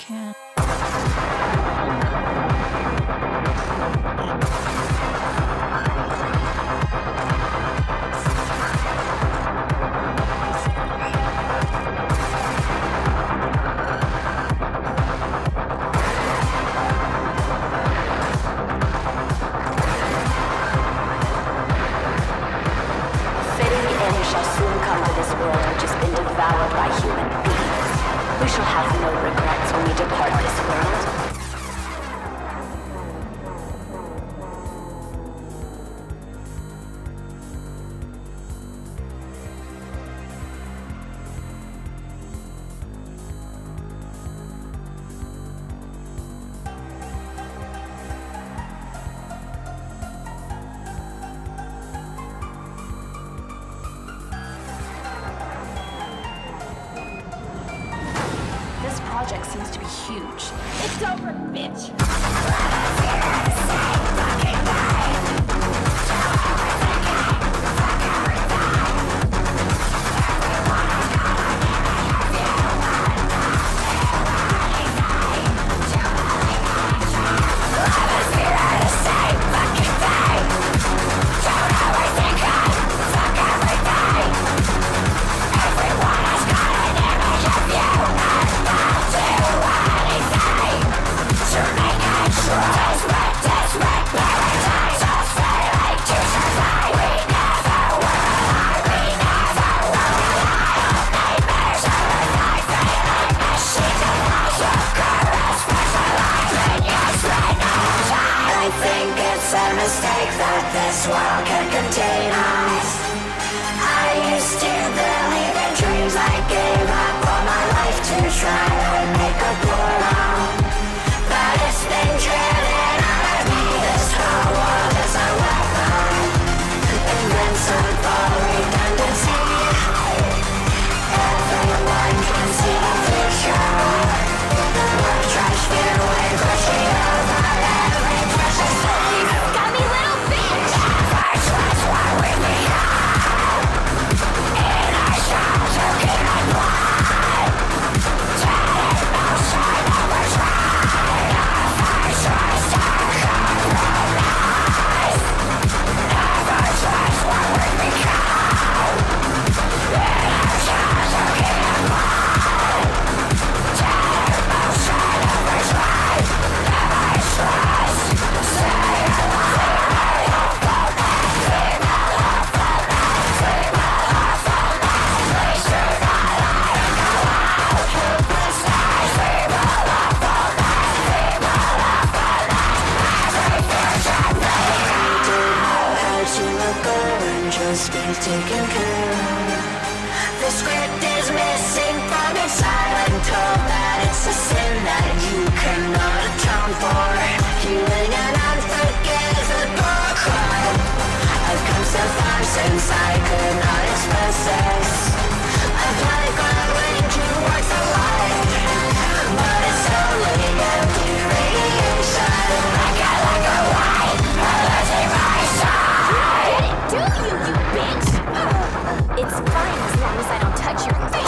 can. Shall soon come to this world which has been devoured by human beings. We shall have no regrets when we depart this world. This project seems to be huge. It's over, bitch! It's a mistake that this world can contain us. I used to believe in dreams. I gave up all my life to try and make a portal, but it's been driven out of me. This whole world is a weapon, invincible redundancy. Everyone can see the future. We're trash fear away, pushing over every precious thing. Just be taken care of. The script is missing from inside. I'm told that it's a sin that you cannot atone for. Healing and unforgivable crime. I've come so far since I could not express this. I've like growing towards the light, but it's only empty radiation. I get like a white, losing my sight. Do you bitch? It's fine as long as I don't touch your face.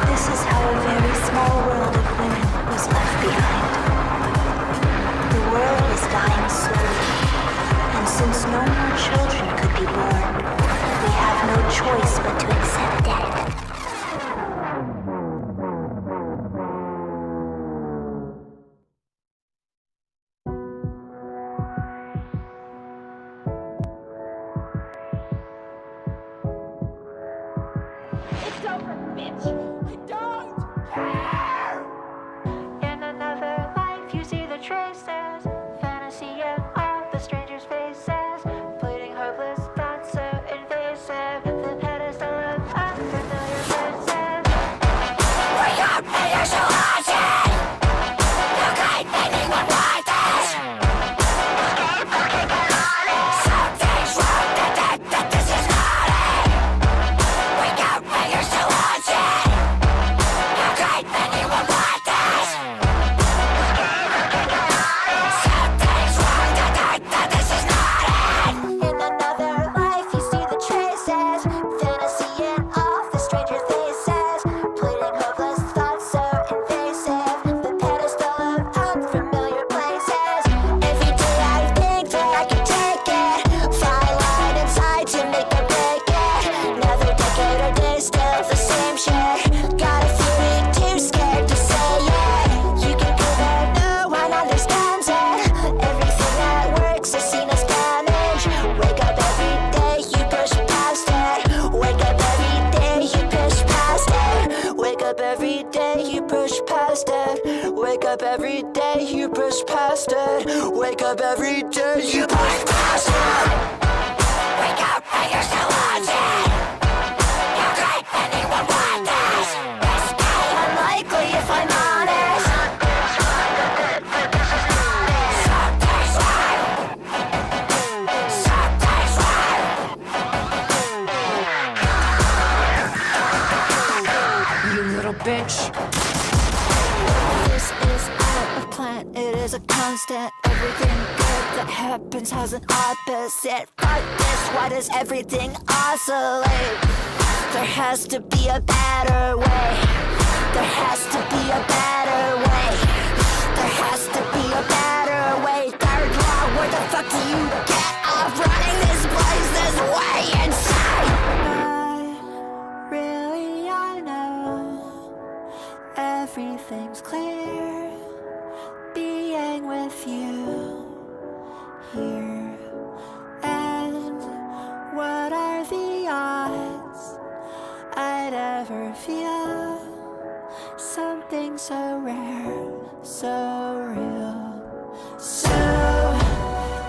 This is how a very small world of women was left behind. The world is dying slowly, and since no more children could be born, we have no choice but to accept death. It's over, bitch! I don't care! In another life, you see the traces, fantasy of all the strangers' faces, fleeting, hopeless thoughts so invasive, the pedestal of unfamiliar faces. Wake up and you're so haunted! You can't make me one like this! You can't fucking get on it! Something's wrong, that this is not it! Wake up and you're so haunted! past it. Wake up every day, you push past it. Wake up every day, you push past it. Wake up and you're still wanted. You're great, anyone want this? Unlikely if I'm honest. You little bitch. This is not a plan, it is a constant. Everything good that happens has an opposite. Fuck this, why does everything oscillate? There has to be a better way. There has to be a better way. There has to be a better way. Third law, where the fuck do you get off running this place this way inside? But really I know everything's clear. Being with you here. And what are the odds I'd ever feel something so rare, so real? So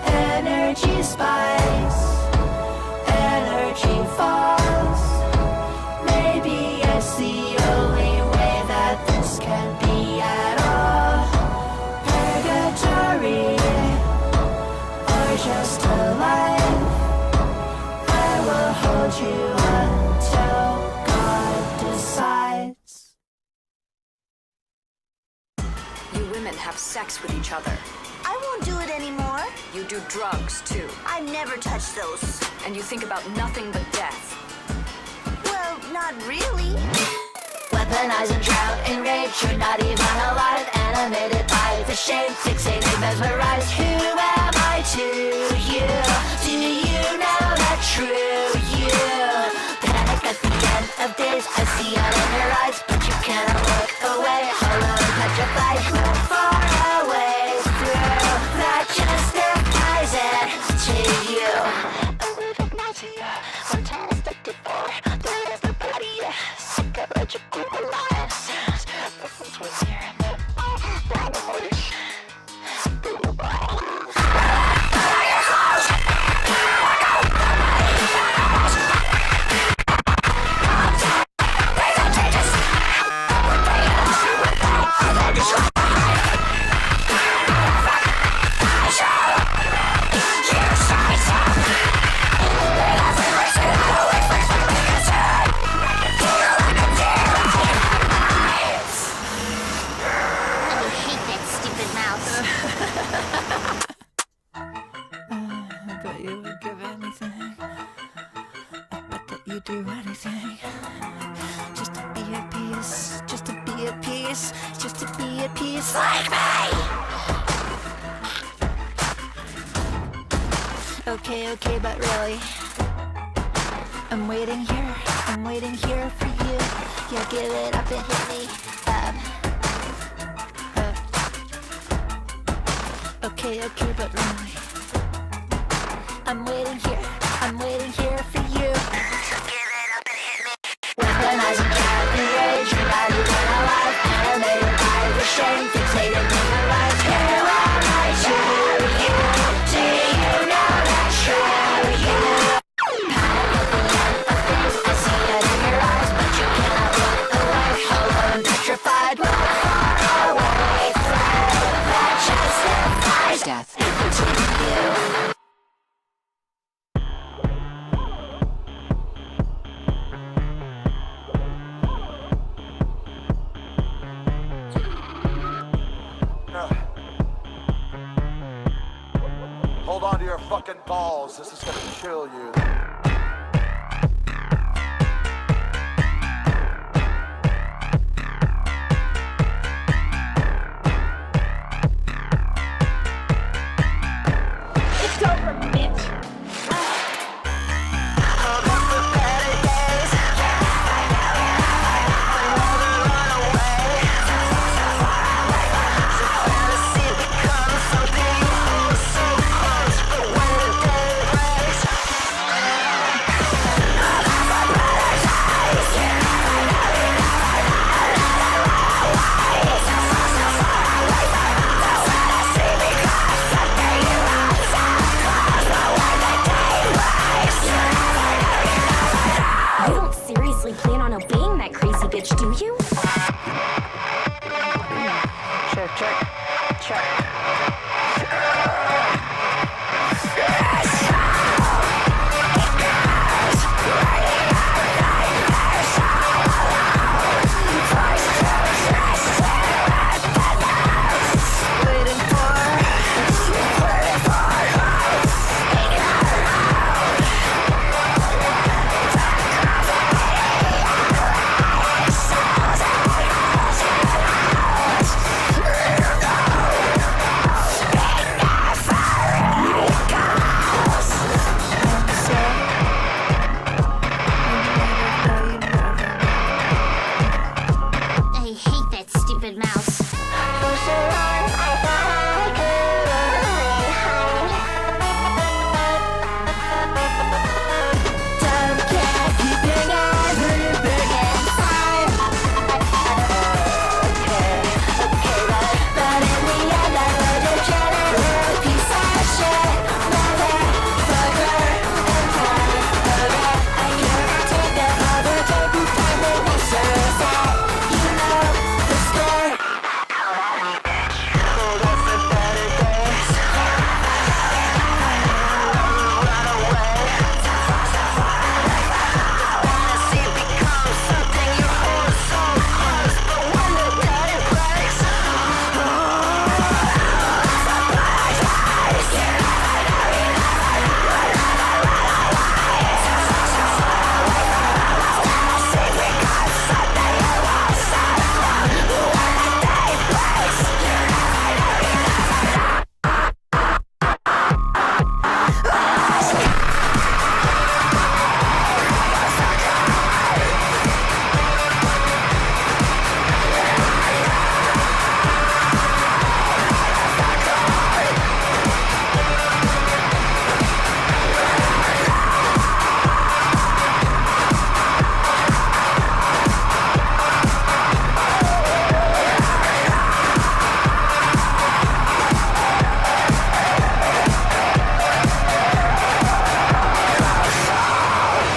energy spikes, energy falls. Maybe it's the only way that this can be at all. Purgatory, or just a life. I will hold you until God decides. You women have sex with each other. I won't do it anymore. You do drugs, too. I never touch those. And you think about nothing but death. Well, not really. Weaponized and drowned in rage. You're not even alive. Animated by the shame. Fixated, mesmerized. Who am I to you? Do you know the true you? Panic at the end of days. I see it in your eyes, but you cannot look away. Hollow and petrified. Far away through. That justifies it to you. A little nausea. I'm tested for. There's nobody. Psychological alliances. This was here in the do anything just to be at peace, just to be at peace, just to be at peace like me. Okay, but really, I'm waiting here for you. Yeah, give it up and hit me up. Okay, but really, I'm waiting here for you. Weaponized and trapped in rage, you're not even alive. Animated by the shame, fixated, memorized. Who am I to you? Do you know that true you? Panic at the end of days, I see it in your eyes, but you cannot look away. Hollow and petrified, far away through. That justifies death to you. Hold on to your fucking balls. This is gonna kill you. It's over, bitch. I hate that stupid mouse.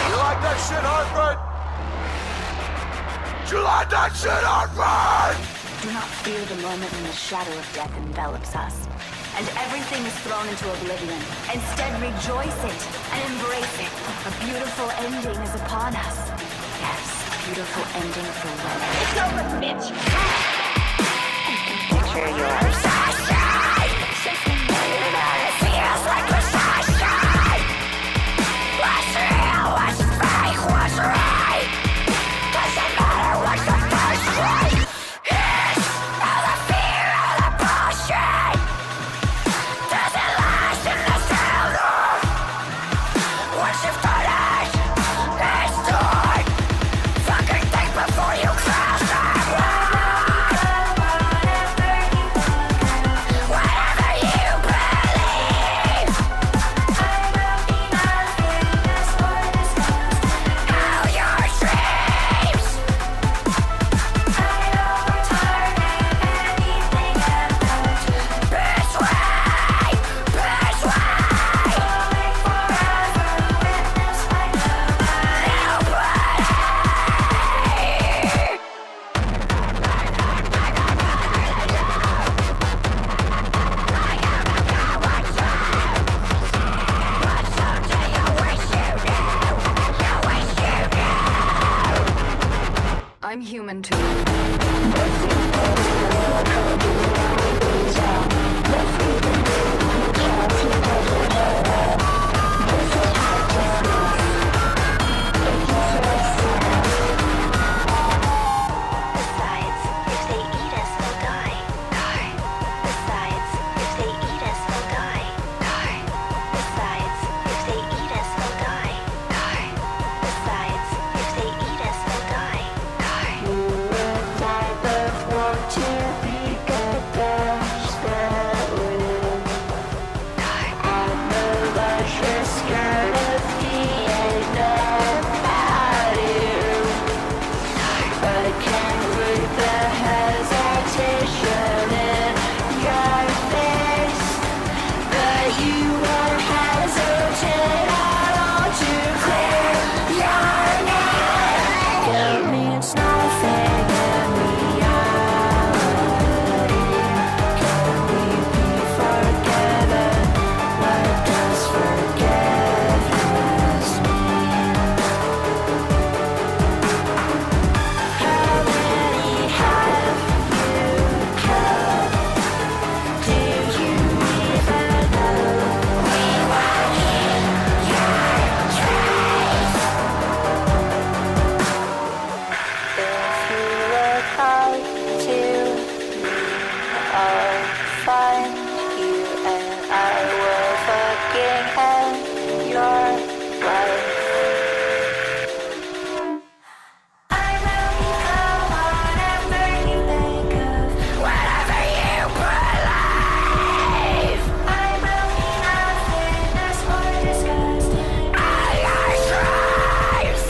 You like that shit, Hartford? You like that shit, Hartford? Do not fear the moment when the shadow of death envelops us, and everything is thrown into oblivion. Instead, rejoice it and embrace it. A beautiful ending is upon us. Yes, a beautiful ending for when. It's over, bitch. Picture yours. Feels like possession. What's real, what's fake, what's right? Doesn't matter what the first right. It's all the fear, all the bullshit. Doesn't last in the cellar. Once you've done it, it's done. Fucking think before you crash and run. I'll find you and I will fucking end your life. I will become whatever you think of, whatever you believe. I will be nothingness more disgusting. I are stripes.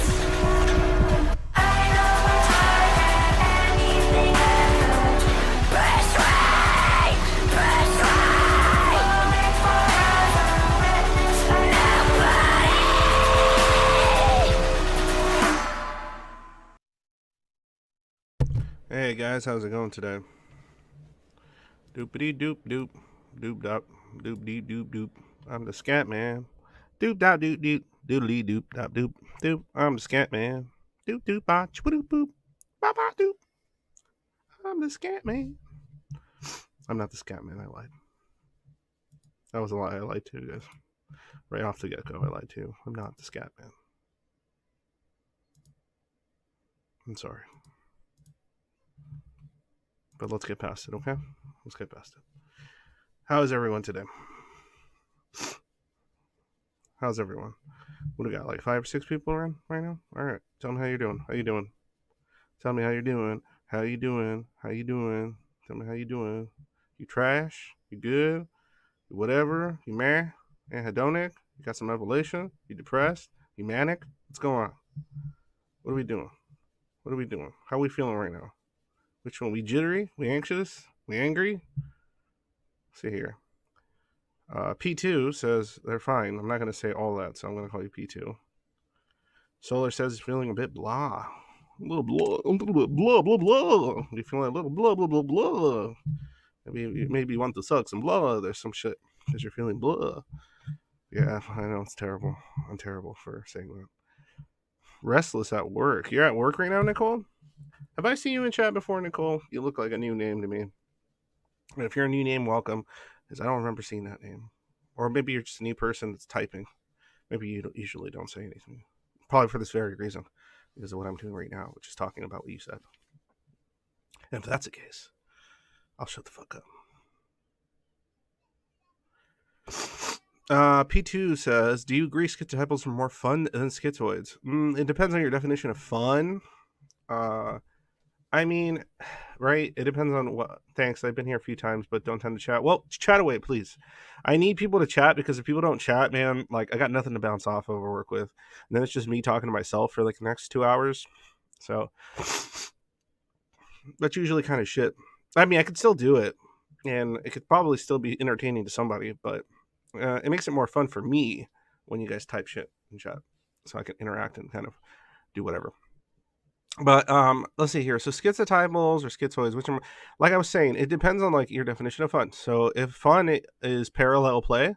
I know it's hard at anything ever. Best way, best way. Moment forever, witness for nobody. Hey guys, how's it going today? Doopity doop doop, doop dop, doop dee doop doop. I'm the scat man. Doop dop doop doop, doodly doop dop doop doop. I'm the scat man. Doop doop ba chwadoop boop, ba ba doop. I'm the scat man. I'm not the scat man. I lied. That was a lie. I lied too, guys. Right off the get go, I lied too. I'm not the scat man. I'm sorry. But let's get past it, okay? Let's get past it. How is everyone today? How's everyone? What do we got? Like 5 or 6 people around right now? All right. Tell me how you're doing. How you doing? Tell me how you're doing. How you doing? How you doing? Tell me how you doing. You trash? You good? You whatever? You meh? Anhedonic? You got some revelation? You depressed? You manic? What's going on? What are we doing? What are we doing? How are we feeling right now? Which one? We jittery? We anxious? We angry? Let's see here. P2 says they're fine. I'm not going to say all that, so I'm going to call you P2. Solar says he's feeling a bit blah. A little blah, blah, blah, blah. You feeling a little blah, blah, blah, blah. Maybe you want to suck some blah. There's some shit because you're feeling blah. Yeah, I know it's terrible. I'm terrible for saying that. Restless at work. You're at work right now, Nicole? Have I seen you in chat before, Nicole? You look like a new name to me. And if you're a new name, welcome. Because I don't remember seeing that name. Or maybe you're just a new person that's typing. Maybe you usually don't say anything. Probably for this very reason. Because of what I'm doing right now, which is talking about what you said. And if that's the case, I'll shut the fuck up. P2 says, do you agree schizotypals are more fun than schizoids? It depends on your definition of fun. I mean, right? It depends on what. Thanks. I've been here a few times, but don't tend to chat. Well, chat away, please. I need people to chat because if people don't chat, man, like I got nothing to bounce off of or work with. And then it's just me talking to myself for like the next 2 hours. So that's usually kind of shit. I mean, I could still do it, and it could probably still be entertaining to somebody, but it makes it more fun for me when you guys type shit in chat, so I can interact and kind of do whatever. But let's see here. So schizotypals or schizoids, which are, like I was saying, it depends on like your definition of fun. So if fun is parallel play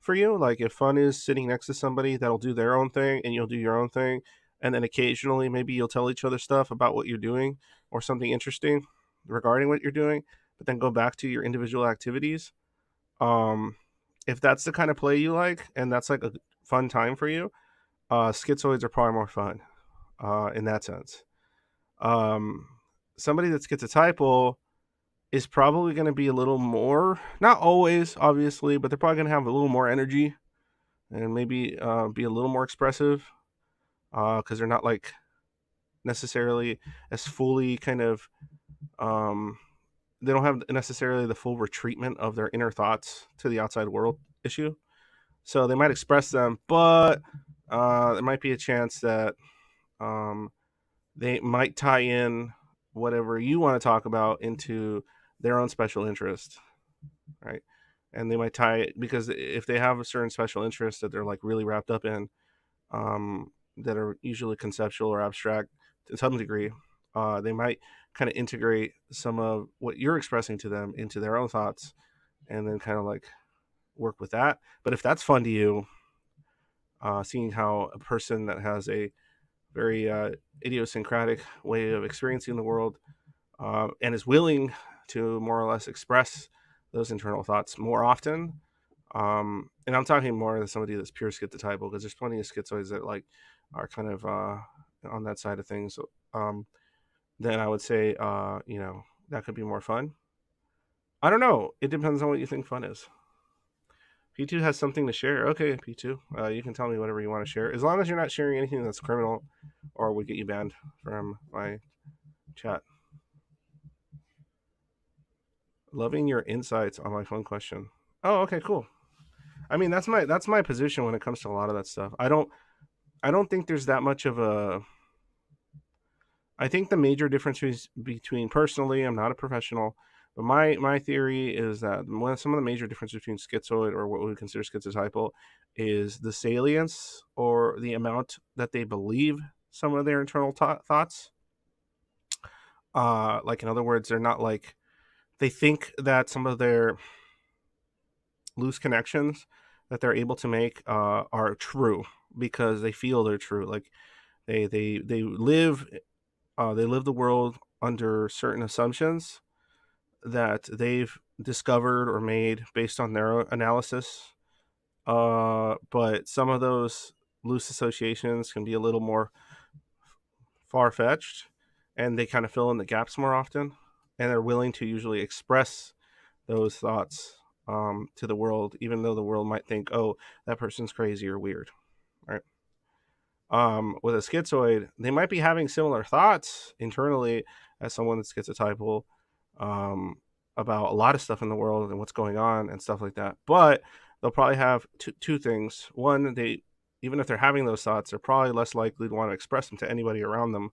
for you, like if fun is sitting next to somebody that'll do their own thing and you'll do your own thing, and then occasionally maybe you'll tell each other stuff about what you're doing or something interesting regarding what you're doing, but then go back to your individual activities. If that's the kind of play you like and that's like a fun time for you, schizoids are probably more fun in that sense. Somebody that's schizotypal is probably going to be a little more, not always, obviously, but they're probably going to have a little more energy and maybe be a little more expressive because they're not like necessarily as fully kind of, they don't have necessarily the full retreatment of their inner thoughts to the outside world issue. So they might express them, but there might be a chance that they might tie in whatever you want to talk about into their own special interest, right? And they might tie it because if they have a certain special interest that they're like really wrapped up in, that are usually conceptual or abstract to some degree, they might kind of integrate some of what you're expressing to them into their own thoughts and then kind of like work with that. But if that's fun to you, seeing how a person that has a very idiosyncratic way of experiencing the world and is willing to more or less express those internal thoughts more often. And I'm talking more than somebody that's pure schizotypal because there's plenty of schizoids that like are kind of on that side of things. Then I would say, that could be more fun. I don't know. It depends on what you think fun is. P2 has something to share. Okay, P2, you can tell me whatever you want to share, as long as you're not sharing anything that's criminal or would get you banned from my chat. Loving your insights on my fun question. Oh, okay, cool. I mean, that's my position when it comes to a lot of that stuff. I don't think there's that much of a. I think the major difference is between, personally, I'm not a professional, but my theory is that some of the major differences between schizoid or what we would consider schizotypal is the salience or the amount that they believe some of their internal thoughts. Like, in other words, they're not like, they think that some of their loose connections that they're able to make are true because they feel they're true. Like they live the world under certain assumptions that they've discovered or made based on their analysis. But some of those loose associations can be a little more far fetched, and they kind of fill in the gaps more often. And they're willing to usually express those thoughts to the world, even though the world might think, "Oh, that person's crazy or weird." Right? With a schizoid, they might be having similar thoughts internally as someone that's schizotypal about a lot of stuff in the world and what's going on and stuff like that. But they'll probably have two things. One, even if they're having those thoughts, they're probably less likely to want to express them to anybody around them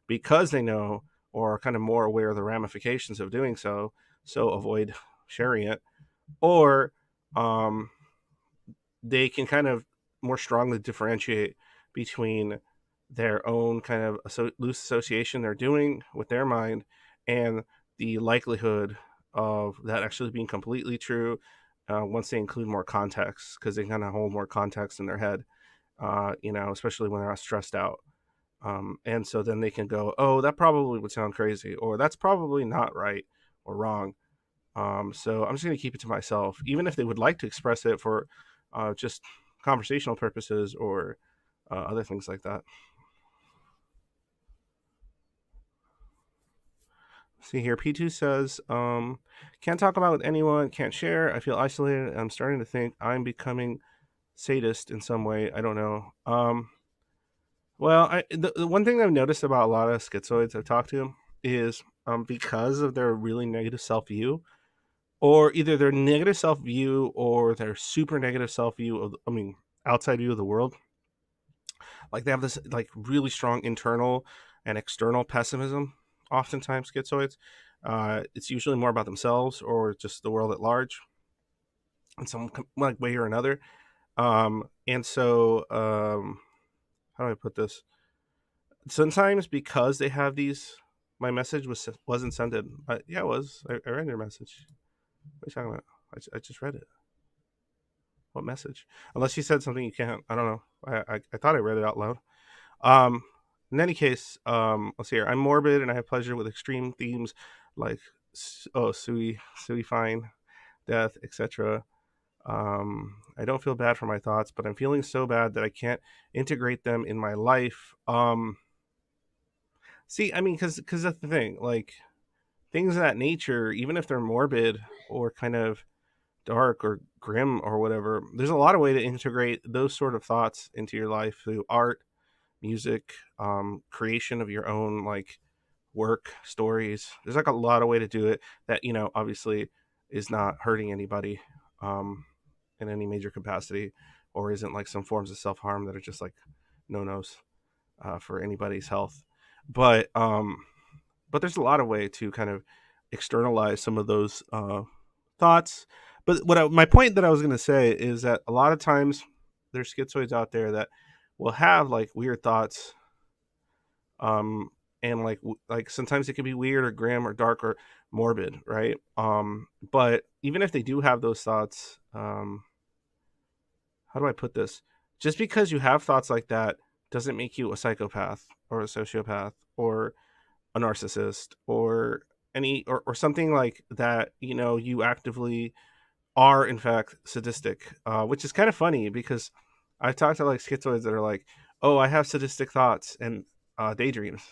because they know or are kind of more aware of the ramifications of doing so. So avoid sharing it. Or they can kind of more strongly differentiate between their own kind of loose association they're doing with their mind and the likelihood of that actually being completely true once they include more context, because they kind of hold more context in their head, especially when they're stressed out. And so then they can go, oh, that probably would sound crazy, or that's probably not right or wrong. So I'm just going to keep it to myself, even if they would like to express it for just conversational purposes or other things like that. See here, P2 says, can't talk about with anyone, can't share, I feel isolated, I'm starting to think I'm becoming sadist in some way, I don't know. Well, the one thing I've noticed about a lot of schizoids I've talked to is because of their really negative self-view, or either their negative self-view or their super negative self-view of, outside view of the world. Like, they have this like really strong internal and external pessimism. Oftentimes, schizoids, it's usually more about themselves or just the world at large, in some like way or another. And so, how do I put this? Sometimes because they have these, my message wasn't sent. Yeah, it was. I read your message. What are you talking about? I just read it. What message? Unless you said something you can't. I don't know. I thought I read it out loud. In any case, let's see here. I'm morbid and I have pleasure with extreme themes like sui fine, death, etc. I don't feel bad for my thoughts, but I'm feeling so bad that I can't integrate them in my life. See, I mean, because that's the thing. Like, things of that nature, even if they're morbid or kind of dark or grim or whatever, there's a lot of way to integrate those sort of thoughts into your life through art, music, creation of your own like work, stories. There's like a lot of way to do it that, obviously is not hurting anybody in any major capacity, or isn't like some forms of self-harm that are just like no-nos for anybody's health. But there's a lot of way to kind of externalize some of those thoughts. But my point that I was going to say is that a lot of times there's schizoids out there that will have like weird thoughts, and like sometimes it can be weird or grim or dark or morbid, right? But even if they do have those thoughts, how do I put this? Just because you have thoughts like that doesn't make you a psychopath or a sociopath or a narcissist or or something like that. You actively are in fact sadistic, which is kind of funny because I've talked to like schizoids that are like, oh, I have sadistic thoughts and daydreams.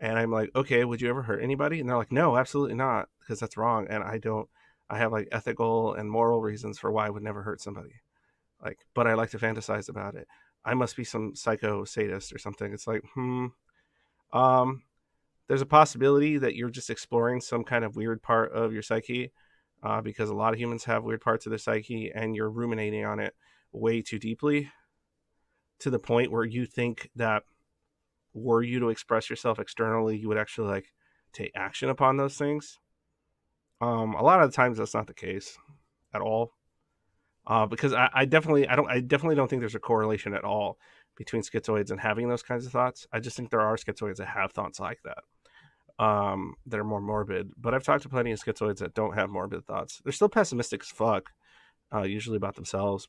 And I'm like, okay, would you ever hurt anybody? And they're like, no, absolutely not, because that's wrong. And I don't I have like ethical and moral reasons for why I would never hurt somebody. Like, but I like to fantasize about it. I must be some psycho sadist or something. It's like, um, there's a possibility that you're just exploring some kind of weird part of your psyche, because a lot of humans have weird parts of their psyche, and you're ruminating on it way too deeply to the point where you think that were you to express yourself externally, you would actually like take action upon those things. A lot of the times that's not the case at all. Because I definitely don't think there's a correlation at all between schizoids and having those kinds of thoughts. I just think there are schizoids that have thoughts like that, that are more morbid. But I've talked to plenty of schizoids that don't have morbid thoughts. They're still pessimistic as fuck, usually about themselves,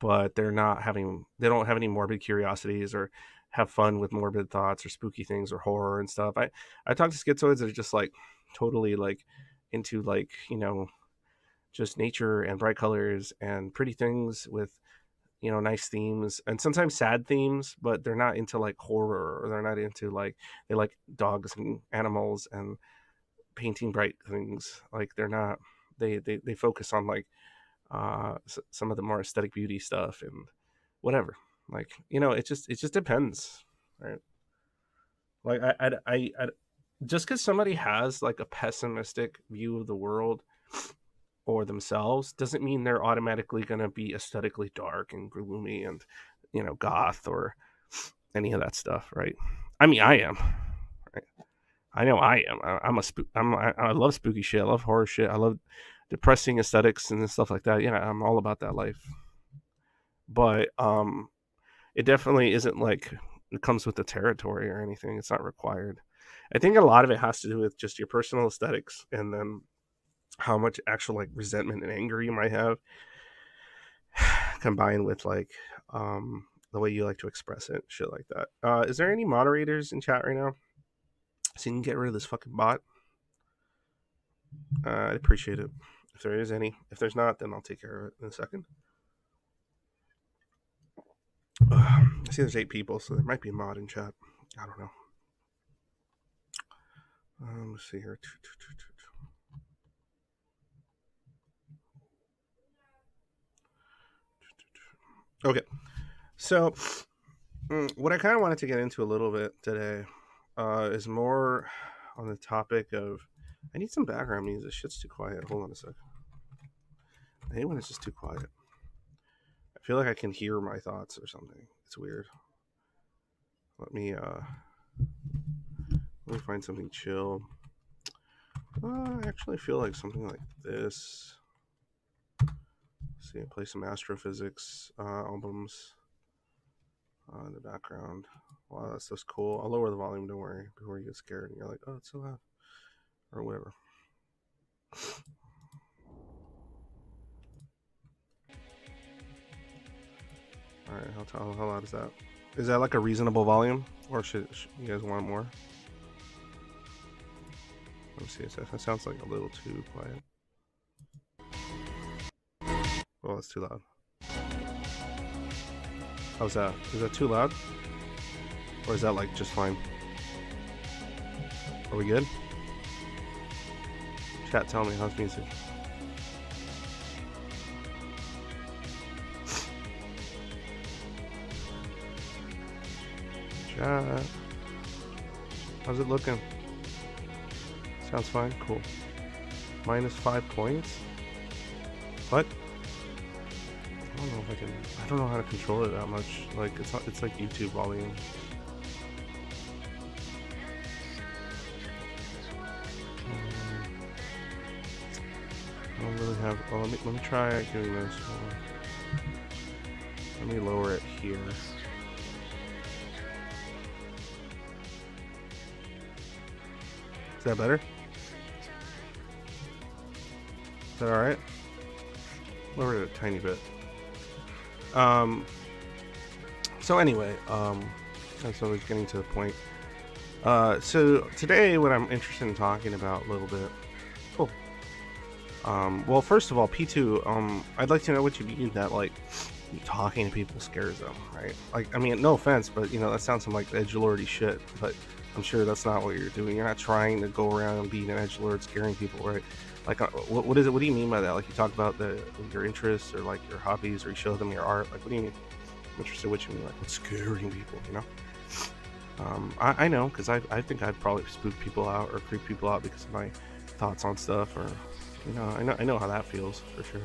but they don't have any morbid curiosities or have fun with morbid thoughts or spooky things or horror and stuff. I talk to schizoids that are just like totally like into like, just nature and bright colors and pretty things with, nice themes and sometimes sad themes, but they're not into like horror, or they're not into like, they like dogs and animals and painting bright things. Like they're not, they focus on like some of the more aesthetic beauty stuff and whatever. Like, it just depends, right? Like I just because somebody has like a pessimistic view of the world or themselves doesn't mean they're automatically going to be aesthetically dark and gloomy and goth or any of that stuff, right? I mean, I am, right? I know I am. I love spooky shit. I love horror shit. I love depressing aesthetics and stuff like that. I'm all about that life. But it definitely isn't like it comes with the territory or anything. It's not required. I think a lot of it has to do with just your personal aesthetics, and then how much actual like resentment and anger you might have, combined with like the way you like to express it, shit like that. Is there any moderators in chat right now, so you can get rid of this fucking bot? I'd appreciate it if there is any. If there's not, then I'll take care of it in a second. I see there's 8 people, so there might be a mod in chat. I don't know. Let's see here. Okay, so what I kind of wanted to get into a little bit today is more on the topic of, I need some background music. This shit's too quiet. Hold on a sec. I hate when it's just too quiet. I feel like I can hear my thoughts or something. It's weird. Let me find something chill. I actually feel like something like this. See, I play some astrophysics albums in the background. Wow, that's just cool. I'll lower the volume, don't worry, before you get scared and you're like, oh, it's so loud, or whatever. All right, how loud is that? Is that like a reasonable volume, or should you guys want more? Let me see. That sounds like a little too quiet. Oh, that's too loud. How's that? Is that too loud? Or is that like just fine? Are we good? Chat, tell me, how's music? Chat. How's it looking? Sounds fine? Cool. -5 points? What? I don't know if I can. I don't know how to control it that much. Like it's like YouTube volume. I don't really have. Oh, let me try doing this. Let me lower it here. Is that better? Is that all right? Lower it a tiny bit. So anyway, as I was getting to the point, so today what I'm interested in talking about a little bit. Cool. Well, first of all, P2, I'd like to know what you mean that like talking to people scares them, right? Like, I mean, no offense, but that sounds some like edgelordy shit, but I'm sure that's not what you're doing. You're not trying to go around and being an edgelord scaring people, right? Like, what is it? What do you mean by that? Like, you talk about your interests or like your hobbies, or you show them your art. Like, what do you mean? I'm interested in what you mean. Like, what's scaring people? You know? I know, because I think I'd probably spook people out or creep people out because of my thoughts on stuff, or I know how that feels for sure.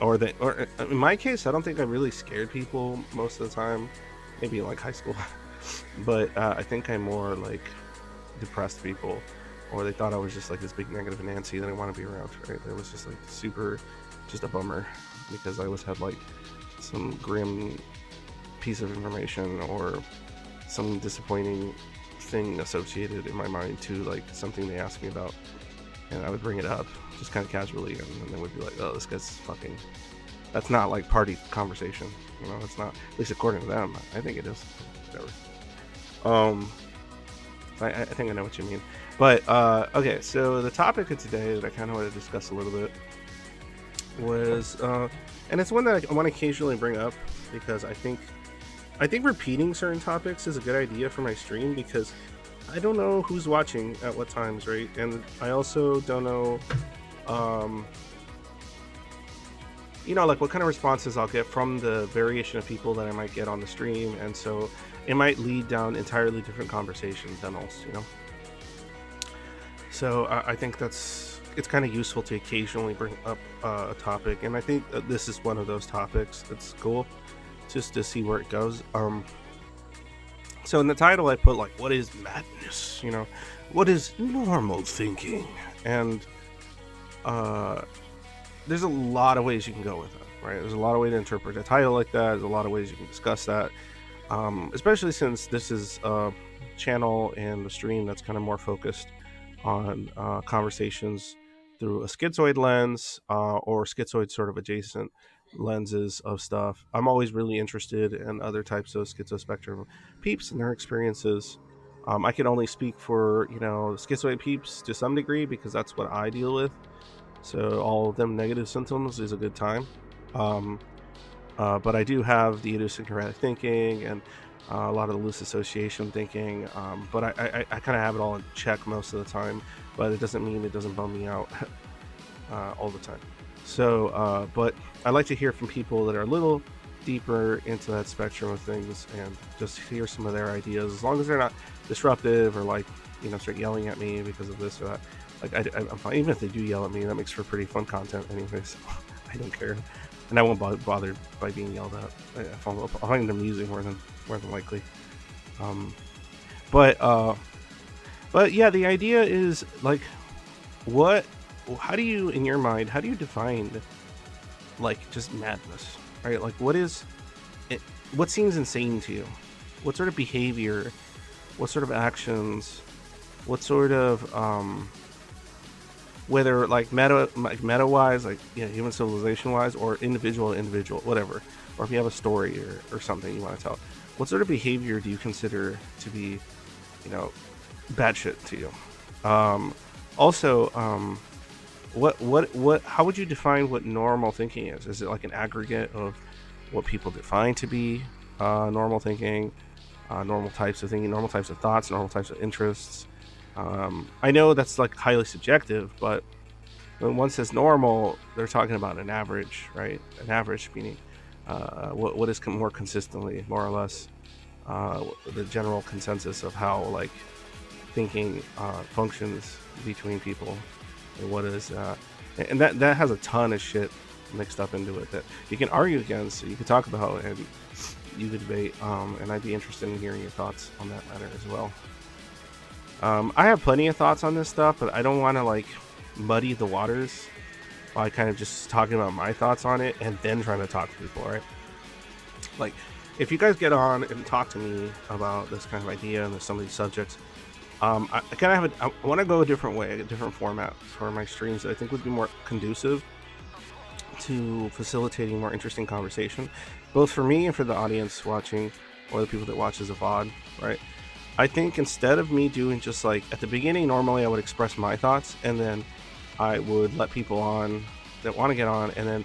Or in my case, I don't think I really scared people most of the time. Maybe in like high school, but I think I more like depressed people, or they thought I was just like this big negative Nancy that I want to be around. Right? It was just like just a bummer, because I always had like some grim piece of information or some disappointing thing associated in my mind to like something they asked me about, and I would bring it up just kind of casually, and then they would be like, oh, this guy's fucking, that's not like party conversation, it's not, at least according to them. I think it is. Whatever. I think I know what you mean, but okay, so the topic of today that I kind of want to discuss a little bit was and it's one that I want to occasionally bring up, because I think repeating certain topics is a good idea for my stream, because I don't know who's watching at what times, right? And I also don't know, like what kind of responses I'll get from the variation of people that I might get on the stream. And so it might lead down entirely different conversations than else, So I think it's kind of useful to occasionally bring up a topic. And I think this is one of those topics that's cool, just to see where it goes. So in the title I put like, what is madness? What is normal thinking? And there's a lot of ways you can go with it, right? There's a lot of ways to interpret a title like that. There's a lot of ways you can discuss that, especially since this is a channel and a stream that's kind of more focused on conversations through a schizoid lens, or schizoid sort of adjacent lenses of stuff. I'm always really interested in other types of schizospectrum peeps and their experiences. I can only speak for schizoid peeps to some degree, because that's what I deal with. So all of them negative symptoms is a good time. But I do have the idiosyncratic thinking and a lot of the loose association thinking. But I kind of have it all in check most of the time. But it doesn't mean it doesn't bum me out all the time. So, but I like to hear from people that are a little deeper into that spectrum of things, and just hear some of their ideas, as long as they're not disruptive or like, start yelling at me because of this or that. Like, I'm fine. Even if they do yell at me, that makes for pretty fun content anyway, so I don't care. And I won't bother by being yelled at. I'll find it amusing more than likely. But yeah, the idea is like, how do you, in your mind, how do you define like just madness, right? Like, what is it? What seems insane to you? What sort of behavior? What sort of actions? What sort of whether like meta wise, like human civilization wise, or individual, whatever, or if you have a story or something you want to tell, what sort of behavior do you consider to be bad shit to you? Also, what how would you define what normal thinking is? Is it like an aggregate of what people define to be normal thinking, normal types of thinking, normal types of thoughts, normal types of interests? I know that's like highly subjective, but when one says normal, they're talking about an average, right? An average meaning what is more consistently, more or less, the general consensus of how like thinking functions between people, and what is and that has a ton of shit mixed up into it that you can argue against, you can talk about, and you could debate, and I'd be interested in hearing your thoughts on that matter as well. I have plenty of thoughts on this stuff, but I don't want to like muddy the waters by kind of just talking about my thoughts on it and then trying to talk to people, right? Like, if you guys get on and talk to me about this kind of idea and some of these subjects, I kind of I want to go a different way, a different format for my streams that I think would be more conducive to facilitating more interesting conversation, both for me and for the audience watching, or the people that watch as a VOD, right? I think instead of me doing just like at the beginning, normally I would express my thoughts, and then I would let people on that want to get on, and then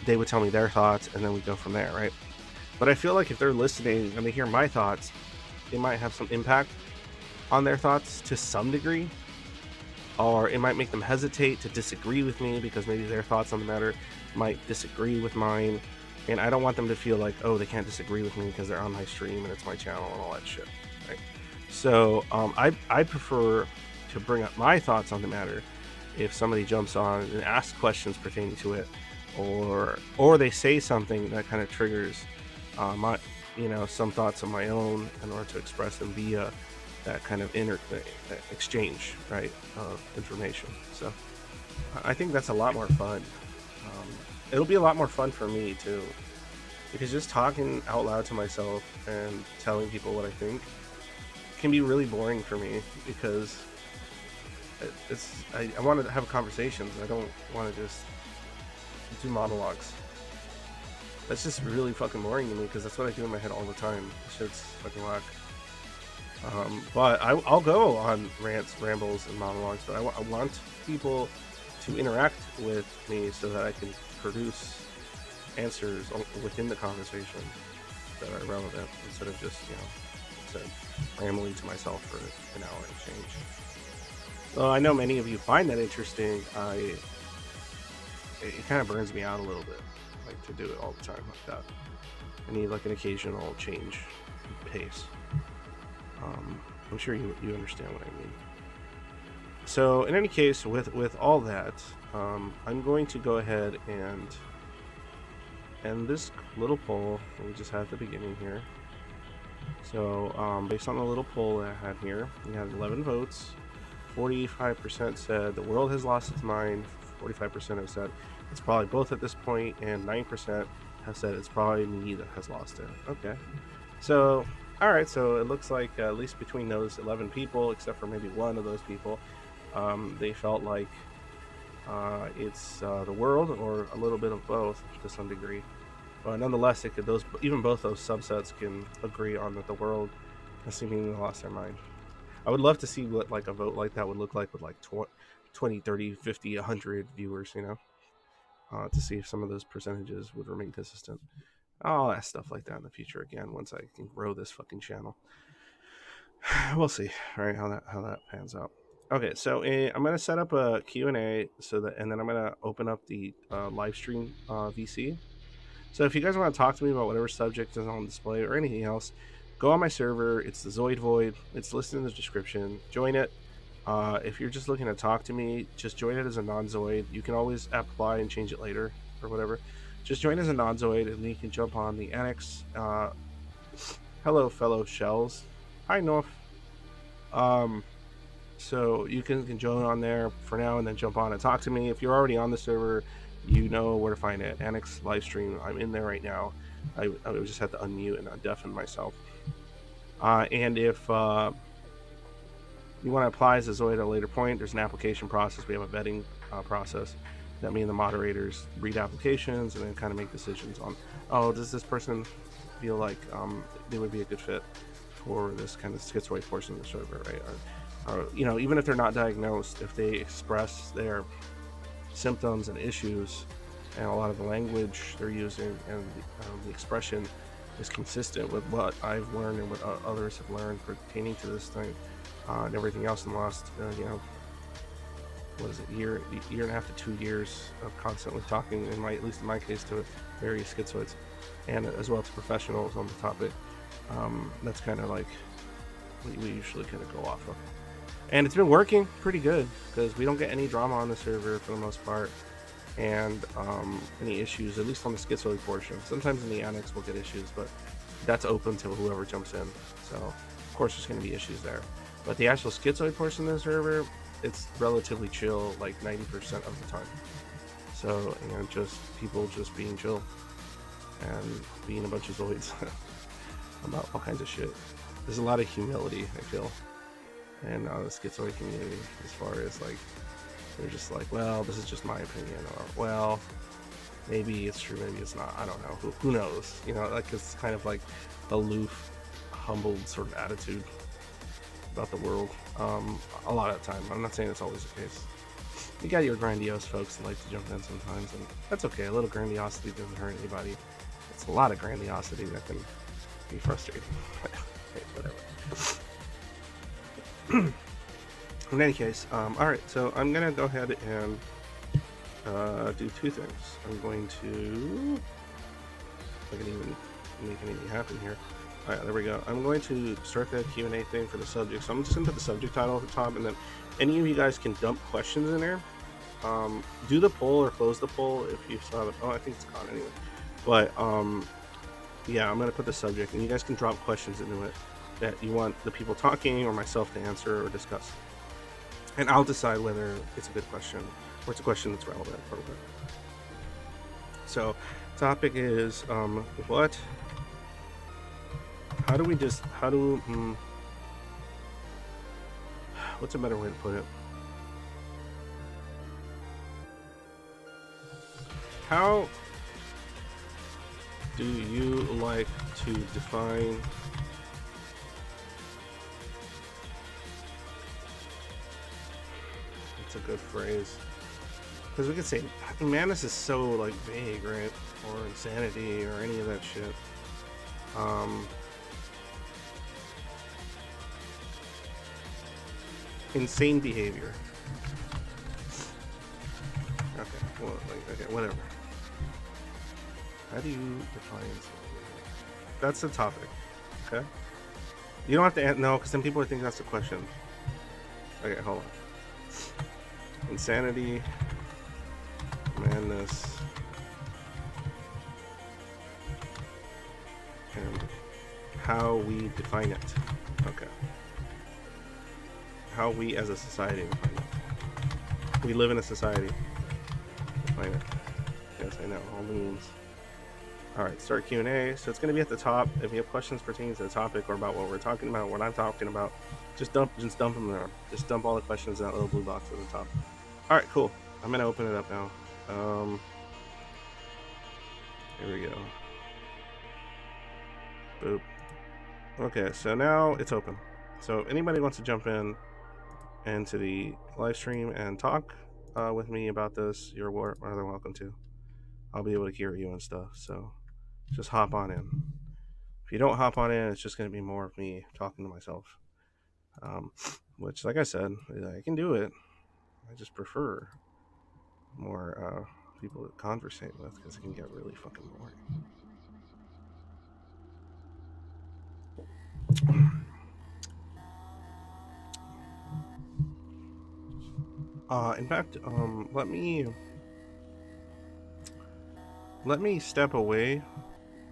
they would tell me their thoughts, and then we go from there, right? But I feel like if they're listening and they hear my thoughts, it might have some impact on their thoughts to some degree. or it might make them hesitate to disagree with me because maybe their thoughts on the matter might disagree with mine. And I don't want them to feel like, oh, they can't disagree with me because they're on my stream and it's my channel and all that shit, right? So I prefer to bring up my thoughts on the matter if somebody jumps on and asks questions pertaining to it, or they say something that kind of triggers my, some thoughts of my own in order to express them via that kind of exchange, right, of information. So I think that's a lot more fun. It'll be a lot more fun for me too, because just talking out loud to myself and telling people what I think can be really boring for me, because I want to have conversations. I don't want to just do monologues. That's just really fucking boring to me, because that's what I do in my head all the time. Shit's fucking whack. But I'll go on rants, rambles, and monologues, but I want people to interact with me so that I can produce answers within the conversation that are relevant, instead of just, rambling to myself for an hour and change. So I know many of you find that interesting. It kind of burns me out a little bit, like, to do it all the time like that. I need like an occasional change in pace. I'm sure you understand what I mean. So in any case, with all that, I'm going to go ahead and end this little poll that we just had at the beginning here. So based on the little poll that I had here, we had 11 votes. 45% said the world has lost its mind. 45% have said it's probably both at this point, and 9% have said it's probably me that has lost it. Okay, so all right, so it looks like at least between those 11 people, except for maybe one of those people, they felt like it's the world, or a little bit of both to some degree. But nonetheless, even both those subsets can agree on that the world has seemingly lost their mind. I would love to see what like a vote like that would look like with like 20, 30, 50, 100 viewers, to see if some of those percentages would remain consistent. I'll ask stuff like that in the future again once I can grow this fucking channel. We'll see, right, how that pans out. Okay, so I'm gonna set up a Q&A and then I'm gonna open up the live stream VC. So if you guys want to talk to me about whatever subject is on display or anything else, go on my server. It's the Zoid Void. It's listed in the description. Join it. If you're just looking to talk to me, just join it as a non-Zoid. You can always apply and change it later or whatever. Just join as a non-Zoid, and then you can jump on the annex. Hello, fellow shells. Hi, North. So you can join on there for now and then jump on and talk to me. If you're already on the server, you know where to find it. Annex live stream. I'm in there right now. I just had to unmute and undeafen myself. And if you want to apply as a Zoid at a later point, there's an application process. We have a vetting process that me and the moderators read applications and then kind of make decisions on, oh, does this person feel like they would be a good fit for this kind of schizoid portion of the server, right? Or even if they're not diagnosed, if they express their symptoms and issues, and a lot of the language they're using and the expression is consistent with what I've learned and what others have learned pertaining to this thing, and everything else in the last, what is it, year and a half to 2 years of constantly talking, at least in my case, to various schizoids, and as well to professionals on the topic. That's kind of like what we usually kind of go off of. And it's been working pretty good, because we don't get any drama on the server for the most part, and any issues, at least on the schizoid portion. Sometimes in the annex we'll get issues, but that's open to whoever jumps in. So of course there's going to be issues there. But the actual schizoid portion of the server, it's relatively chill, like 90% of the time. So, just people just being chill and being a bunch of Zoids about all kinds of shit. There's a lot of humility, I feel, in the schizoid community, as far as like, they're just like, well, this is just my opinion, or well, maybe it's true, maybe it's not, I don't know, who knows, like, it's kind of like aloof, humbled sort of attitude about the world, a lot of the time. I'm not saying it's always the case. You got your grandiose folks that like to jump in sometimes, and that's okay. A little grandiosity doesn't hurt anybody. It's a lot of grandiosity that can be frustrating. Hey, whatever. In any case, all right. So I'm gonna go ahead and do two things. I'm going to. If I can even make anything happen here. All right, there we go. I'm going to start that Q&A thing for the subject. So I'm just gonna put the subject title at the top, and then any of you guys can dump questions in there. Do the poll or close the poll if you still have it. Oh, I think it's gone anyway. But yeah, I'm gonna put the subject, and you guys can drop questions into it that you want the people talking or myself to answer or discuss, and I'll decide whether it's a good question or it's a question that's relevant for it. So, topic is what's a better way to put it? How do you like to define It's a good phrase, because we could say madness is so like vague, right? Or insanity or any of that shit. Insane behavior. Okay, well, like, okay, whatever. How do you define insane behavior? That's the topic. Okay. You don't have to no, because then people would think that's the question. Okay, hold on. Insanity, madness, and how we define it. Okay. How we as a society define it. We live in a society. Define it. Yes, I know. All the memes. Alright, start Q&A. So it's going to be at the top. If you have questions pertaining to the topic or about what we're talking about, what I'm talking about, just dump them there. Just dump all the questions in that little blue box at the top. Alright, cool. I'm going to open it up now. Here we go. Boop. Okay, so now it's open. So if anybody wants to jump in into the live stream and talk with me about this, you're more than welcome to. I'll be able to hear you and stuff, so just hop on in. If you don't hop on in, it's just going to be more of me talking to myself. Which, like I said, I can do it. I just prefer more people to conversate with, because it can get really fucking boring. In fact, let me step away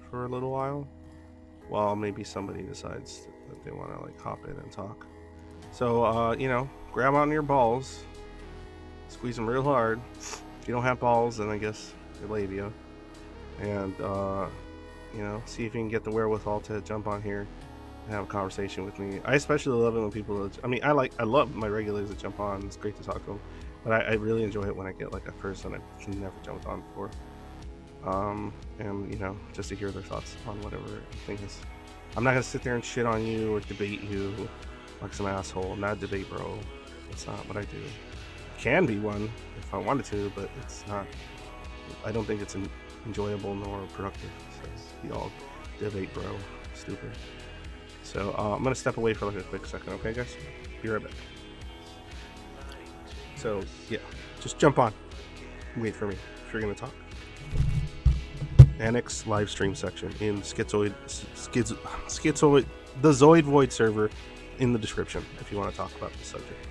for a little while maybe somebody decides that they want to like hop in and talk. So grab on your balls, squeeze them real hard. If you don't have balls, then I guess you're labia, and see if you can get the wherewithal to jump on here and have a conversation with me. I especially love it when people. I love my regulars that jump on. It's great to talk to them, but I really enjoy it when I get like a person I can never jumped on before. And just to hear their thoughts on whatever thing is. I'm not gonna sit there and shit on you or debate you like some asshole. I'm not a debate bro. That's not what I do. Can be one if I wanted to, but it's not. I don't think it's enjoyable nor productive. So be all debate bro, stupid. So I'm gonna step away for like a quick second, okay, guys? Be right back. So yeah, just jump on. Wait for me if you're gonna talk. Annex live stream section in Schizoid, the Zoid Void server in the description if you want to talk about the subject.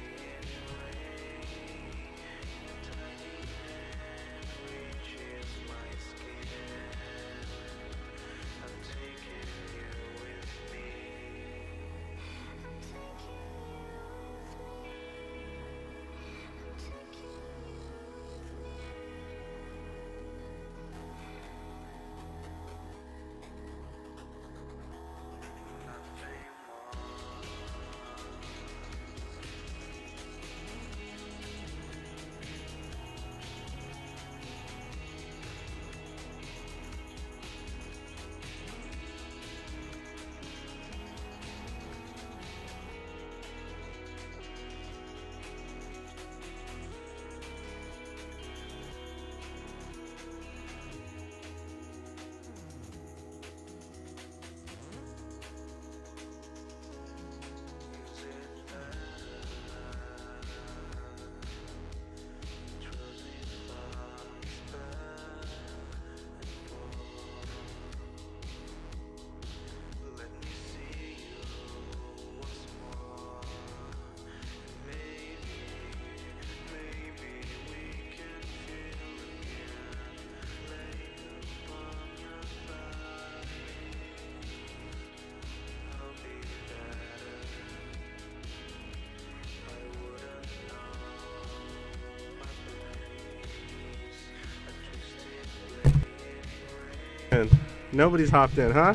in. Nobody's hopped in, huh?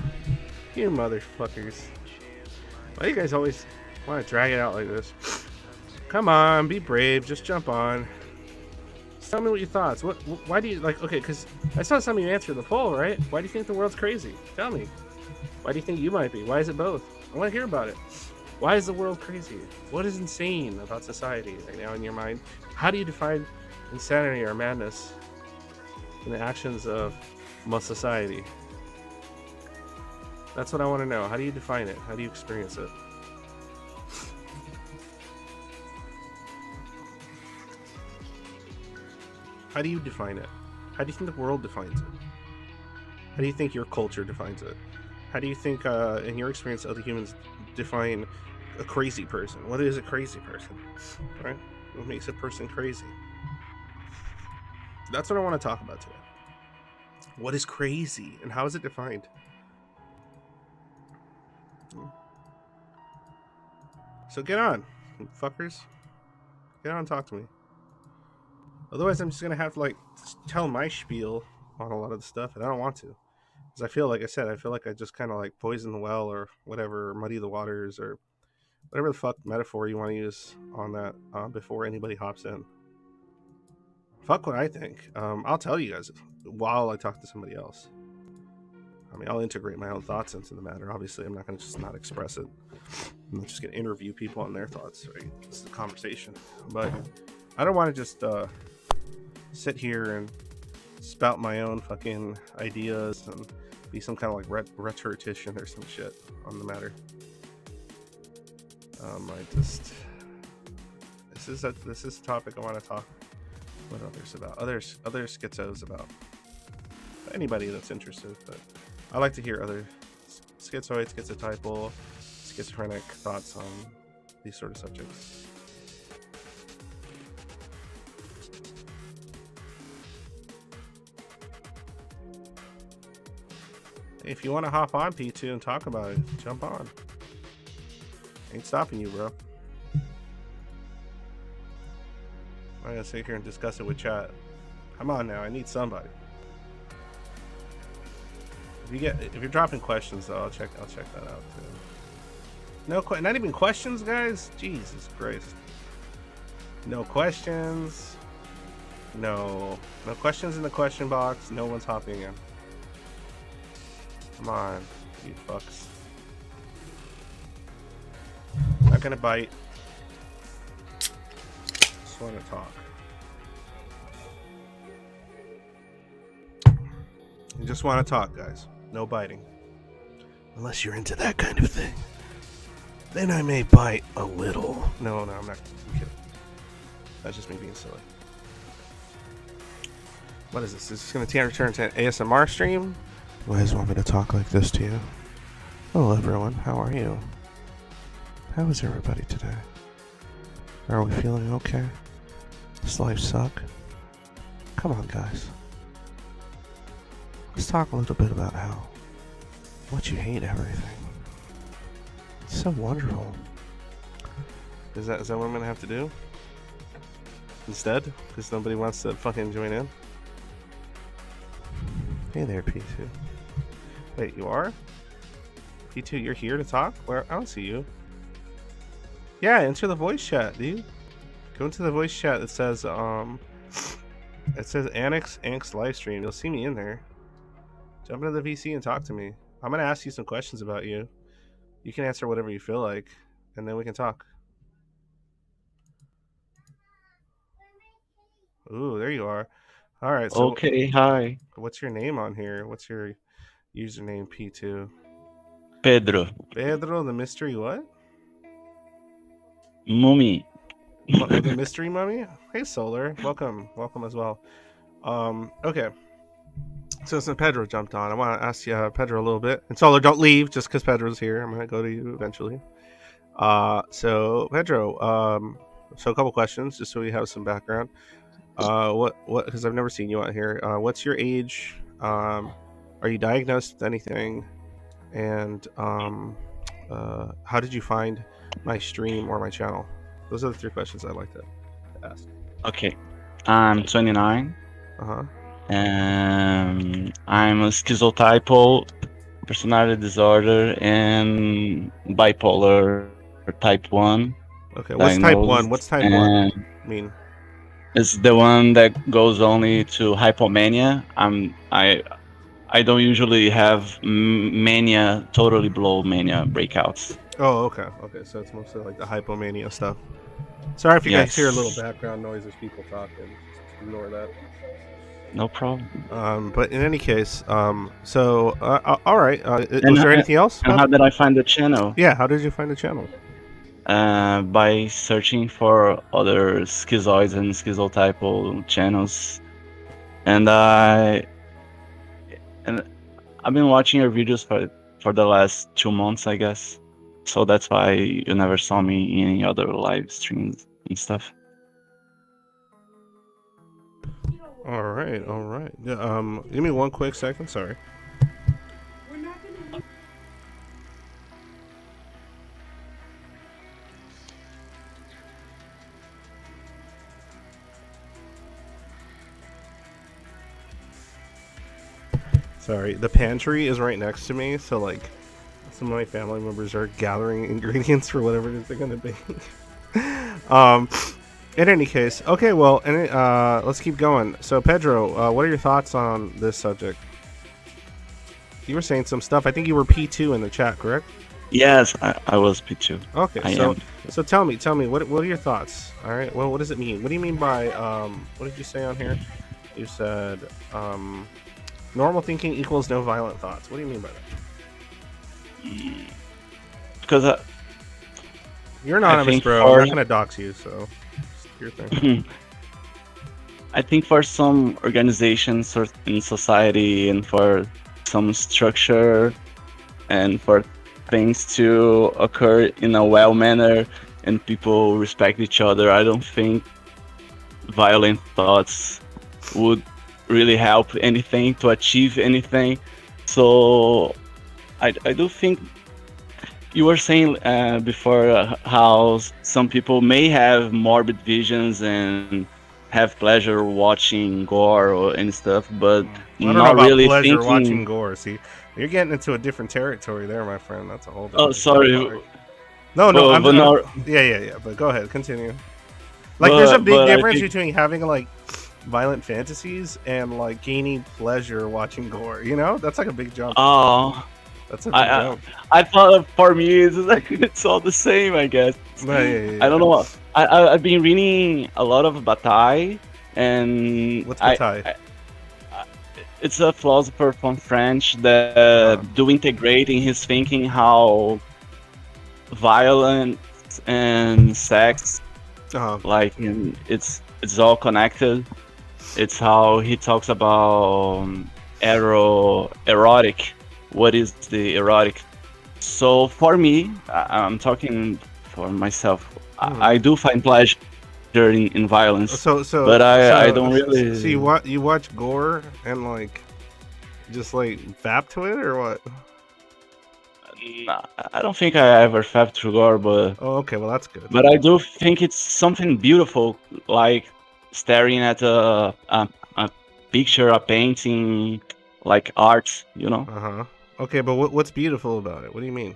You motherfuckers. Why do you guys always want to drag it out like this? Come on, be brave. Just jump on. Just tell me what your thoughts. Why do you like? Okay, because I saw some of you answer the poll, right? Why do you think the world's crazy? Tell me. Why do you think you might be? Why is it both? I want to hear about it. Why is the world crazy? What is insane about society right now in your mind? How do you define insanity or madness in the actions of most society? That's what I want to know. How do you define it? How do you experience it? How do you define it? How do you think the world defines it? How do you think your culture defines it? How do you think, in your experience, other humans define a crazy person? What is a crazy person? Right? What makes a person crazy? That's what I want to talk about today. What is crazy and how is it defined? So get on, fuckers. Get on and talk to me. Otherwise, I'm just going to have to, like, tell my spiel on a lot of the stuff, and I don't want to. Because I feel, like I said, I feel like I just kind of, like, poison the well or whatever, or muddy the waters, or whatever the fuck metaphor you want to use on that before anybody hops in. Fuck what I think. I'll tell you guys while I talk to somebody else. I mean, I'll integrate my own thoughts into the matter. Obviously, I'm not going to just not express it. I'm not just going to interview people on their thoughts, right? This is a conversation. But I don't want to just sit here and spout my own fucking ideas and be some kind of like rhetorician or some shit on the matter. This is a topic I want to talk with others about, other schizos about, anybody that's interested. But I like to hear other schizoid, schizotypal, schizophrenic thoughts on these sort of subjects. If you want to hop on P2 and talk about it, jump on. Ain't stopping you, bro. I'm gonna sit here and discuss it with chat. Come on now, I need somebody. If you're dropping questions though, I'll check that out too. Not even questions, guys. Jesus Christ. No questions. No questions in the question box. No one's hopping in. Come on, you fucks. Not gonna bite. Just want to talk. You just want to talk, guys. No biting. Unless you're into that kind of thing. Then I may bite a little. No, I'm not. I'm kidding. That's just me being silly. What is this? Is this going to return to an ASMR stream? You guys want me to talk like this to you? Hello, everyone. How are you? How is everybody today? Are we feeling okay? Does life suck? Come on, guys. Let's talk a little bit about how much you hate everything. It's so wonderful. Is that what I'm gonna have to do? Instead? Because nobody wants to fucking join in? Hey there, P2. Wait, you are? P2, you're here to talk? Where? I don't see you. Yeah, enter the voice chat, dude. Go into the voice chat that says, it says Annex Livestream. You'll see me in there. Jump into the VC and talk to me. I'm gonna ask you some questions about you. You can answer whatever you feel like, and then we can talk. Ooh, there you are. All right. So Okay, hi. what's your name on here? What's your username, P2? Pedro. Pedro, the mystery what? Mummy. The mystery mummy? Hey, Solar. Welcome as well. Okay. So since Pedro jumped on, I want to ask you, Pedro, a little bit. And Solar, don't leave just because Pedro's here. I'm going to go to you eventually. So Pedro, so a couple questions just so we have some background. What? Because I've never seen you out here. What's your age? Are you diagnosed with anything? And how did you find my stream or my channel? Those are the three questions I'd like to ask. Okay, I'm 29. I'm a schizotypal, personality disorder, and bipolar type 1 Okay, what's type 1? diagnosed. What's type 1 And mean? it's the one that goes only to hypomania. I don't usually have mania, totally below mania breakouts. Oh, okay. Okay, so it's mostly like the hypomania stuff. Sorry if you guys hear a little Yes. background noise as people talking. Just ignore that. No problem. But in any case, so all right. Was And, there anything else? and how did I find the channel? Yeah, how did you find the channel? By searching for other schizoids and schizotypal channels, and I've been watching your videos for the last 2 months, I guess. So that's why you never saw me in any other live streams and stuff. All right, all right. Yeah, give me one quick second. Sorry. Sorry, the pantry is right next to me, so like some of my family members are gathering ingredients for whatever it is they're gonna bake. In any case, okay, well, let's keep going. So, Pedro, what are your thoughts on this subject? You were saying some stuff. I think you were P2 in the chat, correct? Yes, I was P2. Okay, I so am. so tell me, what are your thoughts? All right, well, what does it mean? What do you mean by what did you say on here? You said normal thinking equals no violent thoughts. What do you mean by that? Because You're anonymous, think bro. for- I'm not gonna dox you, so it's your thing. I think for some organizations or in society and for some structure and for things to occur in a well manner and people respect each other, I don't think violent thoughts would really help anything to achieve anything. So I do think you were saying before how some people may have morbid visions and have pleasure watching gore and stuff, but I don't not know about really pleasure thinking. watching gore. See, you're getting into a different territory there, my friend. That's a whole. Different Oh, sorry. No, But- I'm but not- yeah. But go ahead, continue. Like, there's a big but I difference think- between having like violent fantasies and like gaining pleasure watching gore. You know, that's like a big jump. Oh, That's a big jump. I thought for me it's all the same, I guess. Yeah. I don't know. I've been reading a lot of Bataille, and What's Bataille? it's a philosopher from France that do integrate in his thinking how violence and sex, like it's all connected. It's how he talks about erotic. What is the erotic? So for me, I'm talking for myself. I do find pleasure in violence. So, but I don't really. So you watch gore and like just like vap to it or what? Nah, I don't think I ever felt through gore, but. Oh, okay. Well, that's good. But I do think it's something beautiful, like staring at a picture, a painting, like art. You know. Okay, but what's beautiful about it? What do you mean?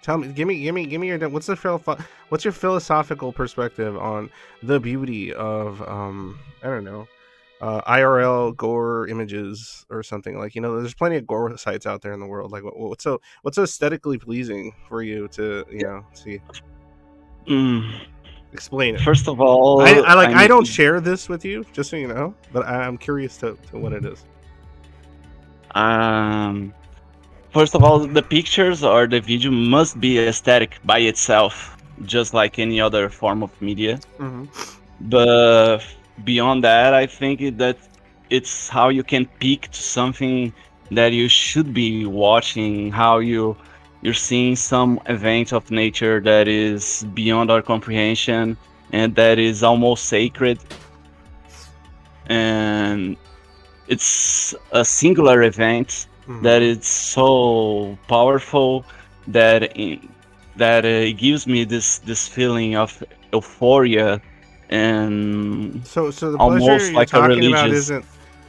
Tell me, give me your what's your philosophical perspective on the beauty of I don't know, IRL gore images or something, like, you know, there's plenty of gore sites out there in the world. Like, what's so aesthetically pleasing for you to, you know, see? Explain it. First of all, I don't share this with you, just so you know, but I'm curious to what it is. First of all, the pictures or the video must be aesthetic by itself, just like any other form of media. But beyond that, I think that it's how you can peek to something that you should be watching, how you're seeing some event of nature that is beyond our comprehension and that is almost sacred. And it's a singular event that is so powerful that it gives me this feeling of euphoria and so the almost pleasure you're like a talking about religious.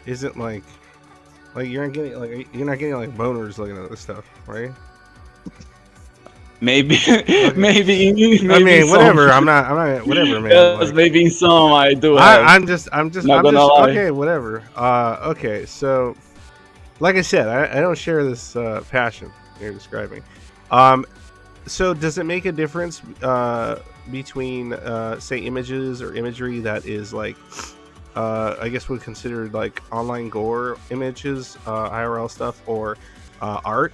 isn't like you're not getting like boners looking at this stuff, right? Maybe, Okay. maybe, I mean, some. whatever. I'm not whatever, man. Yes, Like, maybe in some I do have. I'm just Not gonna lie. okay, whatever. Okay, so like I said, I don't share this passion you're describing. So does it make a difference between say images or imagery that is like I guess we consider like online gore images, IRL stuff, or art?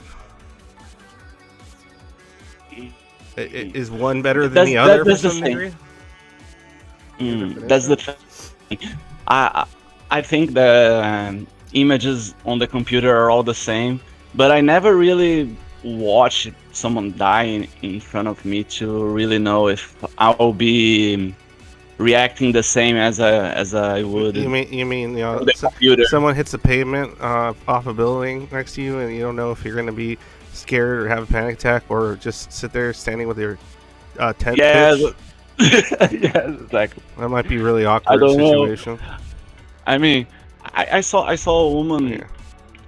Is one better than the other for That's the some thing. degree? That's the thing. I think the images on the computer are all the same, but I never really watched someone die in front of me to really know if I will be reacting the same as I would. You mean on the computer. someone hits a pavement off a building next to you, and you don't know if you're going to be scared or have a panic attack, or just sit there standing with your tent pitch? Yeah, exactly. That might be really awkward I don't know. situation. I mean, I saw a woman Yeah.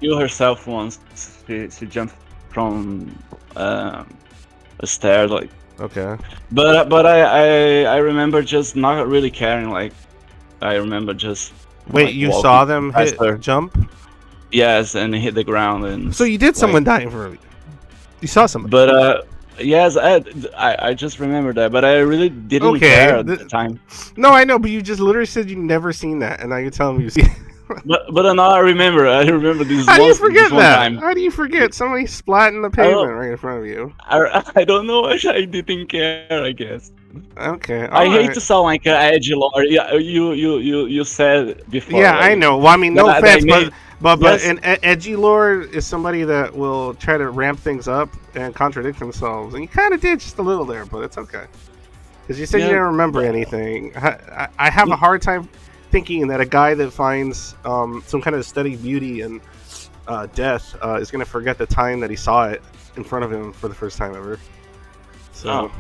kill herself once. She jumped from a stair, like. Okay. But I remember just not really caring. Like, I remember just. Wait, like, you walking saw them past hit her. jump? Yes, and hit the ground and. So you did someone die in front of you. You saw someone. But yes, I just remember that, but I really didn't Okay, care at the time. No, I know, but you just literally said you never seen that, and now you're telling me you see. But now I remember this. How do you this forget one that? time. How do you forget somebody splatting the pavement right in front of you? I don't know. I didn't care. I guess. Okay. I hate alright. to sound like an edgy lord. Yeah, you said before. Yeah, like, I know. Well, I mean, no that I offense, made- but Yes. an edgy lord is somebody that will try to ramp things up and contradict themselves, and you kind of did just a little there, but it's okay. Because you said you Yeah, didn't remember anything. I have a hard time thinking that a guy that finds some kind of aesthetic beauty in death is going to forget the time that he saw it in front of him for the first time ever. So. Oh,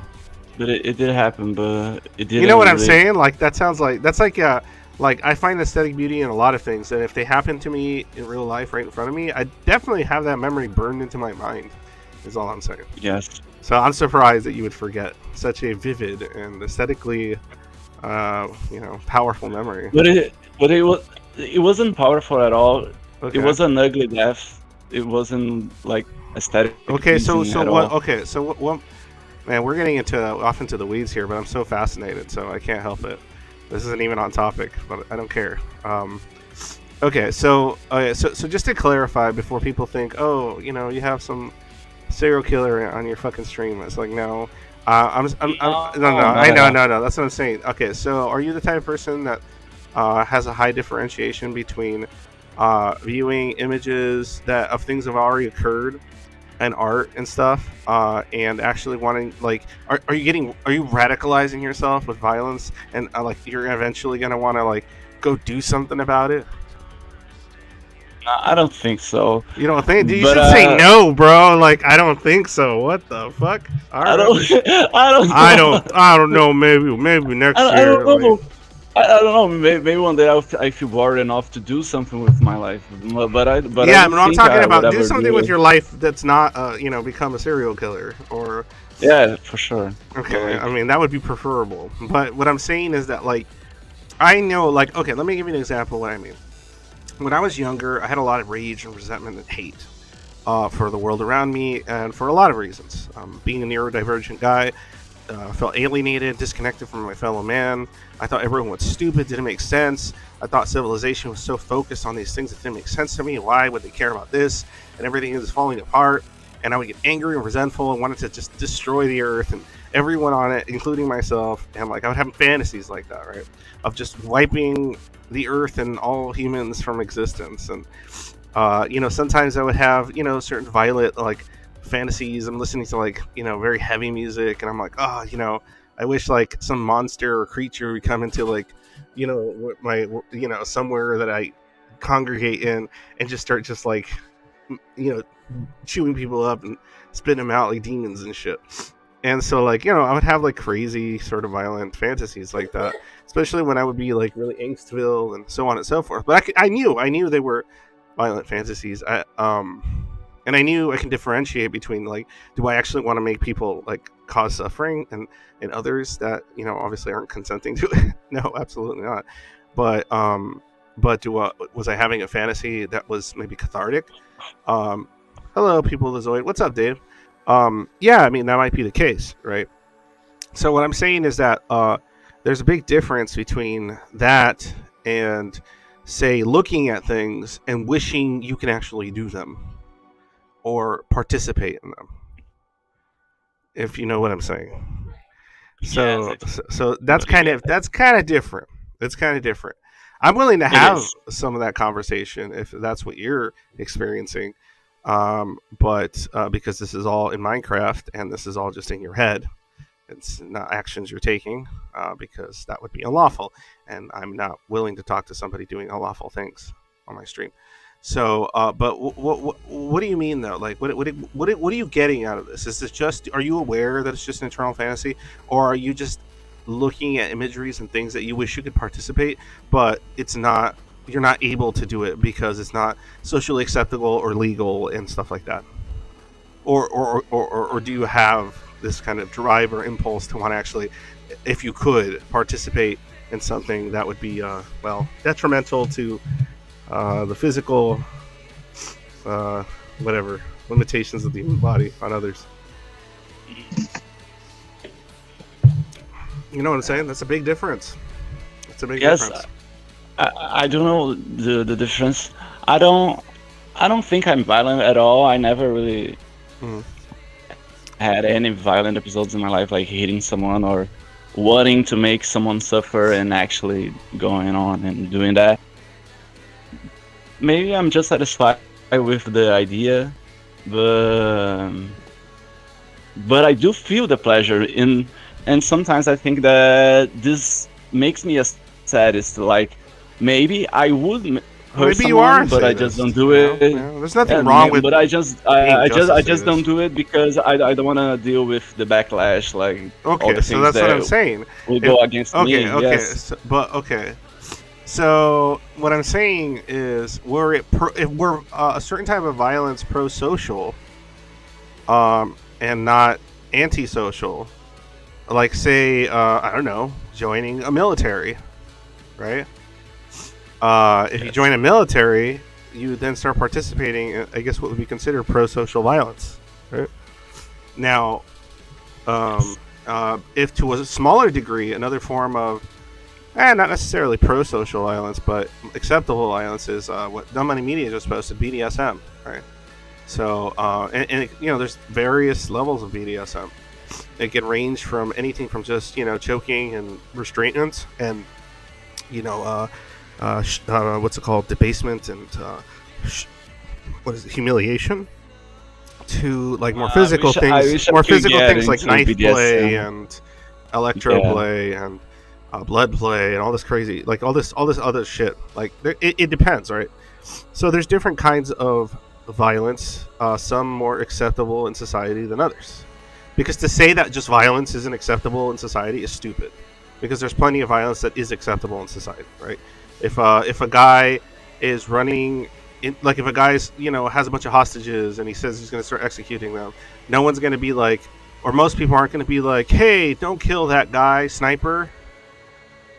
but it did happen, but it didn't. You know what I'm really- saying? Like that sounds like that's like I find aesthetic beauty in a lot of things, and if they happen to me in real life right in front of me, I definitely have that memory burned into my mind. Is all I'm saying. Yes. So I'm surprised that you would forget such a vivid and aesthetically, powerful memory. But it wasn't powerful at all. Okay. It was an ugly death. It wasn't like aesthetic. Okay, so pleasing at what? all. Okay, so what? Man, we're getting off into the weeds here, but I'm so fascinated, so I can't help it. This isn't even on topic, but I don't care. Okay, so just to clarify, before people think, oh, you have some serial killer on your fucking stream, it's like no. No. That's what I'm saying. Okay, so are you the type of person that has a high differentiation between viewing images of things that have already occurred and art and stuff, and actually wanting are you radicalizing yourself with violence, and like you're eventually gonna want to like go do something about it? I don't think so. You don't think? You But, should say no, bro. Like I don't think so. What the fuck? All I right. don't. I don't know. Maybe next I year. don't know. like- I don't know. Maybe one day I feel bored enough to do something with my life. But I yeah, don't but I'm think talking I about would do ever something do with it. your life that's not, become a serial killer or. Yeah, for sure. Okay, Like, I mean that would be preferable. But what I'm saying is that like, I know like okay, let me give you an example of what I mean. When I was younger, I had a lot of rage and resentment and hate for the world around me, and for a lot of reasons. Being a neurodivergent guy, felt alienated, disconnected from my fellow man. I thought everyone was stupid, didn't make sense. I thought civilization was so focused on these things that didn't make sense to me. Why would they care about this? And everything is falling apart. And I would get angry and resentful and wanted to just destroy the earth and everyone on it, including myself. And like I would have fantasies like that, right? Of just wiping the earth and all humans from existence. And sometimes I would have certain violent like fantasies. I'm listening to like very heavy music, and I'm like, oh, I wish like some monster or creature would come into like my somewhere that I congregate in and just start just like chewing people up and spitting them out like demons and shit. And so, like, I would have like crazy sort of violent fantasies like that, especially when I would be like really angstville and so on and so forth. But I knew they were violent fantasies. And I knew I can differentiate between, like, do I actually want to make people like cause suffering and others that obviously aren't consenting to it? No, absolutely not. But was I having a fantasy that was maybe cathartic? Hello, people of the Zoid. What's up, Dave? Yeah, I mean, that might be the case, right? So what I'm saying is that there's a big difference between that and, say, looking at things and wishing you can actually do them or participate in them, if you know what I'm saying. So, Yes, so that's kind of different. It's kind of different. I'm willing to have some of that conversation if that's what you're experiencing. But because this is all in Minecraft and this is all just in your head, it's not actions you're taking, because that would be unlawful, and I'm not willing to talk to somebody doing unlawful things on my stream. So, but what do you mean though? Like, what are you getting out of this? Is this just? Are you aware that it's just an internal fantasy, or are you just looking at imageries and things that you wish you could participate, but it's not? You're not able to do it because it's not socially acceptable or legal and stuff like that. Or do you have this kind of drive or impulse to want to actually, if you could, participate in something that would be detrimental to the physical whatever limitations of the human body on others? You know what I'm saying? That's a big difference. It's a big difference. I don't know the difference. I don't think I'm violent at all. I never really had any violent episodes in my life, like hitting someone or wanting to make someone suffer and actually going on and doing that. Maybe I'm just satisfied with the idea, but I do feel the pleasure in, and sometimes I think that this makes me a sadist. Like, maybe I would hurt Maybe you are someone, but I just don't do it. There's nothing wrong with. But I just don't do it because I don't want to deal with the backlash. Like, all the Okay, things so that's what that I'm saying. will go against me. Okay, Yes. So what I'm saying is, if we're a certain type of violence pro-social, and not anti-social, like, say, I don't know, joining a military, right? If you join a military, you then start participating in, I guess, what would be considered pro-social violence, right? Now, if to a smaller degree, another form of, not necessarily pro-social violence, but acceptable violence is what Dumb Money Media just posted, BDSM, right? So, there's various levels of BDSM. It can range from anything from just, choking and restraints and, what's it called, debasement and what is it, humiliation, to like more physical things, like knife BDSM. play and electro play and blood play and all this crazy, like all this other shit. Like, it depends, right? So there's different kinds of violence, some more acceptable in society than others. Because to say that just violence isn't acceptable in society is stupid. Because there's plenty of violence that is acceptable in society, right? If a guy is running, like if a guy's, has a bunch of hostages and he says he's going to start executing them, no one's going to be like, or most people aren't going to be like, hey, don't kill that guy, sniper.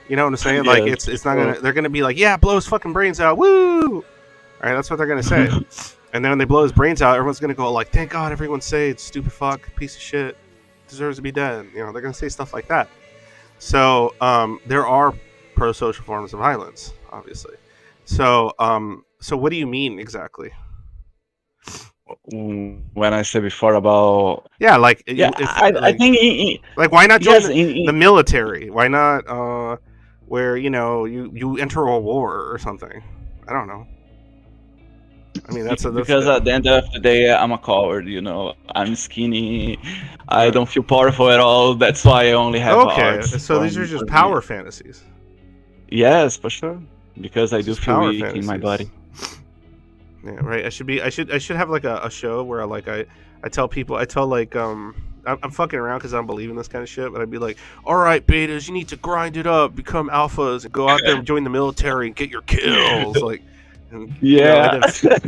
You know what I'm saying? Yeah, like, it's not going to, they're going to be like, yeah, blow his fucking brains out, woo! All right, that's what they're going to say. And then when they blow his brains out, everyone's going to go like, thank God everyone's saved, stupid fuck, piece of shit, deserves to be dead. They're going to say stuff like that. So there are pro-social forms of violence, obviously. So so what do you mean exactly? When I said before about I think like, why not join yes, the military? Why not where you enter a war or something? I don't know. I mean, that's because at the end of the day, I'm a coward. I'm skinny. I don't feel powerful at all. That's why I only have arts so these are just power fantasies. Yes, for sure. Because I do Just feel power weak in my fantasies. body. Yeah, right. I should have like a show where like I tell people, I'm fucking around because I don't believe in this kind of shit, but I'd be like, all right, betas, you need to grind it up, become alphas, and go out there and join the military and get your kills, like, and, Yeah. and then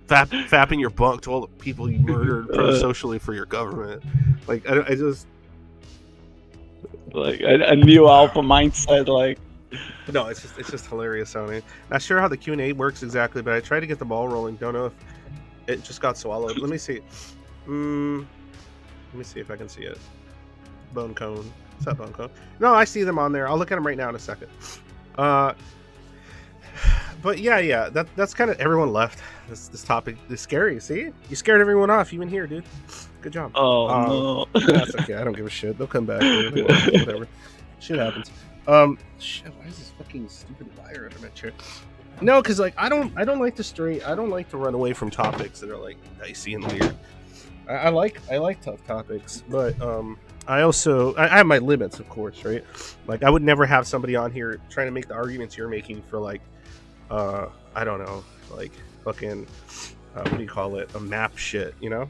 fapping your bunk to all the people you murdered pro-socially for your government. Like, I just like a new alpha mindset, like. no, it's just hilarious sounding. Not sure how the Q&A works exactly, but I tried to get the ball rolling. Don't know if it just got swallowed. Let me see. Let me see if I can see it. Bone Cone. What's up, Bone Cone? No, I see them on there. I'll look at them right now in a second. But yeah. That's kind of everyone left. This topic is scary. See, you scared everyone off. Even here, dude. Good job. Oh no. That's okay. I don't give a shit. They'll come back. Whatever. Shit happens. Shit. Why is this fucking stupid wire under my chair? No, because like I don't like to stray. I don't like to run away from topics that are like dicey and weird. I like tough topics, but I have my limits, of course, right? Like I would never have somebody on here trying to make the arguments you're making for like I don't know, like fucking what do you call it, a map shit, you know?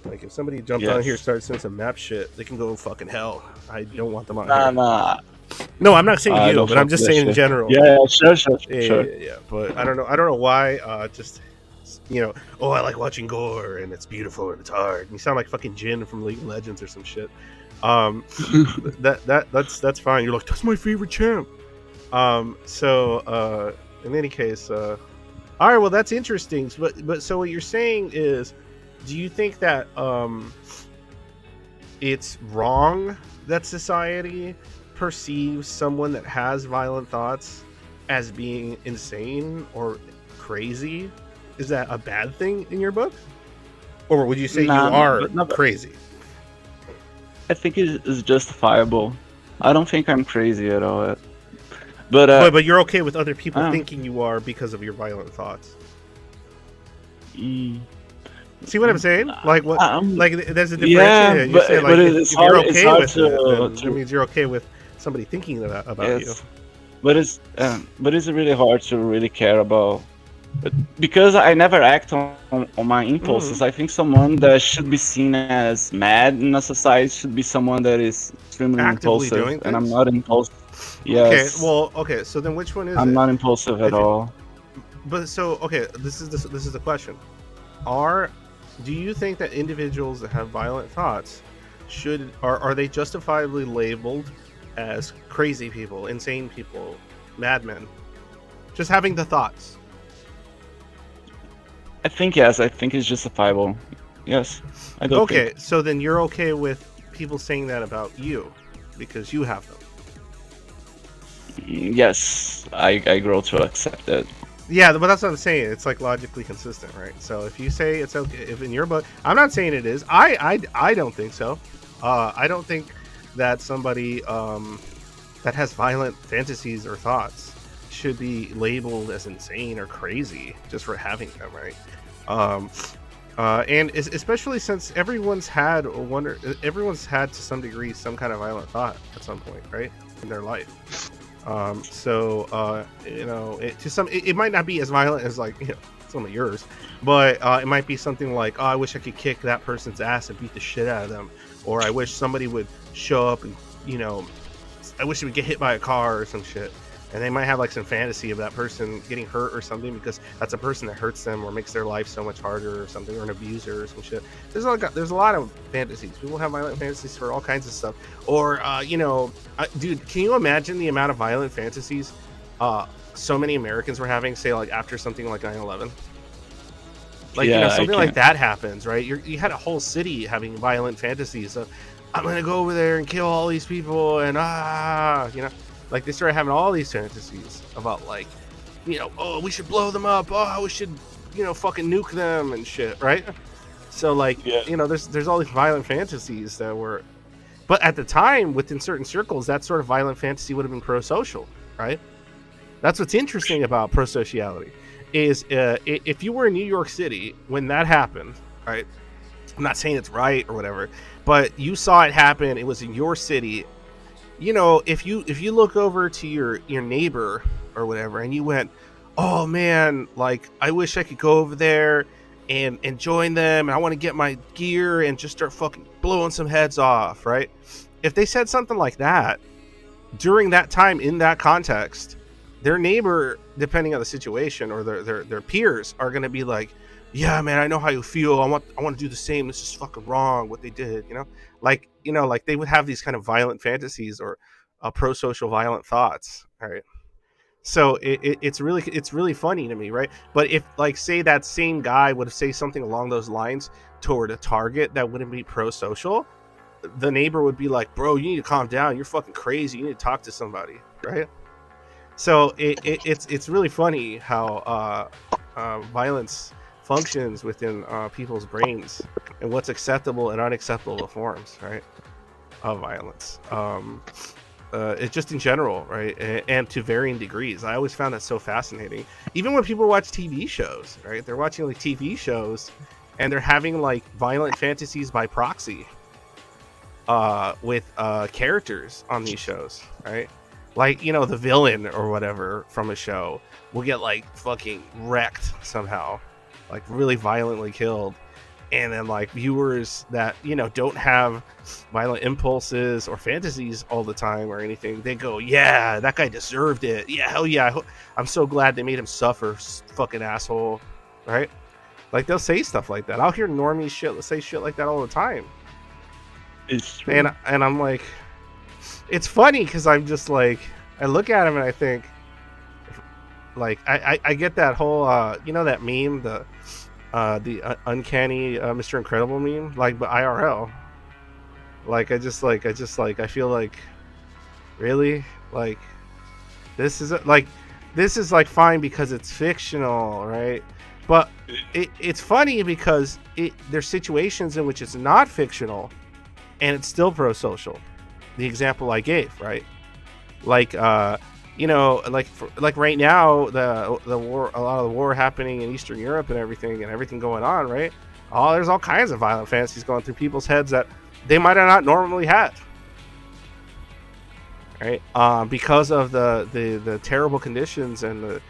Like if somebody jumped on here and started saying some map shit, they can go fucking hell. I don't want them on here. Nah. No, I'm not saying you, but I'm just saying in general. Yeah, sure. Yeah. But I don't know why. Just you know, oh, I like watching Gore, and it's beautiful and it's hard. And you sound like fucking Jin from League of Legends or some shit. That's fine. You're like, that's my favorite champ. So in any case, all right. Well, that's interesting. But so what you're saying is, do you think that it's wrong that society perceives someone that has violent thoughts as being insane or crazy? Is that a bad thing in your book? Or would you say you are crazy? I think it's justifiable. I don't think I'm crazy at all. But you're okay with other people thinking you are because of your violent thoughts. See what I'm saying? Like what? Like there's a difference. Yeah, you say like if you're okay with it, it means you're okay with somebody thinking that about you. But it's really hard to really care about. Because I never act on my impulses. I think someone that should be seen as mad in a society should be someone that is extremely Actively impulsive, doing and I'm things? not impulsive. Yes. Okay. So then, which one is I'm it? not impulsive at all. But so okay, this is the question. Do you think that individuals that have violent thoughts are they justifiably labeled as crazy people, insane people, madmen, just having the thoughts? I think yes. I think it's justifiable. Yes. I don't Okay, think. so then you're okay with people saying that about you because you have them. Yes, I grow to accept it. Yeah, but that's what I'm saying. It's like logically consistent, right? So if you say it's okay, if in your book, I'm not saying it is. I don't think so. I don't think that somebody that has violent fantasies or thoughts should be labeled as insane or crazy just for having them, right? And especially since everyone's had to some degree some kind of violent thought at some point, right, in their life. You know, it might not be as violent as like, you know, some of yours, but it might be something like, oh, I wish I could kick that person's ass and beat the shit out of them, or I wish somebody would show up and, you know, I wish they would get hit by a car or some shit. And they might have like some fantasy of that person getting hurt or something because that's a person that hurts them or makes their life so much harder or something, or an abuser or some shit. There's a lot of fantasies. People have violent fantasies for all kinds of stuff. Or you know, dude, can you imagine the amount of violent fantasies so many Americans were having, say like after something like 9/11? Like, you know, something like that happens, right? You had a whole city having violent fantasies of, I'm gonna go over there and kill all these people and you know. Like, they started having all these fantasies about, like, you know, oh, we should blow them up. Oh, we should, you know, fucking nuke them and shit, right? So, like, you know, there's all these violent fantasies that were... But at the time, within certain circles, that sort of violent fantasy would have been pro-social, right? That's what's interesting about pro-sociality, is if you were in New York City when that happened, right? I'm not saying it's right or whatever, but you saw it happen. It was in your city. You know, if you look over to your neighbor or whatever and you went, oh man, like I wish I could go over there and join them, and I want to get my gear and just start fucking blowing some heads off, right? If they said something like that during that time in that context, their neighbor, depending on the situation, or their peers are going to be like, yeah, man, I know how you feel. I want to do the same. This is fucking wrong what they did, like they would have these kind of violent fantasies or pro-social violent thoughts, right? So it's really funny to me, right? But if, like, say that same guy would say something along those lines toward a target that wouldn't be pro-social, the neighbor would be like, bro, you need to calm down. You're fucking crazy. You need to talk to somebody, right? So it's really funny how violence functions within people's brains, and what's acceptable and unacceptable forms, right, of violence. It's just in general, right, and to varying degrees. I always found that so fascinating. Even when people watch TV shows, right, they're watching like TV shows, and they're having like violent fantasies by proxy with characters on these shows, right? Like, the villain or whatever from a show will get like fucking wrecked somehow, like really violently killed. And then like viewers that, don't have violent impulses or fantasies all the time or anything, they go, yeah, that guy deserved it. Yeah, hell yeah. I'm so glad they made him suffer, fucking asshole. Right? Like, they'll say stuff like that. I'll hear normies say shit like that all the time. It's true. And I'm like, it's funny because I'm just like, I look at him and I think, like, I get that whole, that meme, the uncanny Mr. Incredible meme, like, but IRL. Like, I feel like, really? Like, this is like fine because it's fictional, right? But it's funny because there's situations in which it's not fictional and it's still pro-social. The example I gave, right? Like, like right now, the war, a lot of the war happening in Eastern Europe and everything going on, right? There's all kinds of violent fantasies going through people's heads that they might have not normally had, right? Because of the terrible conditions and the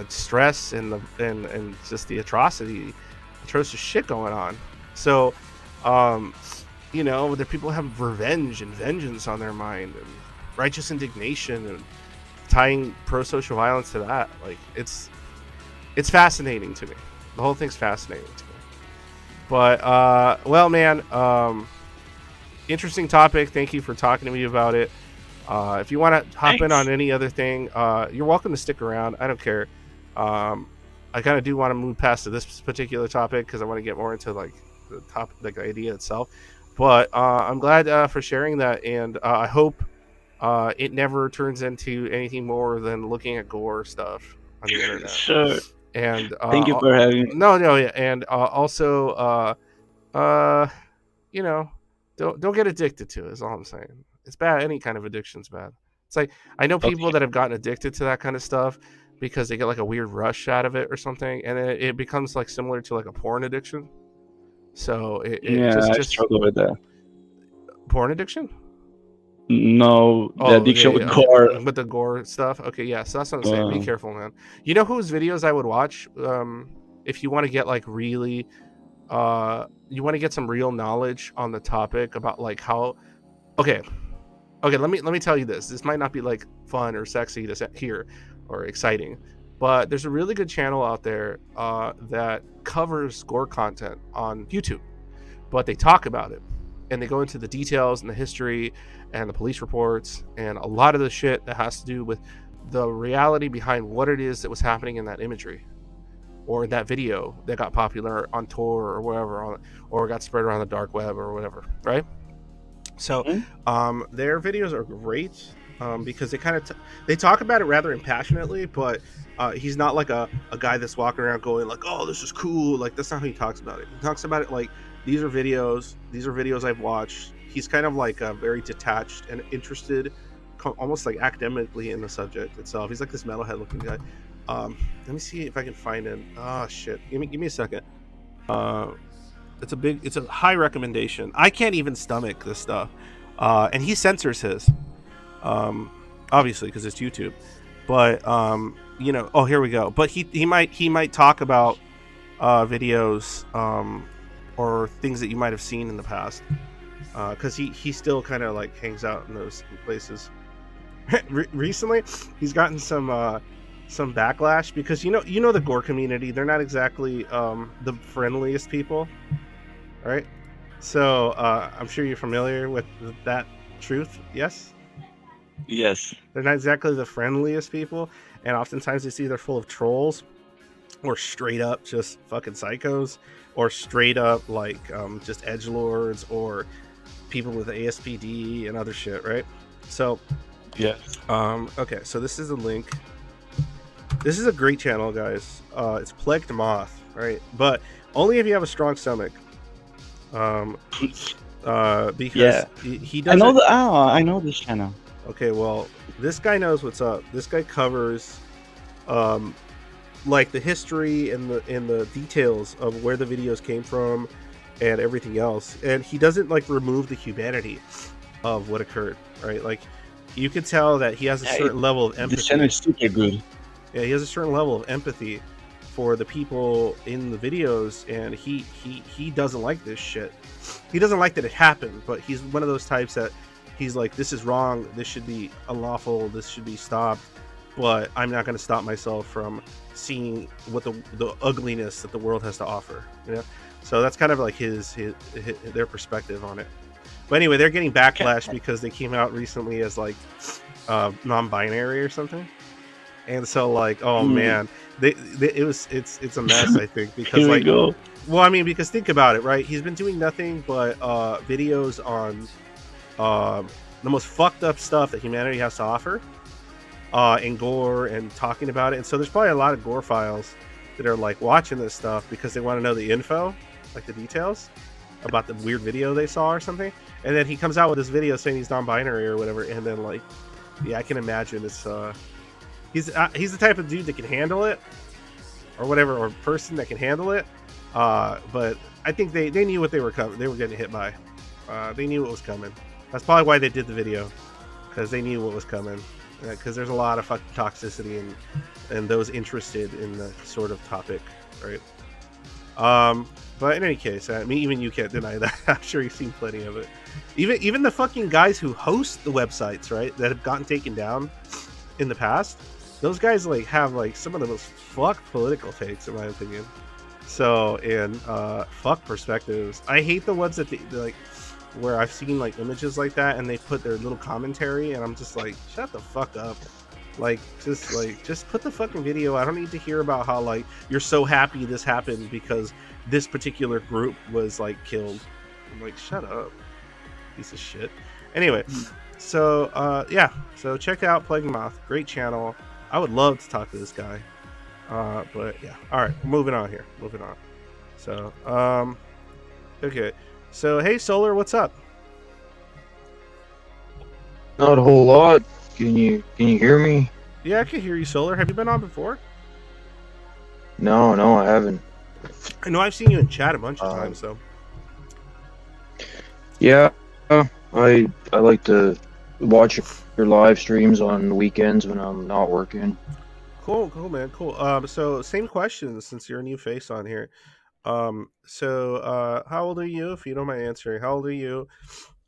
stress and just the atrocious shit going on. So, the people have revenge and vengeance on their mind, and righteous indignation, and tying pro-social violence to that. Like, it's fascinating to me. The whole thing's fascinating to me. But well, man, interesting topic. Thank you for talking to me about it. If you want to hop in on any other thing, you're welcome to stick around. I don't care. I kind of do want to move past to this particular topic because I want to get more into like the topic, like the idea itself. But I'm glad for sharing that, and I hope it never turns into anything more than looking at Gore stuff on the internet. Sure. And thank you for having me. No, yeah, and also, don't get addicted to it. Is all I'm saying. It's bad. Any kind of addiction's bad. It's like, I know people that have gotten addicted to that kind of stuff because they get like a weird rush out of it or something, and it becomes like similar to like a porn addiction. So I struggle with that. Porn addiction? No, the addiction with Gore. With the Gore stuff? Okay, yeah, so that's what I'm saying. Be careful, man. You know whose videos I would watch if you want to get like really you want to get some real knowledge on the topic about like how okay, let me tell you this. This might not be like fun or sexy to hear or exciting, but there's a really good channel out there that covers Gore content on YouTube, but they talk about it and they go into the details and the history and the police reports and a lot of the shit that has to do with the reality behind what it is that was happening in that imagery or that video that got popular on Tor or wherever, or got spread around the dark web or whatever, right? So their videos are great because they kind of they talk about it rather impassionately, but he's not like a guy that's walking around going like, oh, this is cool. Like, that's not how he talks about it. He talks about it like, these are videos I've watched. He's kind of like very detached and interested, almost like academically in the subject itself. He's like this metalhead looking guy. Let me see if I can find him. Oh shit, give me a second. It's a high recommendation. I can't even stomach this stuff, and he censors his, obviously because it's YouTube. But oh, here we go. But he might talk about videos or things that you might have seen in the past, because he still kind of like hangs out in those places. Recently, he's gotten some backlash because you know the Gore community, they're not exactly the friendliest people, right? So I'm sure you're familiar with that truth. Yes. Yes. They're not exactly the friendliest people, and oftentimes it's either full of trolls or straight up just fucking psychos, or straight up like just edgelords or people with ASPD and other shit, right? So Yes. okay, so this is a link. This is a great channel, guys. It's Plagued Moth, right? But only if you have a strong stomach. Because Yeah. he I doesn't. I know this channel. Okay, well, this guy knows what's up. This guy covers, like the history and the details of where the videos came from, and everything else. And he doesn't like remove the humanity of what occurred, right? Like, you could tell that he has a certain level of empathy. This channel is super good. Yeah, he has a certain level of empathy for the people in the videos, and he doesn't like this shit. He doesn't like that it happened, but he's one of those types that he's like, this is wrong, this should be unlawful, this should be stopped, but I'm not going to stop myself from seeing what the ugliness that the world has to offer, you know? So that's kind of like his their perspective on it. But anyway, they're getting backlash because they came out recently as like non-binary or something. And so like, oh man, it's a mess, I think, because Here we like, go. well, I mean, because think about it, right? He's been doing nothing but videos on the most fucked up stuff that humanity has to offer, and Gore, and talking about it. And so there's probably a lot of Gore files that are like watching this stuff because they want to know the info, like the details about the weird video they saw or something. And then he comes out with this video saying he's non-binary or whatever, and then like, yeah, I can imagine it's he's the type of dude that can handle it, or whatever, or person that can handle it. But I think they knew what they were getting hit by. They knew what was coming. That's probably why they did the video, because they knew what was coming. Because there's a lot of fucking toxicity and those interested in the sort of topic, right? But in any case, I mean, even you can't deny that. I'm sure you've seen plenty of it. Even the fucking guys who host the websites, right, that have gotten taken down in the past, those guys like have like some of the most fucked political takes, in my opinion. So, and fuck perspectives. I hate the ones that they like, where I've seen like images like that and they put their little commentary, and I'm just like, shut the fuck up. Like, just put the fucking video. I don't need to hear about how like you're so happy this happened because this particular group was like killed. I'm like, shut up, piece of shit. Anyway, so yeah, so check out Plague Moth, great channel. I would love to talk to this guy. But yeah, all right, moving on here. Moving on. So, okay. So, hey, Solar, what's up? Not a whole lot. Can you hear me? Yeah, I can hear you, Solar. Have you been on before? No, I haven't. I know I've seen you in chat a bunch of times, though. Yeah, I like to watch your live streams on the weekends when I'm not working. Cool, man, cool. So same question since you're a new face on here. So how old are you, if you don't mind answering? How old are you?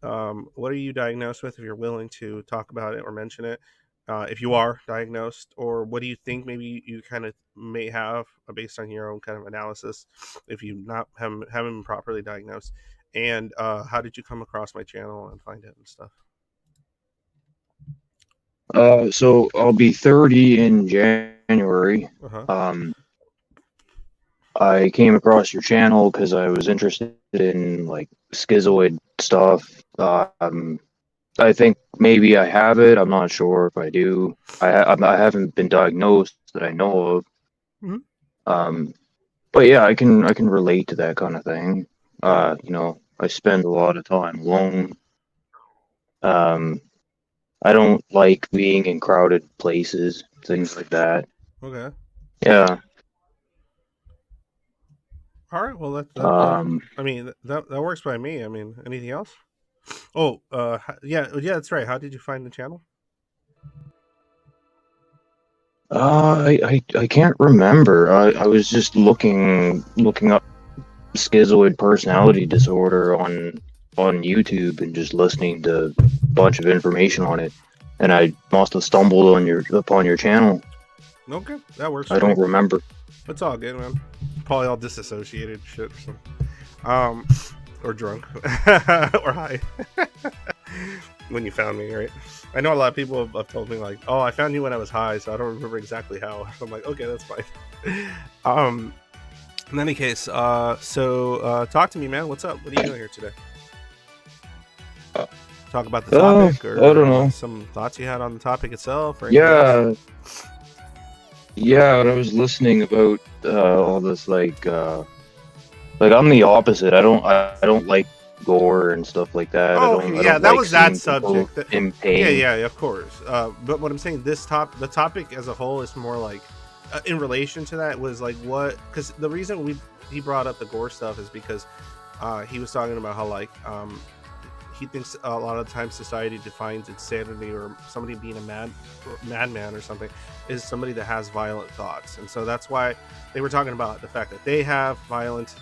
What are you diagnosed with, if you're willing to talk about it or mention it? If you are diagnosed, or what do you think maybe you kind of may have based on your own kind of analysis, if you haven't been properly diagnosed? And how did you come across my channel and find it and stuff? So I'll be 30 in January. I came across your channel because I was interested in like Schizoid stuff. I think maybe I have it. I'm not sure if I do. I haven't been diagnosed that I know of. But yeah, I can relate to that kind of thing. You know, I spend a lot of time alone. I don't like being in crowded places, things like that. Okay. Yeah. All right. Well, that I mean, that works by me. I mean, anything else? Oh, yeah, that's right. How did you find the channel? I can't remember. I was just looking up schizoid personality disorder on YouTube and just listening to a bunch of information on it, and I must have stumbled upon your channel. Okay, that works. I don't remember. It's all good, man. Probably all disassociated shit. So. Or drunk, or high. When you found me, right? I know a lot of people have told me like, "Oh, I found you when I was high," so I don't remember exactly how. I'm like, okay, that's fine. In any case, so talk to me, man. What's up? What are you doing here today? Talk about the topic, or I don't know. Some thoughts you had on the topic itself, or yeah. When I was listening about all this, like I'm the opposite. I don't like gore and stuff like that. Oh, I yeah, don't that like was that seeing people subject. in pain. Yeah, of course. But what I'm saying, the topic as a whole is more like, in relation to that, was like what? Because the reason he brought up the gore stuff is because he was talking about how like he thinks a lot of times society defines insanity or somebody being a madman or something is somebody that has violent thoughts, and so that's why they were talking about the fact that they have violent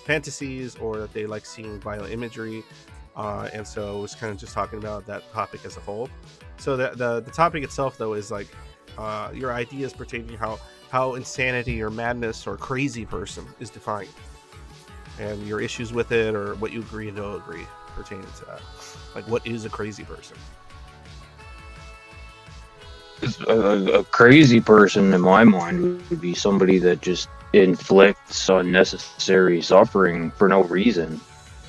fantasies or that they like seeing violent imagery, and so it was kind of just talking about that topic as a whole. So the topic itself though is like your ideas pertaining to how insanity or madness or crazy person is defined, and your issues with it, or what you agree and don't agree pertaining to that. Like, what is a crazy person? A crazy person in my mind would be somebody that just inflicts unnecessary suffering for no reason.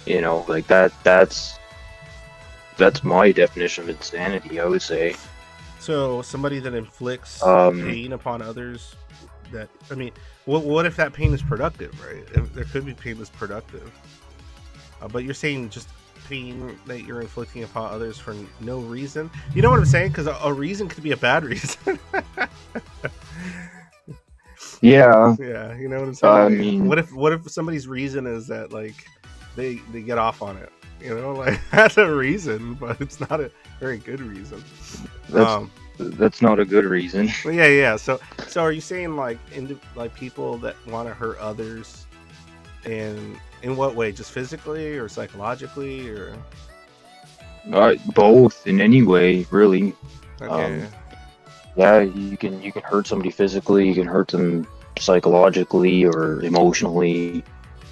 You know, like that's my definition of insanity, I would say. So somebody that inflicts pain upon others, that, I mean, what if that pain is productive, right? If there could be pain that's productive, but you're saying just pain that you're inflicting upon others for no reason. You know what I'm saying? Because a reason could be a bad reason. Yeah, you know what I'm saying? I mean, what if somebody's reason is that like they get off on it? You know, like that's a reason, but it's not a very good reason. That's not a good reason. Yeah. So are you saying like people that want to hurt others, and in what way? Just physically or psychologically, or both, in any way, really. Okay. Yeah, you can hurt somebody physically, you can hurt them psychologically or emotionally.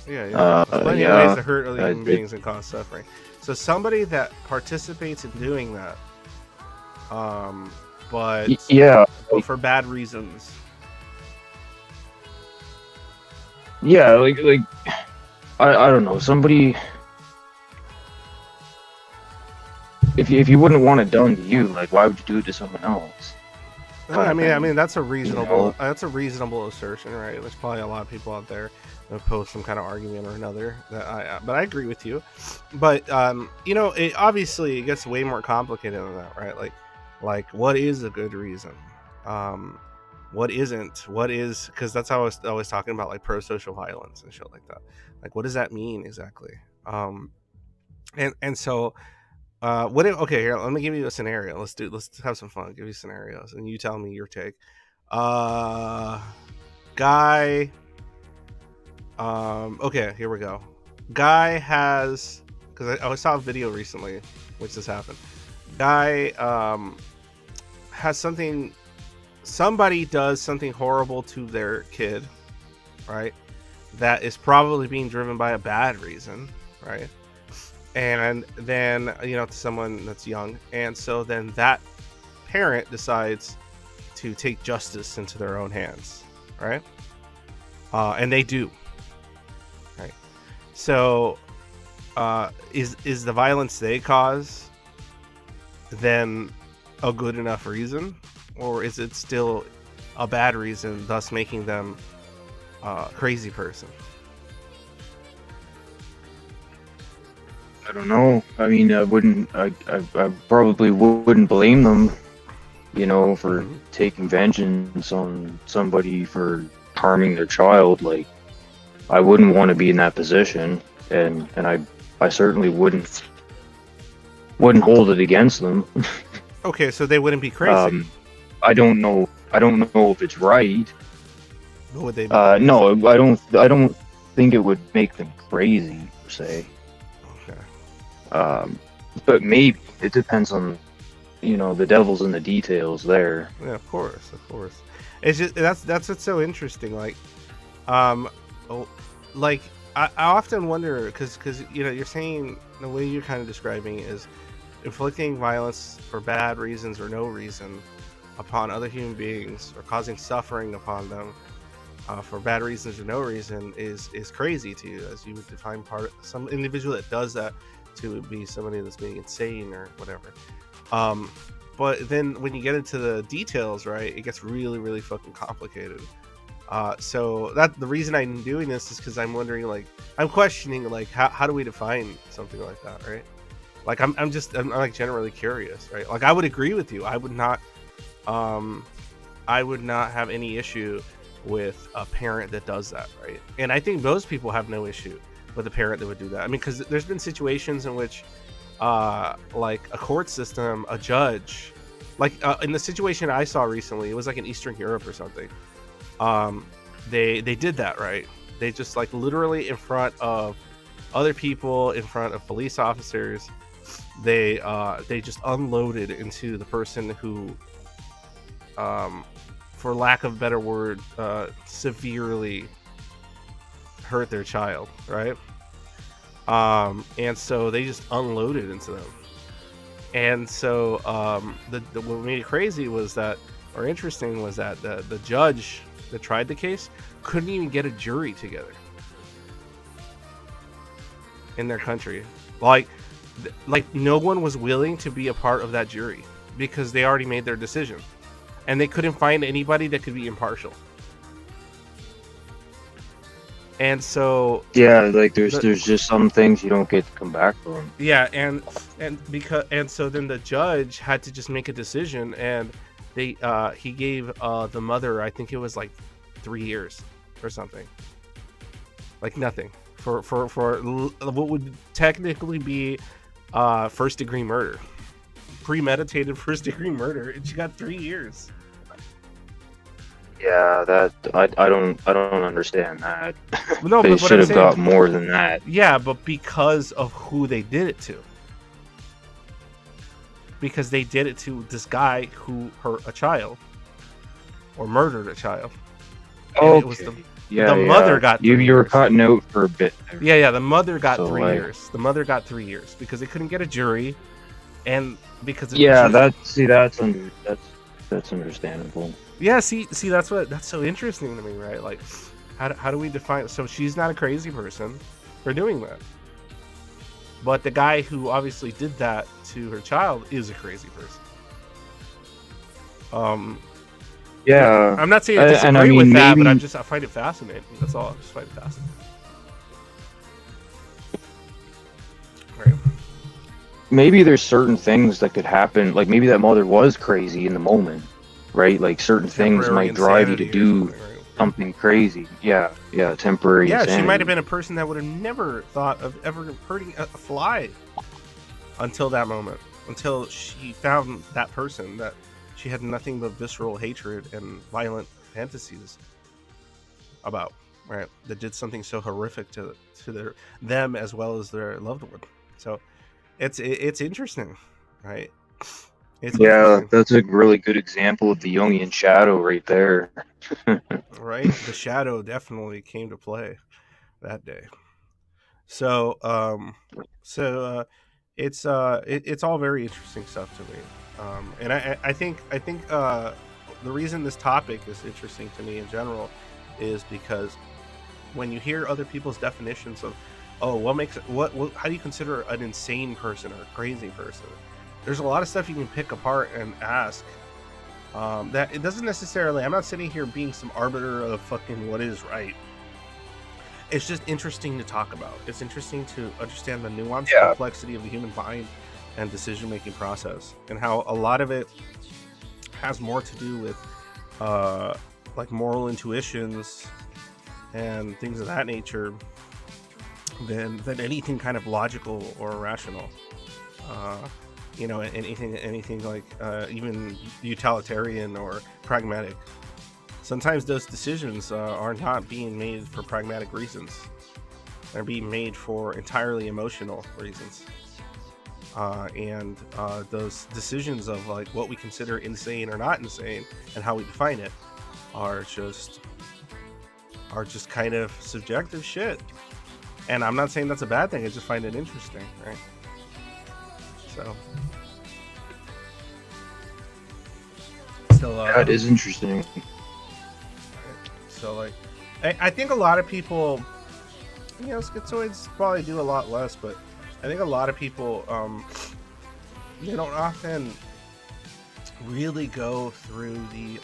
Yeah. There's plenty of ways to hurt other human beings and cause suffering. So somebody that participates in doing that, but for bad reasons. Yeah, like I don't know, somebody. If you wouldn't want it done to you, like, why would you do it to someone else? I mean that's a reasonable assertion, right? There's probably a lot of people out there that post some kind of argument or another but I agree with you. But you know, it obviously gets way more complicated than that, right? Like what is a good reason? What isn't? What is? Because that's how I was talking about like pro-social violence and shit like that. Like, what does that mean exactly? And so. Okay, here, let me give you a scenario. Let's have some fun. Give you scenarios and you tell me your take. Guy. Okay, here we go. Guy has, because I saw a video recently which this happened. Guy has somebody does something horrible to their kid, right? That is probably being driven by a bad reason, right? And then, you know, to someone that's young, and so then that parent decides to take justice into their own hands, right? And they do, right? So is the violence they cause then a good enough reason, or is it still a bad reason, thus making them a crazy person? I don't know. I mean, I probably wouldn't blame them, you know, for taking vengeance on somebody for harming their child. Like, I wouldn't want to be in that position, and I certainly wouldn't hold it against them. Okay, so they wouldn't be crazy. I don't know if it's right. What would they be? No, I don't think it would make them crazy per se. Okay. But maybe it depends on, the devil's in the details there. Yeah, of course. It's just that's what's so interesting. Like, I often wonder because you're saying the way you're kind of describing is inflicting violence for bad reasons or no reason upon other human beings or causing suffering upon them for bad reasons or no reason is crazy to you, as you would define some individual that does that to be somebody that's being insane or whatever. But then when you get into the details, right, it gets really, really fucking complicated. So that the reason I'm doing this is because I'm wondering, like, I'm questioning, like, how do we define something like that, right? Like, I'm like generally curious, right? Like, I would agree with you. I would not have any issue with a parent that does that, right? And I think most people have no issue with a parent that would do that. I mean, because there's been situations in which, like a court system, a judge, like in the situation I saw recently, it was like in Eastern Europe or something. They did that, right? They just, like, literally in front of other people, in front of police officers, they just unloaded into the person who, for lack of a better word, severely hurt their child, right? And so they just unloaded into them. And so what made it crazy was that, or interesting, was that the judge that tried the case couldn't even get a jury together in their country. Like no one was willing to be a part of that jury because they already made their decision, and they couldn't find anybody that could be impartial. And so like there's just some things you don't get to come back from. Yeah, and so then the judge had to just make a decision, and he gave the mother, I think it was like 3 years or something, like nothing for what would technically be first degree murder, premeditated first degree murder, and she got 3 years. Yeah, that I don't understand that. No, they but should have got more than that. Yeah, but because of who they did it to. Because they did it to this guy who hurt a child or murdered a child. Oh, it was the mother got 3 you were years. cutting out for a bit there. Yeah, the mother got So, 3 like- years. The mother got 3 years because they couldn't get a jury, and because that's understandable. Yeah, see, that's so interesting to me, right? Like, how do we define? So she's not a crazy person for doing that, but the guy who obviously did that to her child is a crazy person. Yeah, I'm not saying I disagree and I mean, with that, but maybe- I find it fascinating. That's all. I just find it fascinating. Right. maybe there's certain things that could happen. Like maybe that mother was crazy in the moment, right? Like certain things Temporary might drive you to insanity or do something, right? something crazy. Yeah, temporary. Yeah, she insanity. might have been a person that would have never thought of ever hurting a fly until that moment, until she found that person that she had nothing but visceral hatred and violent fantasies about, right? That did something so horrific to them as well as their loved one. So it's interesting, right? It's Yeah, interesting. that's a really good example of the Jungian shadow right there. Right? The shadow definitely came to play that day. So it's all very interesting stuff to me. And I think the reason this topic is interesting to me in general is because when you hear other people's definitions of, oh, what makes it, what how do you consider an insane person or a crazy person? There's a lot of stuff you can pick apart and ask. That it doesn't necessarily, I'm not sitting here being some arbiter of fucking what is right. It's just interesting to talk about. It's interesting to understand the nuance, complexity of the human mind and decision-making process, and how a lot of it has more to do with like moral intuitions and things of that nature than anything kind of logical or rational. Anything like even utilitarian or pragmatic. sometimes those decisions are not being made for pragmatic reasons. They're being made for entirely emotional reasons. And those decisions of like what we consider insane or not insane and how we define it are just kind of subjective shit. And I'm not saying that's a bad thing. I just find it interesting, right? So, that is interesting. So, like, I think a lot of people, you know, schizoids probably do a lot less, but I think a lot of people, they don't often really go through the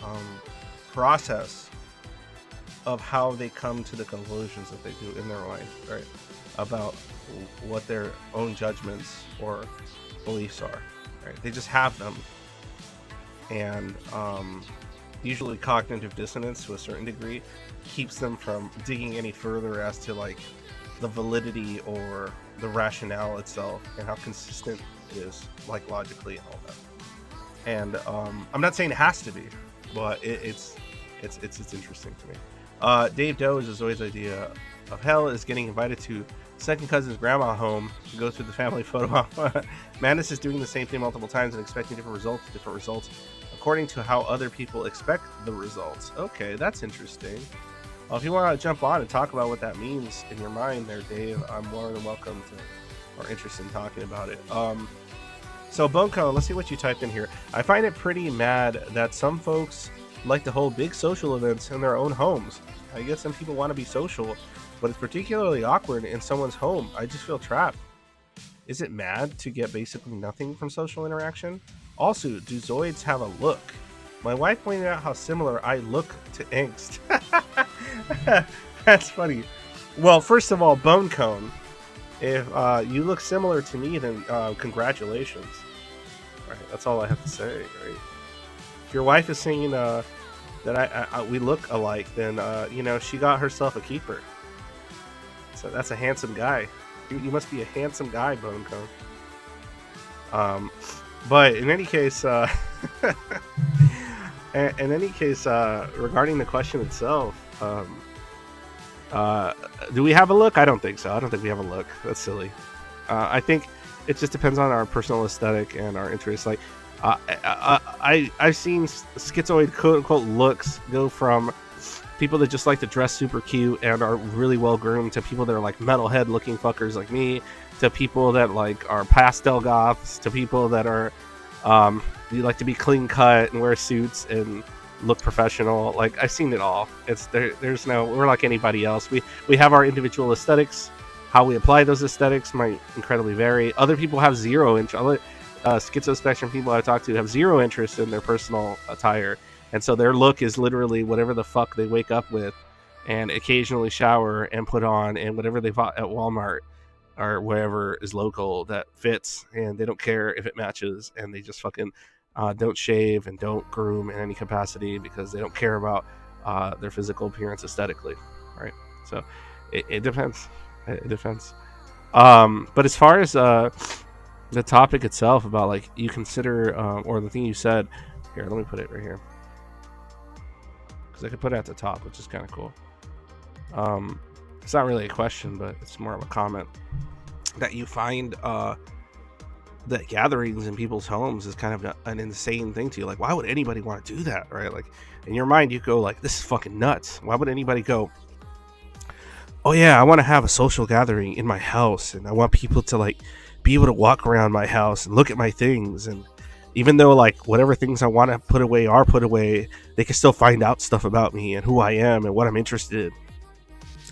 process of how they come to the conclusions that they do in their mind, right? About what their own judgments or beliefs are, right? They just have them. And usually cognitive dissonance to a certain degree keeps them from digging any further as to like the validity or the rationale itself and how consistent it is, like logically and all that. And I'm not saying it has to be, but it's interesting to me. Dave Doe's Zoid's idea of hell is getting invited to second cousin's grandma home to go through the family photo op. Madness is doing the same thing multiple times and expecting different results according to how other people expect the results. Okay, that's interesting. Well, if you want to jump on and talk about what that means in your mind there, Dave, I'm more than welcome to, or interested in talking about it. So Bonecone, let's see what you typed in here. I find it pretty mad that some folks like to hold big social events in their own homes. I guess some people want to be social, but it's particularly awkward in someone's home. I just feel trapped. Is it mad to get basically nothing from social interaction? Also, do Zoids have a look? My wife pointed out how similar I look to Angst. That's funny. Well, first of all, Bonecone, if you look similar to me, then congratulations. All right, that's all I have to say, right? If your wife is saying that we look alike, then you know, she got herself a keeper. So that's a handsome guy. You must be a handsome guy, Bonecone. But in any case, regarding the question itself, do we have a look? I don't think so. I don't think we have a look. That's silly. I think it just depends on our personal aesthetic and our interests. Like, I've seen schizoid quote unquote looks go from people that just like to dress super cute and are really well groomed to people that are like metalhead looking fuckers like me, to people that like are pastel goths, to people that are you like to be clean cut and wear suits and look professional. Like, I've seen it all. It's there's no, we're like anybody else. We have our individual aesthetics. How we apply those aesthetics might incredibly vary. Other people have zero interest. Schizo spectrum people I talk to have zero interest in their personal attire, and so their look is literally whatever the fuck they wake up with and occasionally shower and put on, and whatever they bought at Walmart or wherever is local that fits, and they don't care if it matches, and they just fucking don't shave and don't groom in any capacity because they don't care about their physical appearance aesthetically, right? So it depends. It depends. But as far as the topic itself about like you consider or the thing you said here, let me put it right here because I could put it at the top, which is kind of cool. It's not really a question, but it's more of a comment that you find that gatherings in people's homes is kind of an insane thing to you. Like, why would anybody want to do that, right? Like, in your mind you go like, this is fucking nuts. Why would anybody go, oh yeah, I want to have a social gathering in my house, and I want people to like be able to walk around my house and look at my things, and even though like whatever things I want to put away are put away, they can still find out stuff about me and who I am and what I'm interested in.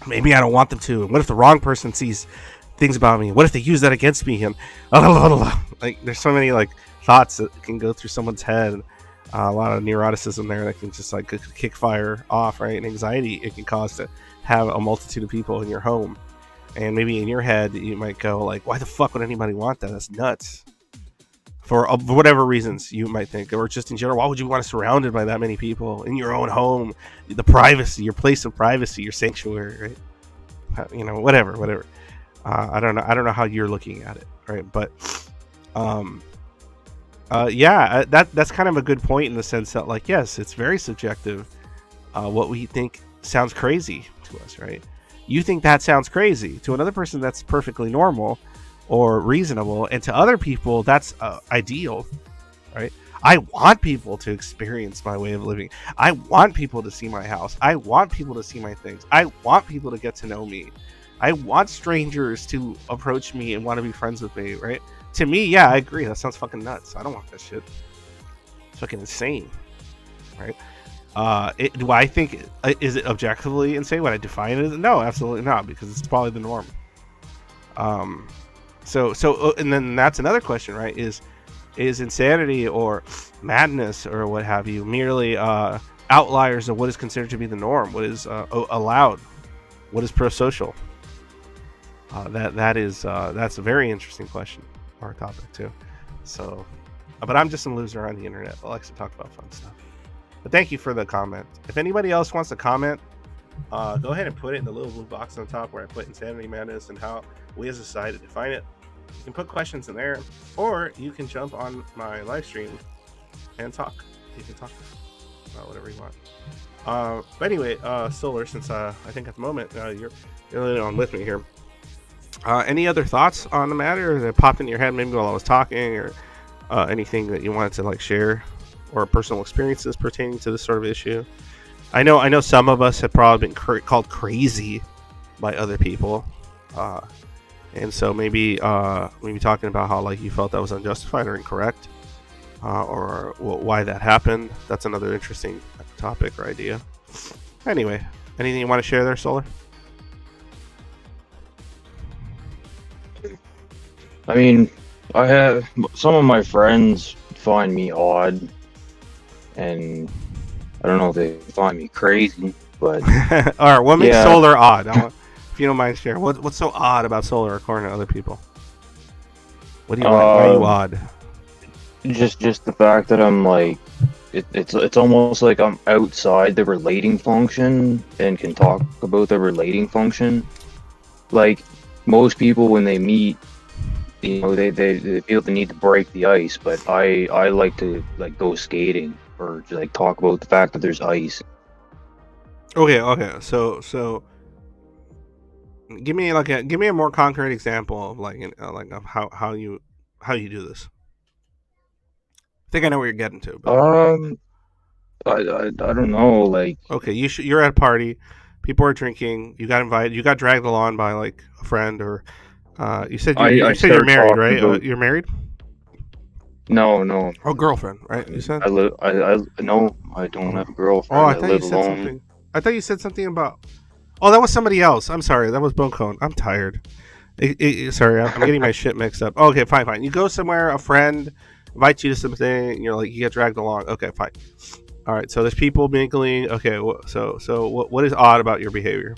Maybe I don't want them to, and what if the wrong person sees things about me? What if they use that against me? And like, there's so many like thoughts that can go through someone's head. A lot of neuroticism there that can just like kick fire off, right? And anxiety it can cause to have a multitude of people in your home. And maybe in your head you might go like, why the fuck would anybody want that? That's nuts. For whatever reasons you might think, or just in general, why would you want to surrounded by that many people in your own home, the privacy, your place of privacy, your sanctuary, right? You know, whatever. I don't know how you're looking at it, right? But yeah, that's kind of a good point in the sense that like, yes, it's very subjective what we think sounds crazy to us, right? You think that sounds crazy. To another person, that's perfectly normal or reasonable. And to other people, that's ideal, right? I want people to experience my way of living. I want people to see my house. I want people to see my things. I want people to get to know me. I want strangers to approach me and want to be friends with me, right? To me, yeah, I agree. That sounds fucking nuts. I don't want that shit. It's fucking insane, right? Do I think, is it objectively insane? Would I define it as? No, absolutely not, because it's probably the norm. And then that's another question, right? Is insanity or madness or what have you merely outliers of what is considered to be the norm? What is allowed? What is pro-social? That's a very interesting question or topic too. So, but I'm just a loser on the internet that likes to talk about fun stuff. But thank you for the comment. If anybody else wants to comment, go ahead and put it in the little blue box on top where I put insanity, madness, and how we as a society define it. You can put questions in there, or you can jump on my live stream and talk. You can talk about whatever you want. But anyway, Solar, since I think at the moment you're really on with me here. Any other thoughts on the matter that popped in your head maybe while I was talking, or anything that you wanted to like share, or personal experiences pertaining to this sort of issue? I know some of us have probably been called crazy by other people, and so maybe talking about how like you felt that was unjustified or incorrect, or why that happened. That's another interesting topic or idea. Anyway, anything you want to share there, Solar? I mean, I have some of my friends find me odd, and I don't know if they find me crazy, but all right, what makes Solar odd? If you don't mind sharing, what's so odd about Solar according to other people? What do you like? Why are you odd? Just the fact that I'm like, it's almost like I'm outside the relating function and can talk about the relating function. Like most people when they meet, you know, they feel the need to break the ice, but I like to like go skating or like talk about the fact that there's ice. Okay. So give me a more concrete example of of how you do this. I think I know where you're getting to. But... I don't know. Like, okay, you're at a party, people are drinking, you got invited, you got dragged along by like a friend, or you said you're married, right? About... You're married? No. Oh, girlfriend, right? You said. No, I don't have a girlfriend. Oh, I thought you said something. I thought you said something about. Oh, that was somebody else. I'm sorry, that was Bone. I'm tired. Sorry, I'm getting my shit mixed up. Okay, fine. You go somewhere, a friend invites you to something, and you're like, you get dragged along. Okay, fine. All right, so there's people mingling. Okay, so what is odd about your behavior?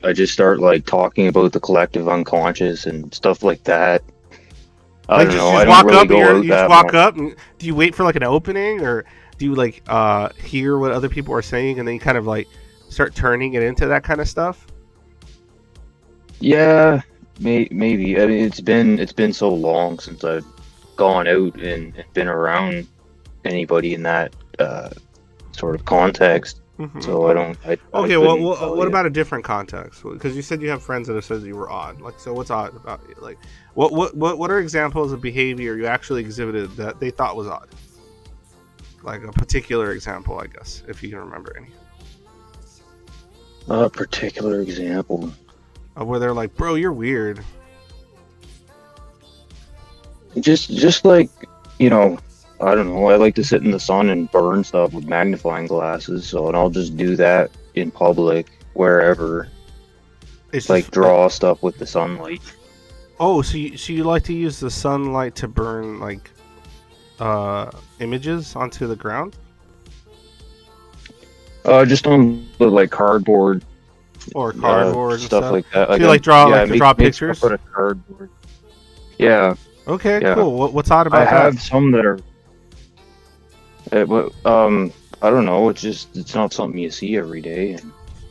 I just start like talking about the collective unconscious and stuff like that. I don't know. I don't really go out that much. You just walk up, and do you wait for like an opening, or do you like hear what other people are saying and then you kind of like start turning it into that kind of stuff? Yeah, maybe. I mean, it's been so long since I've gone out and been around anybody in that sort of context. Mm-hmm. So I don't. Okay, what about a different context? Because you said you have friends that have said you were odd. Like, so what's odd about you? Like, what are examples of behavior you actually exhibited that they thought was odd? Like a particular example, I guess, if you can remember any. A particular example. Where they're like, bro, you're weird. Just like, you know, I don't know, I like to sit in the sun and burn stuff with magnifying glasses, and I'll just do that in public, wherever. It's like draw stuff with the sunlight. Oh, so you like to use the sunlight to burn, like, images onto the ground? Just on the, like, cardboard. Or cardboard and stuff like that. So you like draw pictures? Put a cardboard. Yeah. Okay, yeah. Cool. What's odd about that? I have some that are. I don't know. It's not something you see every day.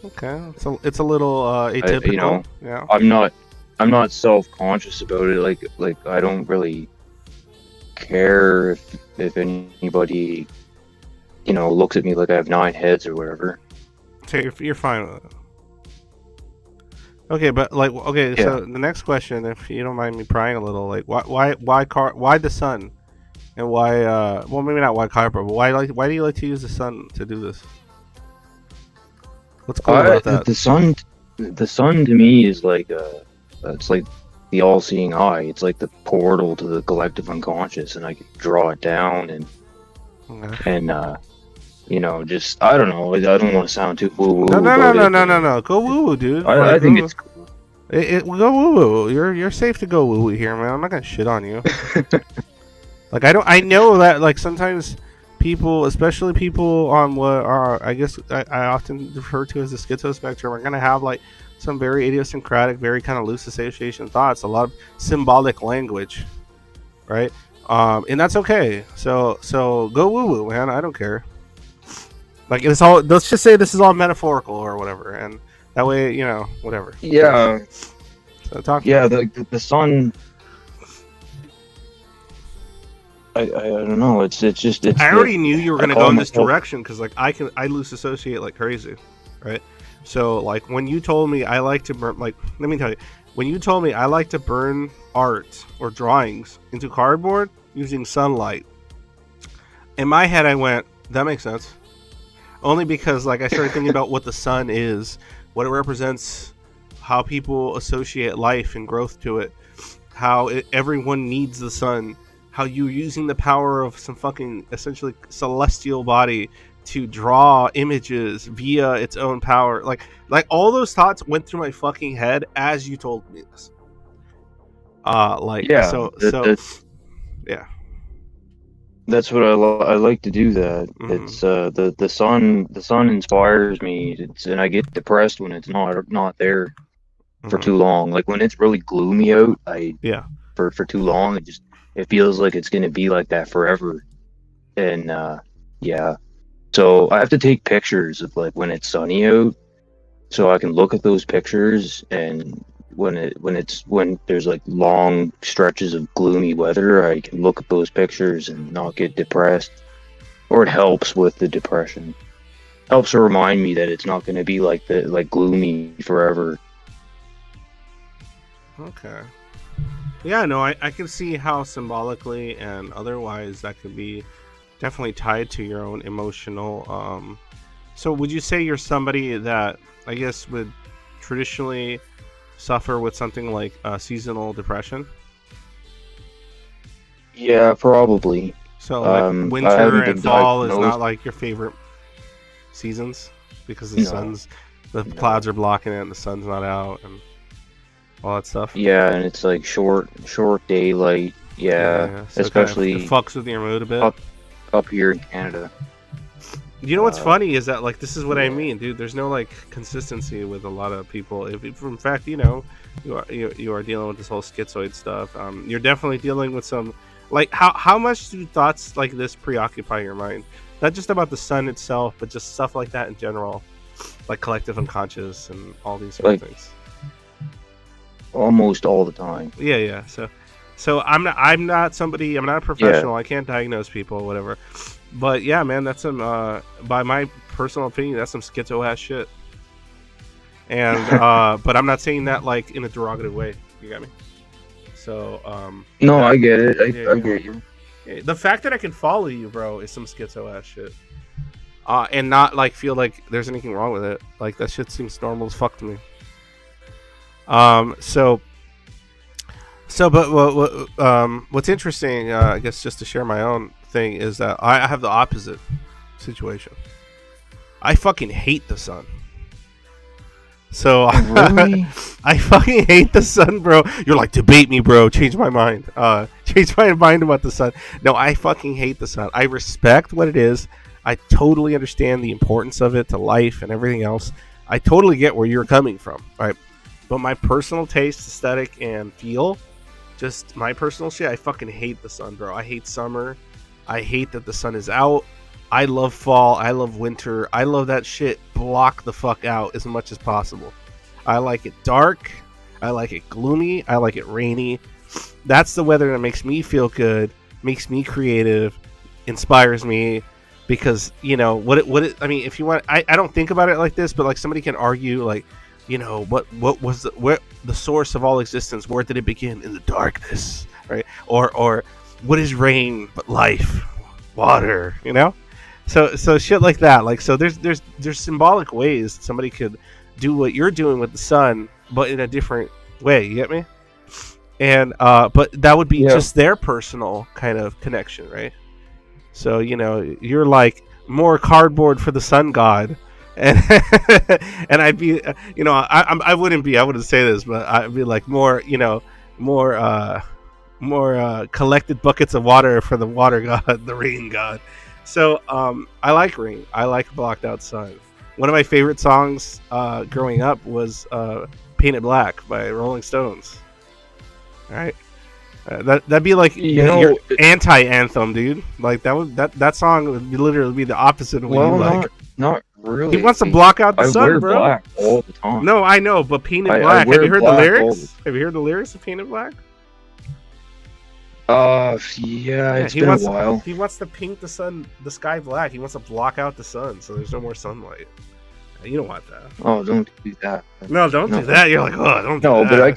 Okay, it's a little atypical. You know, yeah. I'm not self-conscious about it. Like I don't really care if anybody looks at me like I have 9 heads or whatever. So you're fine with it. Okay, but like, okay, Yeah. so the next question, if you don't mind me prying a little, like, why the sun, and why? Well, maybe not why Kuiper, but why do you like to use the sun to do this? What's cool about that? The sun to me is like it's like the all-seeing eye. It's like the portal to the collective unconscious, and I can draw it down and just I don't know. I don't want to sound too woo-woo. No. Go woo-woo, dude. I think it's cool. Go woo-woo. You're safe to go woo-woo here, man. I'm not gonna shit on you. Like I know that like sometimes people, especially people on what are I guess I often refer to as the schizo spectrum, are gonna have like some very idiosyncratic, very kind of loose association thoughts, a lot of symbolic language, right? And that's okay. So go woo-woo, man. I don't care. Like it's all. Let's just say this is all metaphorical or whatever, and that way, whatever. Yeah. So talk. Yeah. The sun. I don't know. It's just. I already knew you were gonna go in this direction because like I loose associate like crazy, right? So like when you told me I like to burn, like let me tell you, when you told me I like to burn art or drawings into cardboard using sunlight, in my head I went, that makes sense. Only because like I started thinking about what the sun is, what it represents, how people associate life and growth to it, how everyone needs the sun, how you're using the power of some fucking essentially celestial body to draw images via its own power. Like all those thoughts went through my fucking head as you told me this. Yeah. That's what I like to do. That it's the sun inspires me. And I get depressed when it's not there for too long. Like when it's really gloomy out, for too long, it feels like it's gonna be like that forever. And so I have to take pictures of like when it's sunny out, so I can look at those pictures. And when there's like long stretches of gloomy weather, I can look at those pictures and not get depressed, or it helps with the depression. Helps to remind me that it's not going to be like gloomy forever. Okay. Yeah, no, I can see how symbolically and otherwise that could be definitely tied to your own emotional. So would you say you're somebody that I guess would traditionally suffer with something like seasonal depression? Yeah, probably. So like winter and fall is not like your favorite seasons because the clouds are blocking it and the sun's not out and all that stuff. Yeah, and it's like short daylight. Yeah. So especially it fucks with your mood a bit. Up here in Canada. You know what's funny is that like this is what I mean, dude. There's no like consistency with a lot of people. If in fact you are dealing with this whole schizoid stuff, you're definitely dealing with some like how much do thoughts like this preoccupy your mind? Not just about the sun itself, but just stuff like that in general, like collective unconscious and all these sort of things. Almost all the time. Yeah. So I'm not somebody. I'm not a professional. I can't diagnose people, whatever. But yeah, man, that's some. By my personal opinion, that's some schizo ass shit. And but I'm not saying that like in a derogative way. You got me? So no, I get it. I get you. The fact that I can follow you, bro, is some schizo ass shit. And not like feel like there's anything wrong with it. Like that shit seems normal as fuck to me. What's interesting, I guess, just to share my own thing, is that I have the opposite situation. I fucking hate the sun. So really? I fucking hate the sun, bro. You're like, debate me, bro. Change my mind. Change my mind about the sun. No, I fucking hate the sun. I respect what it is. I totally understand the importance of it to life and everything else. I totally get where you're coming from, right? But my personal taste, aesthetic, and feel, just my personal shit, I fucking hate the sun, bro. I hate summer. I hate that the sun is out. I love fall. I love winter. I love that shit. Block the fuck out as much as possible. I like it dark. I like it gloomy. I like it rainy. That's the weather that makes me feel good, makes me creative, inspires me. because I mean, if you want, I don't think about it like this, but like somebody can argue like, what was where the source of all existence? Where did it begin? In the darkness, right? Or what is rain but life, water? So shit like that. Like, so there's symbolic ways somebody could do what you're doing with the sun, but in a different way. You get me? And but that would be just their personal kind of connection, right? So you're like more cardboard for the sun god, and and I'd be I wouldn't say this, but I'd be like more more collected buckets of water for the water god, the rain god. So I like rain. I like blocked out sun. One of my favorite songs growing up was "Painted Black" by Rolling Stones. All right. That'd be like your anti-anthem, dude. Like that song would literally be the opposite of what you like. Not really. He wants to block out the sun, wear bro. Black all the time. No, I know, but Painted Black. Have you heard the lyrics? Have you heard the lyrics of Painted Black? Yeah, it's been a while. He wants to paint the sky black. He wants to block out the sun, so there's no more sunlight. You don't want that. Oh, don't do that. No, don't do that. You're like, oh, don't do that. No, but I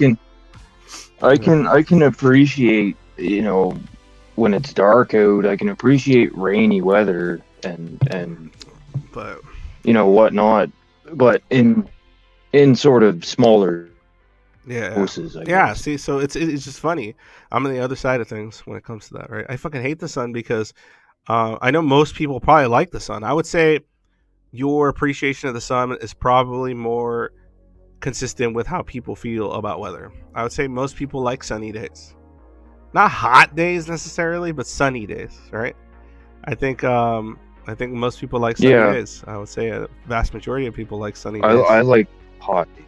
can appreciate, when it's dark out, I can appreciate rainy weather and but whatnot, but in sort of smaller doses, I guess. See, so it's just funny. I'm on the other side of things when it comes to that, right? I fucking hate the sun because I know most people probably like the sun. I would say your appreciation of the sun is probably more consistent with how people feel about weather. I would say most people like sunny days, not hot days necessarily, but sunny days, right? I think most people like sunny days. I would say a vast majority of people like sunny days. I like hot days.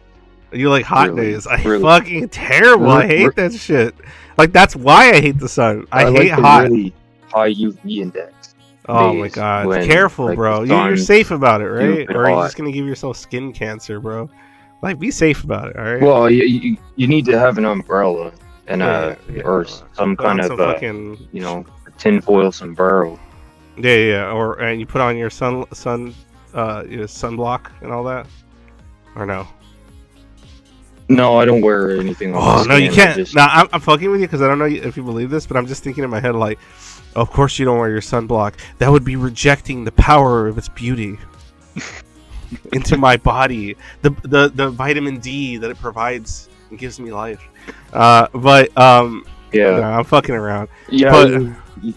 You like hot days? I fucking terrible. I hate that shit. Like, that's why I hate the sun. I hate like hot. Really high UV index. Oh my god! Careful, bro. You're safe about it, right? Or are you just gonna give yourself skin cancer, bro? Like, be safe about it, all right? Well, you need to have an umbrella and or some kind of fucking tinfoil sombrero. Yeah. Or and you put on your sunblock and all that, or no? No, I don't wear anything. Oh no, you can't. I'm fucking with you because I don't know if you believe this, but I'm just thinking in my head like, of course you don't wear your sunblock. That would be rejecting the power of its beauty into my body, the vitamin D that it provides and gives me life. Yeah, no, I'm fucking around. Yeah, but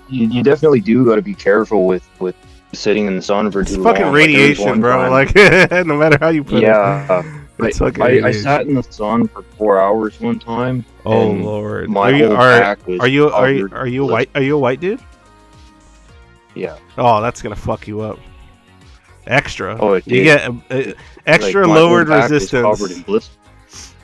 you definitely do got to be careful with sitting in the sun for too long. It's fucking radiation, bro. Like no matter how you put it. Yeah. I sat in the sun for 4 hours one time. Oh lord! My whole back was are you white? Are you a white dude? Yeah. Oh, that's gonna fuck you up. Extra. Oh, you get extra lowered resistance.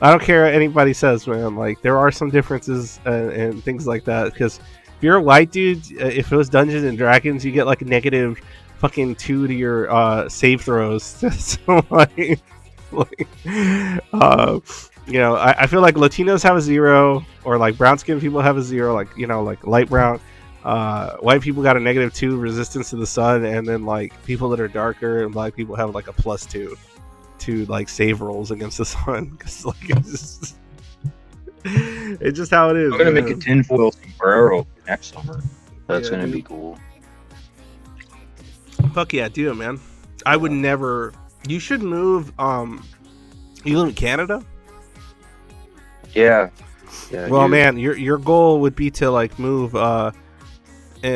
I don't care what anybody says, man. Like, there are some differences and things like that. Because if you're a white dude, if it was Dungeons and Dragons, you get like a negative fucking 2 to your save throws. So I feel like Latinos have a 0, or like brown skinned people have a 0, like light brown. White people got a -2 resistance to the sun, and then like people that are darker and black people have like a +2 to like save rolls against the sun. Because like it's just how it is. I'm gonna make a tinfoil sombrero next summer. That's gonna be cool. Fuck yeah, do it, man. I would never. You should move. You live in Canada? Yeah. Well, man, your goal would be to like move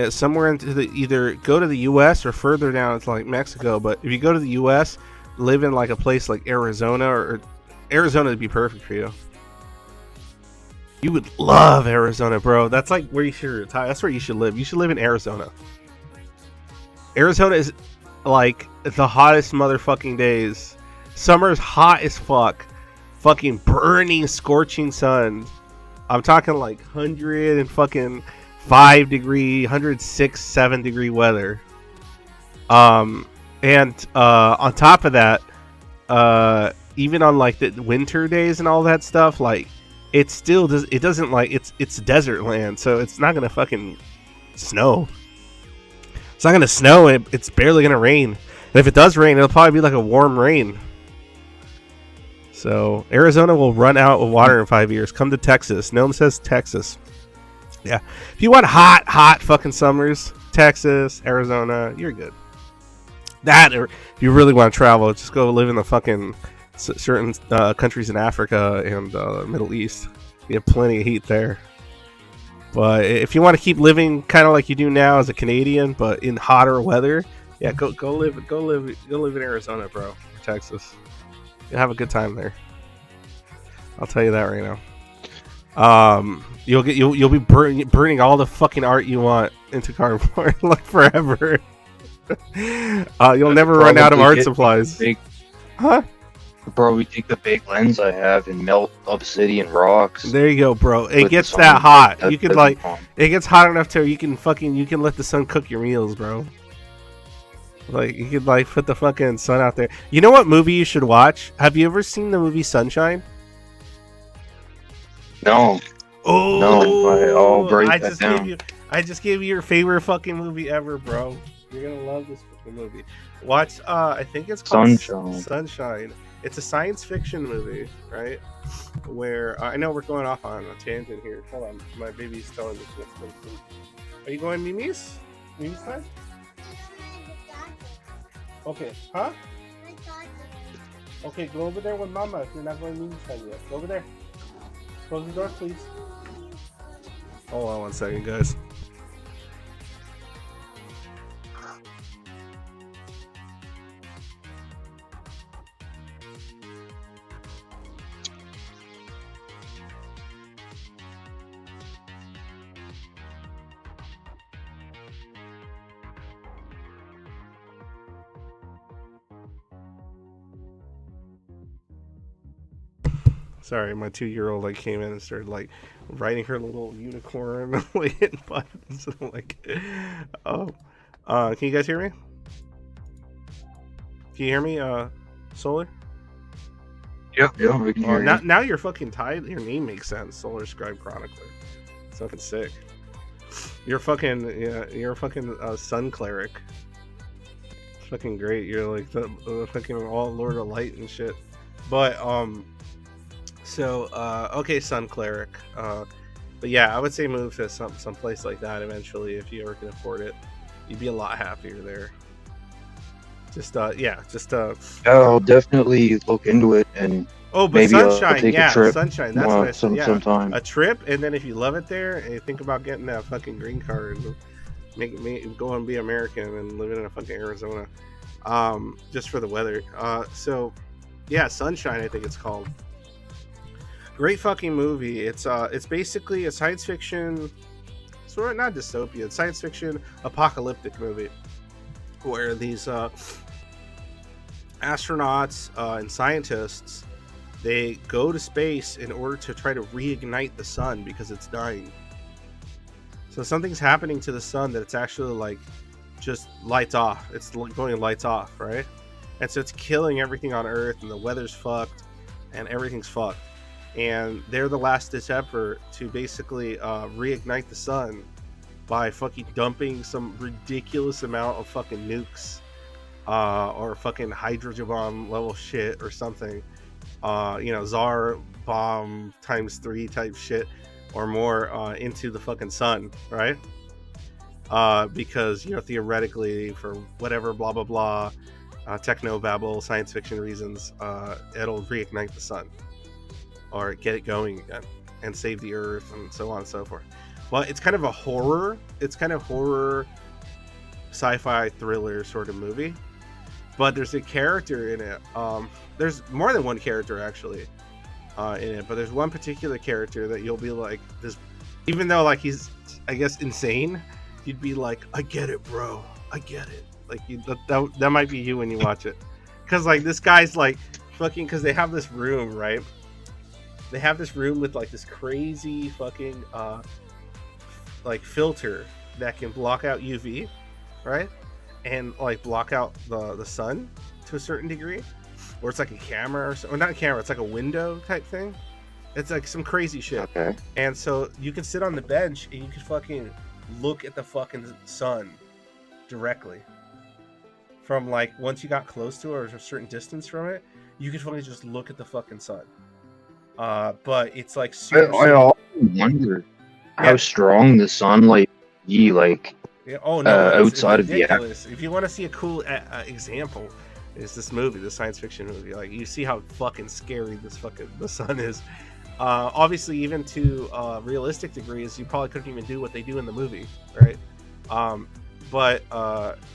somewhere into either go to the U.S. or further down to like Mexico. But if you go to the U.S., live in like a place like Arizona, or Arizona would be perfect for you. You would love Arizona, bro. That's like where you should retire. That's where you should live. You should live in Arizona. Arizona is like the hottest motherfucking days. Summer's hot as fuck. Fucking burning, scorching sun. I'm talking like 105 degree, 106, 7 degree weather. And on top of that, even on like the winter days and all that stuff, like it still does. It doesn't like it's desert land, so it's not gonna fucking snow. It's not gonna snow. It's barely gonna rain. And if it does rain, it'll probably be like a warm rain. So Arizona will run out of water in 5 years. Come to Texas. Gnome says Texas. Yeah. If you want hot fucking summers, Texas, Arizona, you're good. That, or if you really want to travel, just go live in the fucking certain countries in Africa and Middle East. You have plenty of heat there. But if you want to keep living kind of like you do now as a Canadian, but in hotter weather, yeah, go live in Arizona, bro, or Texas. You'll have a good time there. I'll tell you that right now. You'll be burning all the fucking art you want into cardboard like forever. You'll never run out of art supplies. Huh? I'll probably take the big lens I have and melt obsidian rocks. There you go, bro. It gets that hot. You could like, it gets hot enough to you can let the sun cook your meals, bro. Like you could like put the fucking sun out there. You know what movie you should watch? Have you ever seen the movie Sunshine? No. Oh, no. I'll break that down. I just gave you your favorite fucking movie ever, bro. You're gonna love this fucking movie. Watch. I think it's called Sunshine. It's a science fiction movie, right? Where I know we're going off on a tangent here. Hold on, my baby's telling me what's going to. Are you going Mimi's? Mimi's time? Okay, huh? Okay, go over there with Mama if you're not going Mimi's time yet. Go over there. Close the door, please. Hold on 1 second, guys. Sorry, my 2-year-old like came in and started like riding her little unicorn, like hitting buttons. Like, oh, can you guys hear me? Can you hear me, Solar? Yeah, we can hear you. Now you're fucking tied. Your name makes sense. Solar Scribe Chronicler. It's fucking sick. You're fucking Sun Cleric. It's fucking great. You're like the fucking all Lord of Light and shit. But So, okay, Sun Cleric. But yeah, I would say move to some place like that eventually if you ever can afford it. You'd be a lot happier there. Yeah, I'll definitely look into it and. Oh, but maybe Sunshine, I'll take yeah, a trip, Sunshine. That's what I said. Yeah, sometime. A trip, and then if you love it there, and you think about getting that fucking green card, and go and be American and live in a fucking Arizona, just for the weather. So, yeah, Sunshine, I think it's called. Great fucking movie. It's basically a science fiction, sort of not dystopia, it's science fiction apocalyptic movie where these astronauts and scientists, they go to space in order to try to reignite the sun because it's dying. So something's happening to the sun that it's actually like just lights off. It's going lights off, right? And so it's killing everything on Earth, and the weather's fucked, and everything's fucked. And they're the last ditch effort to basically reignite the sun by fucking dumping some ridiculous amount of fucking nukes or fucking hydrogen bomb level shit or something. Tsar bomb ×3 type shit or more into the fucking sun, right? Because, theoretically, for whatever blah blah blah techno babble science fiction reasons, it'll reignite the sun or get it going again and save the earth and so on and so forth. Well, it's kind of a horror. It's kind of horror, sci-fi thriller sort of movie. But there's a character in it. There's more than one character actually in it. But there's one particular character that you'll be like, this, even though like he's, I guess, insane, you'd be like, I get it, bro. I get it. Like that might be you when you watch it, because like this guy's like fucking, because they have this room, right? They have this room with like this crazy fucking like filter that can block out UV, right? And like block out the sun to a certain degree, or it's like a camera or so, or not a camera, it's like a window type thing. It's like some crazy shit. Okay. And so you can sit on the bench and you can fucking look at the fucking sun directly. From like once you got close to it or a certain distance from it, you could fucking just look at the fucking sun. But it's like super. I often wonder how strong the sunlight be like Oh no, outside it's of the ridiculous. If you want to see a cool example, is this movie, the science fiction movie. Like you see how fucking scary the sun is. Obviously, even to realistic degrees, you probably couldn't even do what they do in the movie, right? But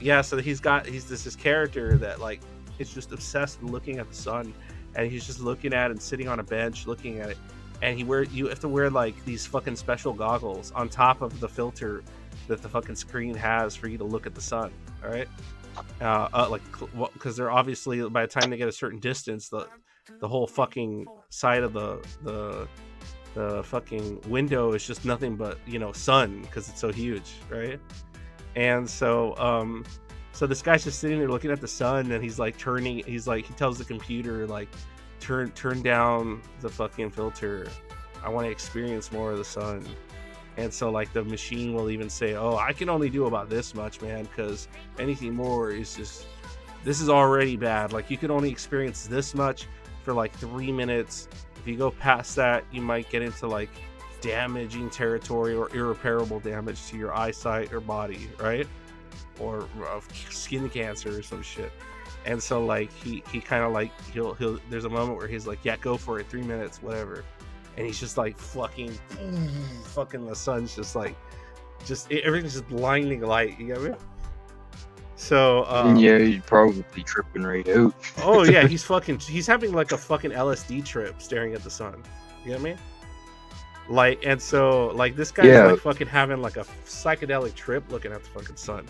yeah, so he's this character that like is just obsessed with looking at the sun, and he's just looking at it and sitting on a bench looking at it, and you have to wear like these fucking special goggles on top of the filter that the fucking screen has for you to look at the sun. All right, like because they're obviously by the time they get a certain distance, the whole fucking side of the fucking window is just nothing but sun because it's so huge, right? And so so this guy's just sitting there looking at the sun, and he's like he tells the computer like turn down the fucking filter, I want to experience more of the sun. And so like the machine will even say, oh, I can only do about this much, man, because anything more is just, this is already bad. Like you can only experience this much for like 3 minutes. If you go past that, you might get into like damaging territory or irreparable damage to your eyesight or body, right? Or skin cancer or some shit. And so like he kind of like he'll there's a moment where he's like, yeah, go for it, 3 minutes, whatever. And he's just like fucking the sun's just like everything's just blinding light, you get me? So yeah, he's probably tripping right out. Oh yeah, he's having like a fucking LSD trip staring at the sun, you get me? Like, and so like this guy's like fucking having like a psychedelic trip looking at the fucking sun.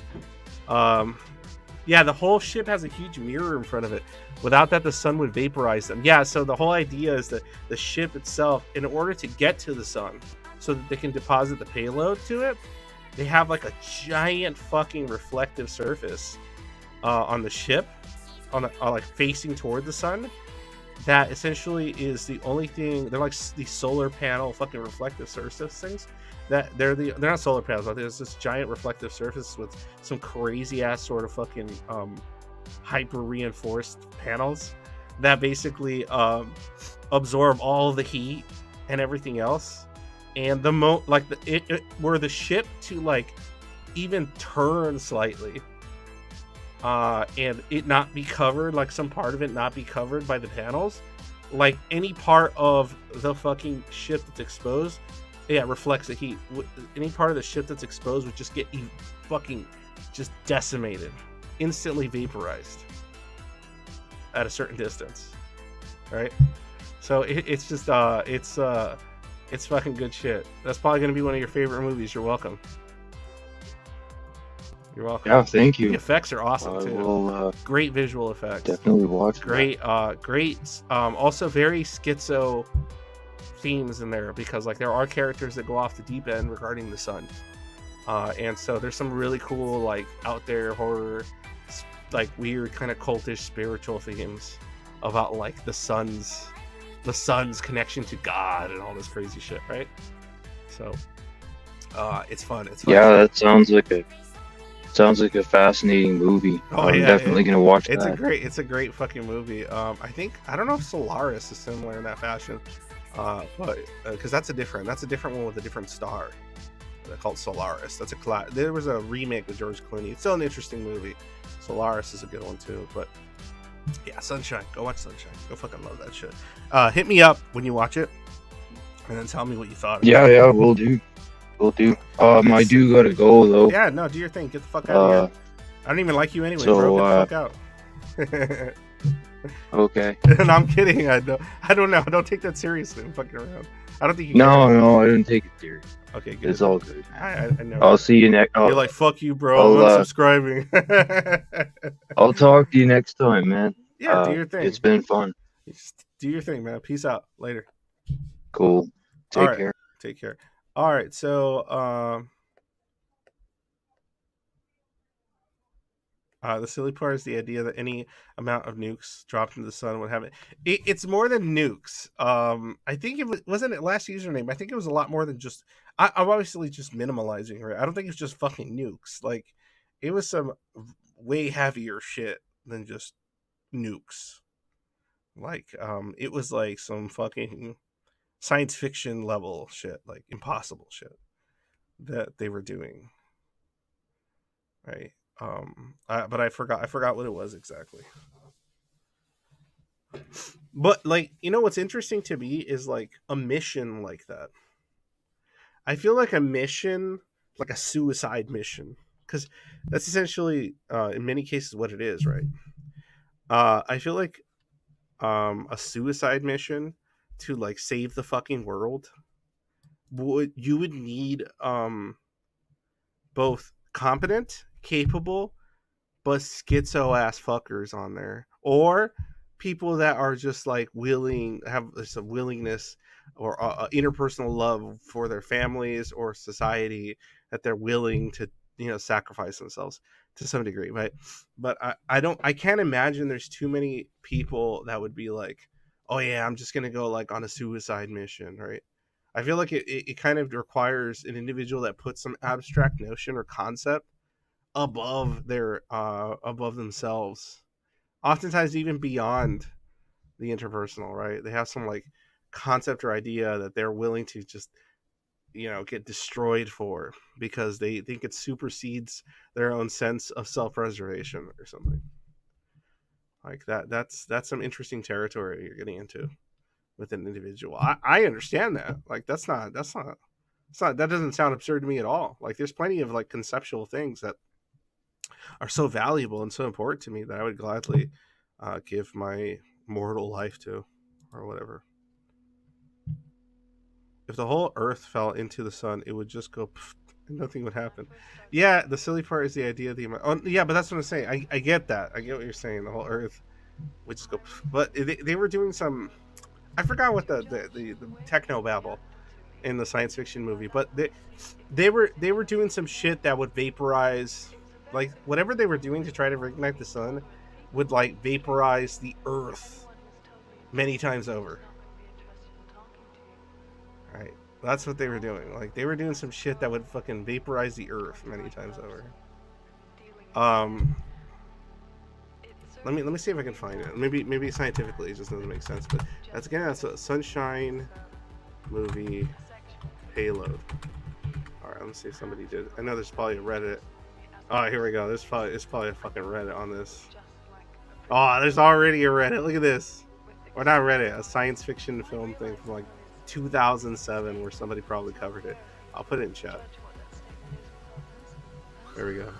Yeah, the whole ship has a huge mirror in front of it. Without that, the sun would vaporize them. Yeah, so the whole idea is that the ship itself, in order to get to the sun, so that they can deposit the payload to it, they have like a giant fucking reflective surface on the ship, like facing toward the sun. That essentially is the only thing. They're like these solar panel fucking reflective surface things. That they're not solar panels, but there's this giant reflective surface with some crazy ass sort of fucking hyper reinforced panels that basically absorb all the heat and everything else. And were the ship to like even turn slightly and it not be covered, like some part of it not be covered by the panels, like any part of the fucking ship that's exposed, reflects the heat. Any part of the ship that's exposed would just get fucking just decimated, instantly vaporized at a certain distance, right? So it's just it's fucking good shit. That's probably gonna be one of your favorite movies. You're welcome. You're welcome. Yeah, thank you. The effects are awesome too. Will, great visual effects. Definitely watch. Great, great. Also very schizo themes in there, because like there are characters that go off the deep end regarding the sun, and so there's some really cool like out there horror, like weird kind of cultish spiritual themes about like the sun's connection to God and all this crazy shit, right? So it's fun. Yeah, that sounds like a fascinating movie. I'm definitely gonna watch that. It's a great fucking movie. I don't know if Solaris is similar in that fashion, but because that's a different one with a different star. They're called Solaris. There was a remake with George Clooney. It's still an interesting movie. Solaris is a good one too. But yeah, Sunshine. Go watch Sunshine. Go fucking love that shit. Hit me up when you watch it, and then tell me what you thought. Yeah, we'll do. I do gotta go though. Yeah, no, do your thing. Get the fuck out of here. I don't even like you anyway, bro. Get the fuck out. Okay. No, I'm kidding. I don't know. Don't take that seriously. I'm fucking around. I don't think you can. No, I didn't take it serious. Okay, good. It's all good. I know. I'll see you next. You're like, fuck you, bro. I'm unsubscribing. I'll talk to you next time, man. Yeah, do your thing. It's been fun. Just do your thing, man. Peace out. Later. Cool. Take care. Take care. All right, so the silly part is the idea that any amount of nukes dropped into the sun would have it. It's more than nukes. I think wasn't it last username. I think it was a lot more than just. I'm obviously just minimalizing, right? I don't think it's just fucking nukes. Like, it was some way heavier shit than just nukes. Like, it was like some fucking science fiction level shit, like impossible shit that they were doing. Right. But I forgot what it was exactly. But like, you know what's interesting to me is like a mission like that. I feel like a mission, like a suicide mission, because that's essentially in many cases what it is, right? I feel like a suicide mission to like save the fucking world would need both competent, capable, but schizo ass fuckers on there, or people that are just like willing, have some willingness or interpersonal love for their families or society, that they're willing to, you know, sacrifice themselves to some degree, right? But I can't imagine there's too many people that would be like, oh yeah, I'm just gonna go like on a suicide mission, right? I feel like it kind of requires an individual that puts some abstract notion or concept above their above themselves, oftentimes even beyond the interpersonal, right? They have some like concept or idea that they're willing to just, you know, get destroyed for, because they think it supersedes their own sense of self-preservation or something like that. That's some interesting territory you're getting into with an individual. I understand that. Like that's not that doesn't sound absurd to me at all. Like there's plenty of like conceptual things that are so valuable and so important to me that I would gladly give my mortal life to, or whatever. If the whole Earth fell into the sun, it would just go, and nothing would happen. Yeah, the silly part is the idea of the amount. Oh, yeah, but that's what I'm saying. I get that. I get what you're saying. The whole Earth would just go, but they were doing some. I forgot what the techno babble in the science fiction movie, but they were doing some shit that would vaporize, like whatever they were doing to try to reignite the sun would like vaporize the Earth many times over. Right, that's what they were doing. Like they were doing some shit that would fucking vaporize the Earth many times over. Let me see if I can find it. Maybe scientifically it just doesn't make sense, but that's a Sunshine movie payload. All right, let me see if somebody did. I know there's probably a Reddit. Oh, here we go. There's probably a fucking Reddit on this. Oh, there's already a Reddit. Look at this. Or not Reddit, a science fiction film thing from like 2007 where somebody probably covered it. I'll put it in chat. There we go.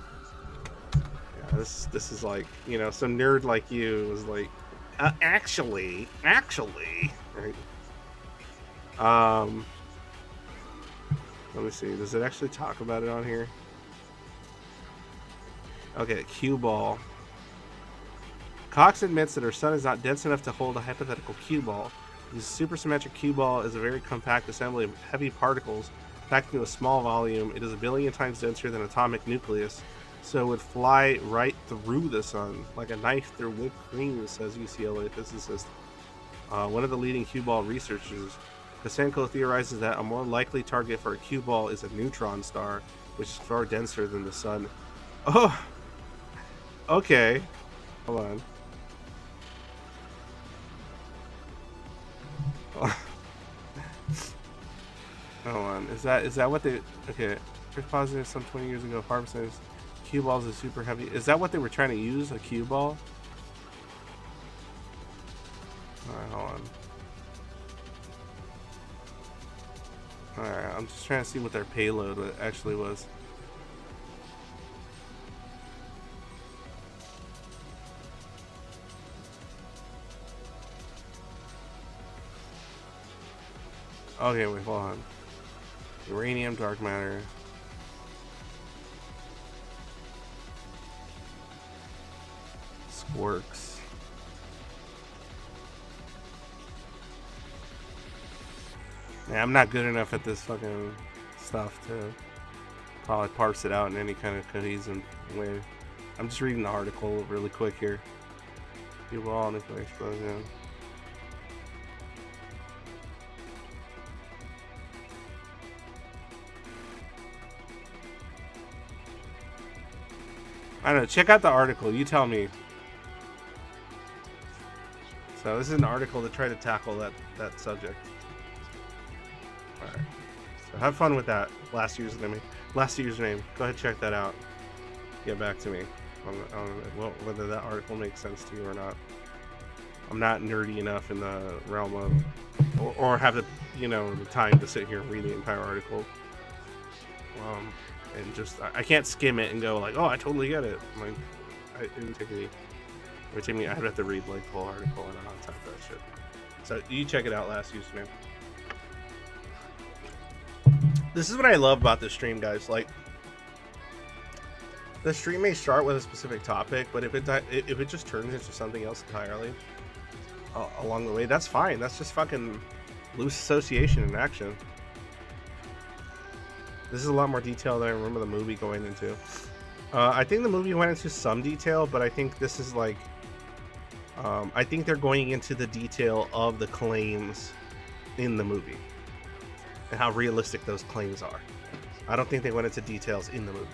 Yeah, this is like, you know, some nerd like you was like, actually, right? Let me see. Does it actually talk about it on here? Okay, cue ball. Cox admits that her sun is not dense enough to hold a hypothetical cue ball. The supersymmetric cue ball is a very compact assembly of heavy particles packed into a small volume. It is 1 billion times denser than an atomic nucleus, so it would fly right through the sun like a knife through whipped cream, says UCLA physicist. One of the leading cue ball researchers, Kosenko, theorizes that a more likely target for a cue ball is a neutron star, which is far denser than the sun. Oh, okay. Hold on. Hold on. Is that what they? Okay. First positive some 20 years ago. Harvard says cue balls are super heavy. Is that what they were trying to use? A cue ball? Alright, hold on. Alright, I'm just trying to see what their payload actually was. Okay, wait, hold on. Uranium, dark matter. Squirks. Yeah, I'm not good enough at this fucking stuff to probably parse it out in any kind of cohesive way. I'm just reading the article really quick here. People all nuclear explosion. I don't know. Check out the article. You tell me. So this is an article to try to tackle that subject. All right. So have fun with that. Last username. Go ahead, check that out. Get back to me on whether that article makes sense to you or not. I'm not nerdy enough in the realm of, or have the the time to sit here and read the entire article. And just I can't skim it and go like, oh, I totally get it. Like, it would take me. I'd have to read like the whole article, and I don't have time for that shit. So you check it out, last username. This is what I love about this stream, guys. Like, the stream may start with a specific topic, but if it just turns into something else entirely along the way, that's fine. That's just fucking loose association in action. This is a lot more detail than I remember the movie going into. I think the movie went into some detail, but I think this is like, I think they're going into the detail of the claims in the movie and how realistic those claims are. I don't think they went into details in the movie.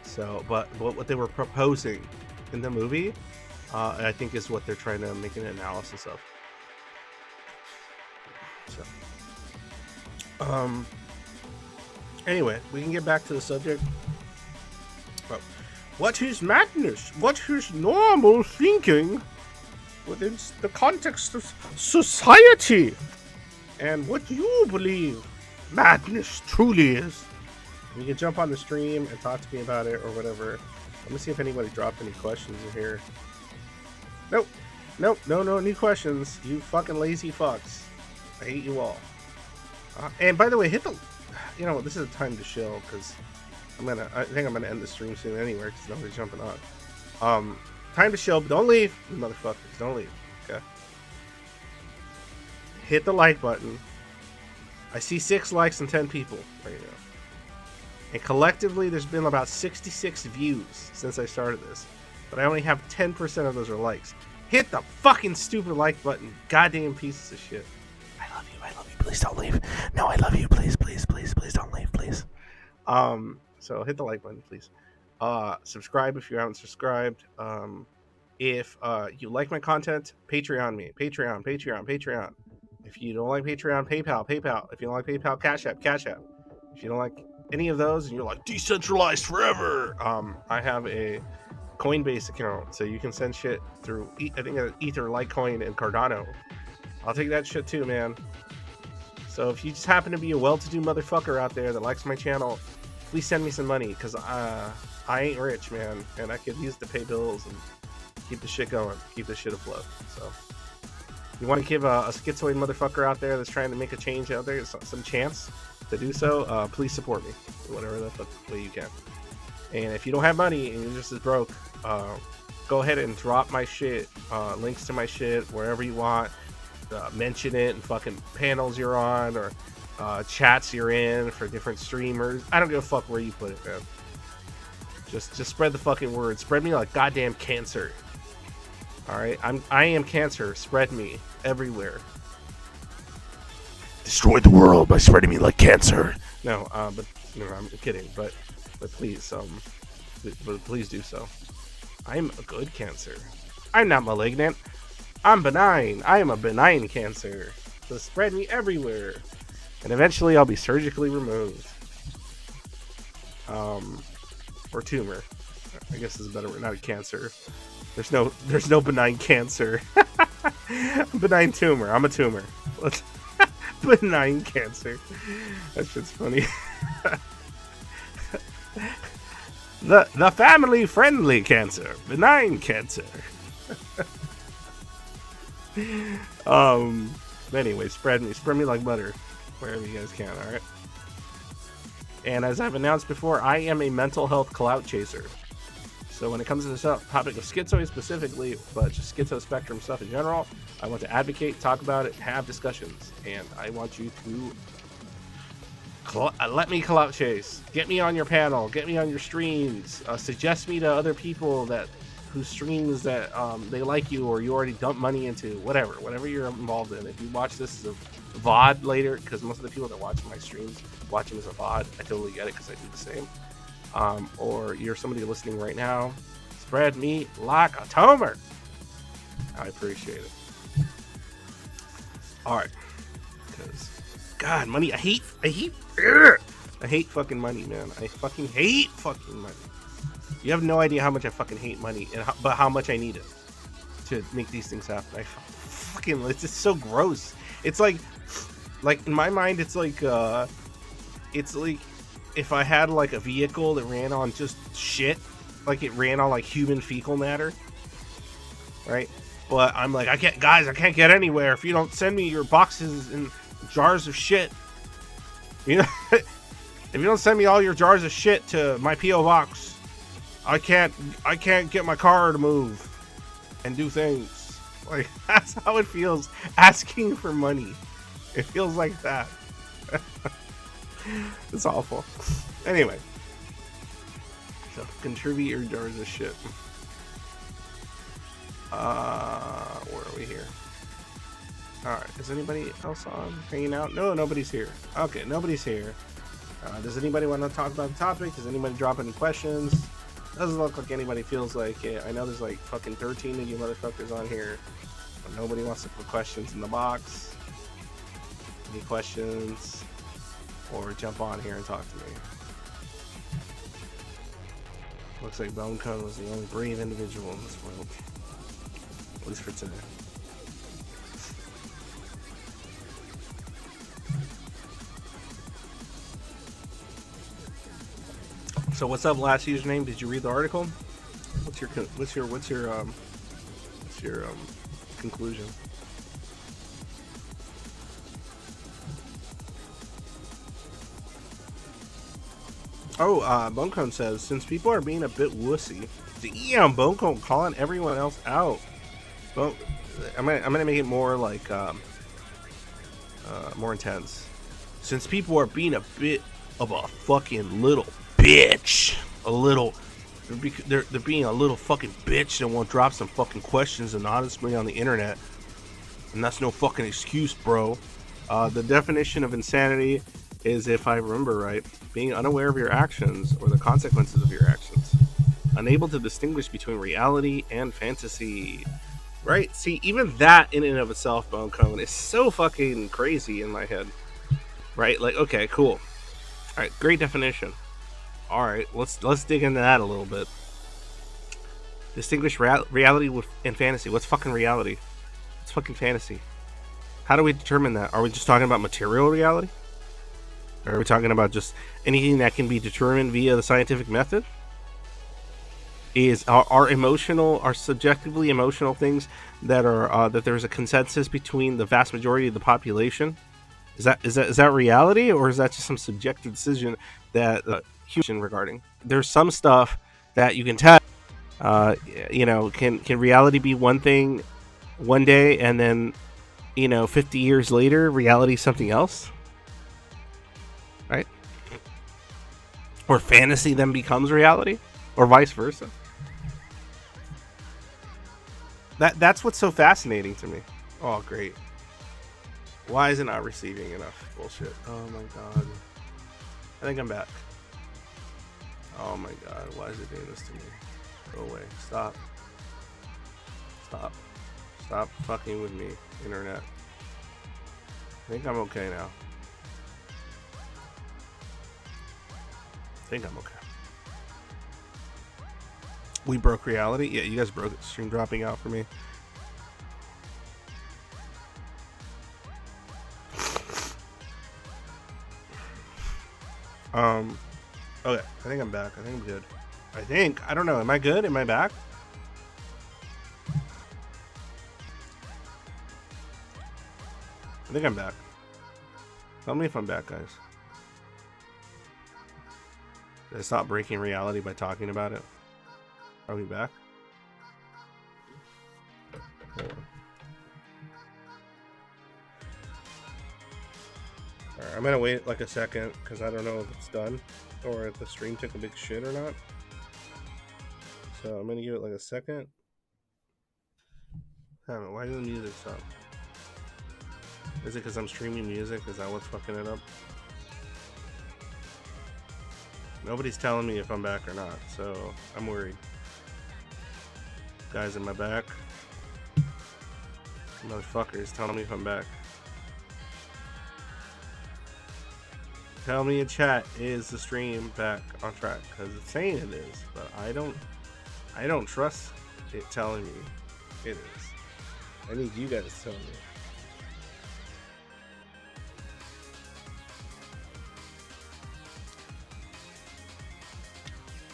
So, but what they were proposing in the movie, I think is what they're trying to make an analysis of. So, anyway, we can get back to the subject. Well, what is madness? What is normal thinking within the context of society? And what you believe madness truly is? You can jump on the stream and talk to me about it or whatever. Let me see if anybody dropped any questions in here. Nope. No new questions. You fucking lazy fucks. I hate you all. And by the way, hit the... this is a time to chill, because I think I'm gonna end the stream soon anyway, because nobody's jumping on. Time to chill, but don't leave, you motherfuckers. Don't leave. Okay. Hit the like button. I see 6 likes and 10 people right now. And collectively, there's been about 66 views since I started this. But I only have 10% of those are likes. Hit the fucking stupid like button. Goddamn pieces of shit. I love you. Please don't leave. No, I love you. Please don't leave, please. So hit the like button, please. Subscribe if you haven't subscribed. If you like my content, Patreon me. Patreon. If you don't like Patreon, PayPal. If you don't like PayPal, Cash App. If you don't like any of those and you're like decentralized forever, I have a Coinbase account, so you can send shit through I think Ether, Litecoin, and Cardano. I'll take that shit too, man. So if you just happen to be a well-to-do motherfucker out there that likes my channel, please send me some money, because I ain't rich, man, and I could use to pay bills and keep the shit going, keep this shit afloat. So you want to give a schizoid motherfucker out there that's trying to make a change out there some chance to do so, please support me whatever the fuck way you can. And if you don't have money and you're just as broke, go ahead and drop my shit, links to my shit wherever you want. Mention it in fucking panels you're on, or chats you're in for different streamers. I don't give a fuck where you put it, man. Just spread the fucking word. Spread me like goddamn cancer. Alright? I am cancer. Spread me everywhere. Destroy the world by spreading me like cancer. No, but I'm kidding. But please, please do so. I'm a good cancer. I'm not malignant. I'm benign. I am a benign cancer. So spread me everywhere. And eventually I'll be surgically removed. Or tumor. I guess this is better. Not a cancer. There's no benign cancer. Benign tumor. I'm a tumor. Benign cancer. That shit's funny. The family friendly cancer. Benign cancer. Anyway, spread me like butter wherever you guys can. All right. And as I've announced before, I am a mental health clout chaser. So when it comes to the topic of schizoid specifically, but just schizo spectrum stuff in general, I want to advocate, talk about it, have discussions, and I want you to let me clout chase. Get me on your panel. Get me on your streams. Suggest me to other people whose streams that they like you, or you already dump money into. Whatever you're involved in. If you watch this as a VOD later, because most of the people that watch my streams watch them as a VOD, I totally get it because I do the same. or you're somebody listening right now, spread me like a tumor. I appreciate it. All right, because God, money. I hate fucking money, man. I fucking hate fucking money. You have no idea how much I fucking hate money, but how much I need it to make these things happen. It's just so gross. It's like in my mind, it's like if I had like a vehicle that ran on just shit, like it ran on like human fecal matter, right? But I'm like, I can't get anywhere if you don't send me your boxes and jars of shit. You know, if you don't send me all your jars of shit to my P.O. box, I can't get my car to move and do things. Like, that's how it feels asking for money. It feels like that. It's awful. Anyway, so contribute your jars of shit. Where are we here? Alright, is anybody else on hanging out? No, nobody's here. Okay, nobody's here. Does anybody want to talk about the topic? Does anybody drop any questions? Doesn't look like anybody feels like it. I know there's like fucking 13 of you motherfuckers on here, but nobody wants to put questions in the box. Any questions? Or jump on here and talk to me. Looks like Bone Cone was the only brave individual in this world. At least for today. So what's up, last username? Did you read the article? What's your conclusion? Oh, Bonecone says, since people are being a bit wussy, damn, Bonecone calling everyone else out. Well, I'm gonna make it more like more intense. Since people are being a bit of a fucking little bitch, they're being a little fucking bitch and won't drop some fucking questions anonymously on the internet, and that's no fucking excuse, bro. The definition of insanity is, if I remember right, being unaware of your actions or the consequences of your actions, unable to distinguish between reality and fantasy. Right? See, even that in and of itself, Bonecone, is so fucking crazy in my head. Right? Like, okay, cool. All right, great definition. All right, let's dig into that a little bit. Distinguish reality and fantasy. What's fucking reality? What's fucking fantasy? How do we determine that? Are we just talking about material reality? Or are we talking about just anything that can be determined via the scientific method? Is our subjectively emotional things that are that there's a consensus between the vast majority of the population? Is that reality, or is that just some subjective decision that human regarding? There's some stuff that you can tell. Can reality be one thing one day, and then 50 years later, reality is something else? Right? Or fantasy then becomes reality, or vice versa. That's what's so fascinating to me. Oh, great. Why is it not receiving enough bullshit? Oh my god. I think I'm back. Oh my god, why is it doing this to me? Go away. Stop. Stop. Stop fucking with me, internet. I think I'm okay now. I think I'm okay. We broke reality? Yeah, you guys broke it. Stream dropping out for me. Okay, I think I'm back. I think I'm good. I don't know. Am I good? Am I back? I think I'm back. Tell me if I'm back, guys. Did I stop breaking reality by talking about it? Are we back? Alright, I'm gonna wait like a second because I don't know if it's done or if the stream took a big shit or not. So I'm gonna give it like a second. Damn it, why did the music stop? Is it because I'm streaming music? Is that what's fucking it up? Nobody's telling me if I'm back or not, so I'm worried. Guys in my back. Motherfuckers telling me if I'm back. Tell me in chat, is the stream back on track? Because it's saying it is, but I don't trust it telling me it is. I need you guys to tell me.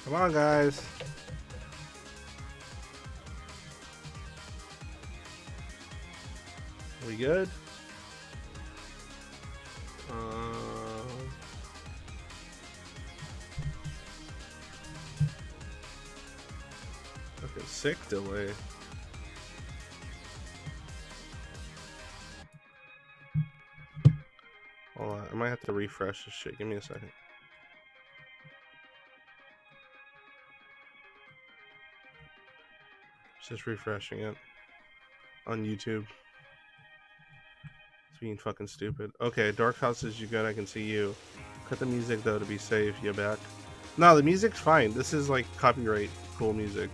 Come on, guys. We good? Okay, sick delay. Hold on, I might have to refresh this shit. Give me a second. Just refreshing it on YouTube. It's being fucking stupid. Okay, Dark House is you good? I can see you. Cut the music though to be safe. You back? No, the music's fine. This is like copyright cool music.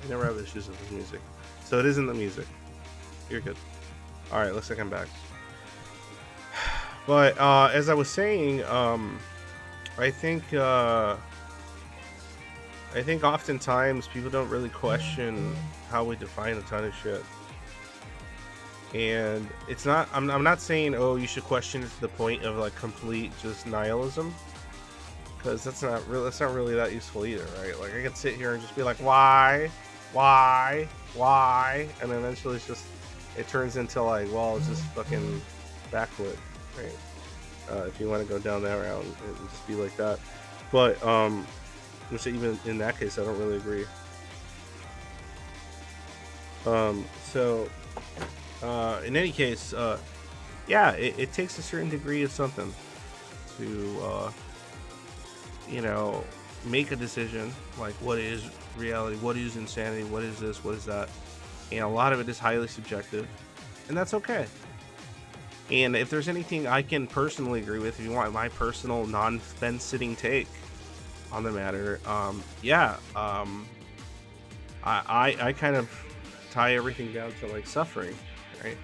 I never have issues with this music, so it isn't the music. You're good. All right, looks like I'm back. But as I was saying, I think oftentimes people don't really question how we define a ton of shit. And it's not, I'm not saying, oh, you should question it to the point of like complete just nihilism, because that's not really that useful either, right? Like I could sit here and just be like, why, and then eventually it turns into like, well, it's just fucking backwood, right? If you want to go down that route and just be like that, but which even in that case I don't really agree. In any case, yeah, it takes a certain degree of something to make a decision, like what is reality, what is insanity, what is this, what is that, and a lot of it is highly subjective, and that's okay. And if there's anything I can personally agree with, if you want my personal non-fence-sitting take on the matter, I kind of tie everything down to like suffering, right?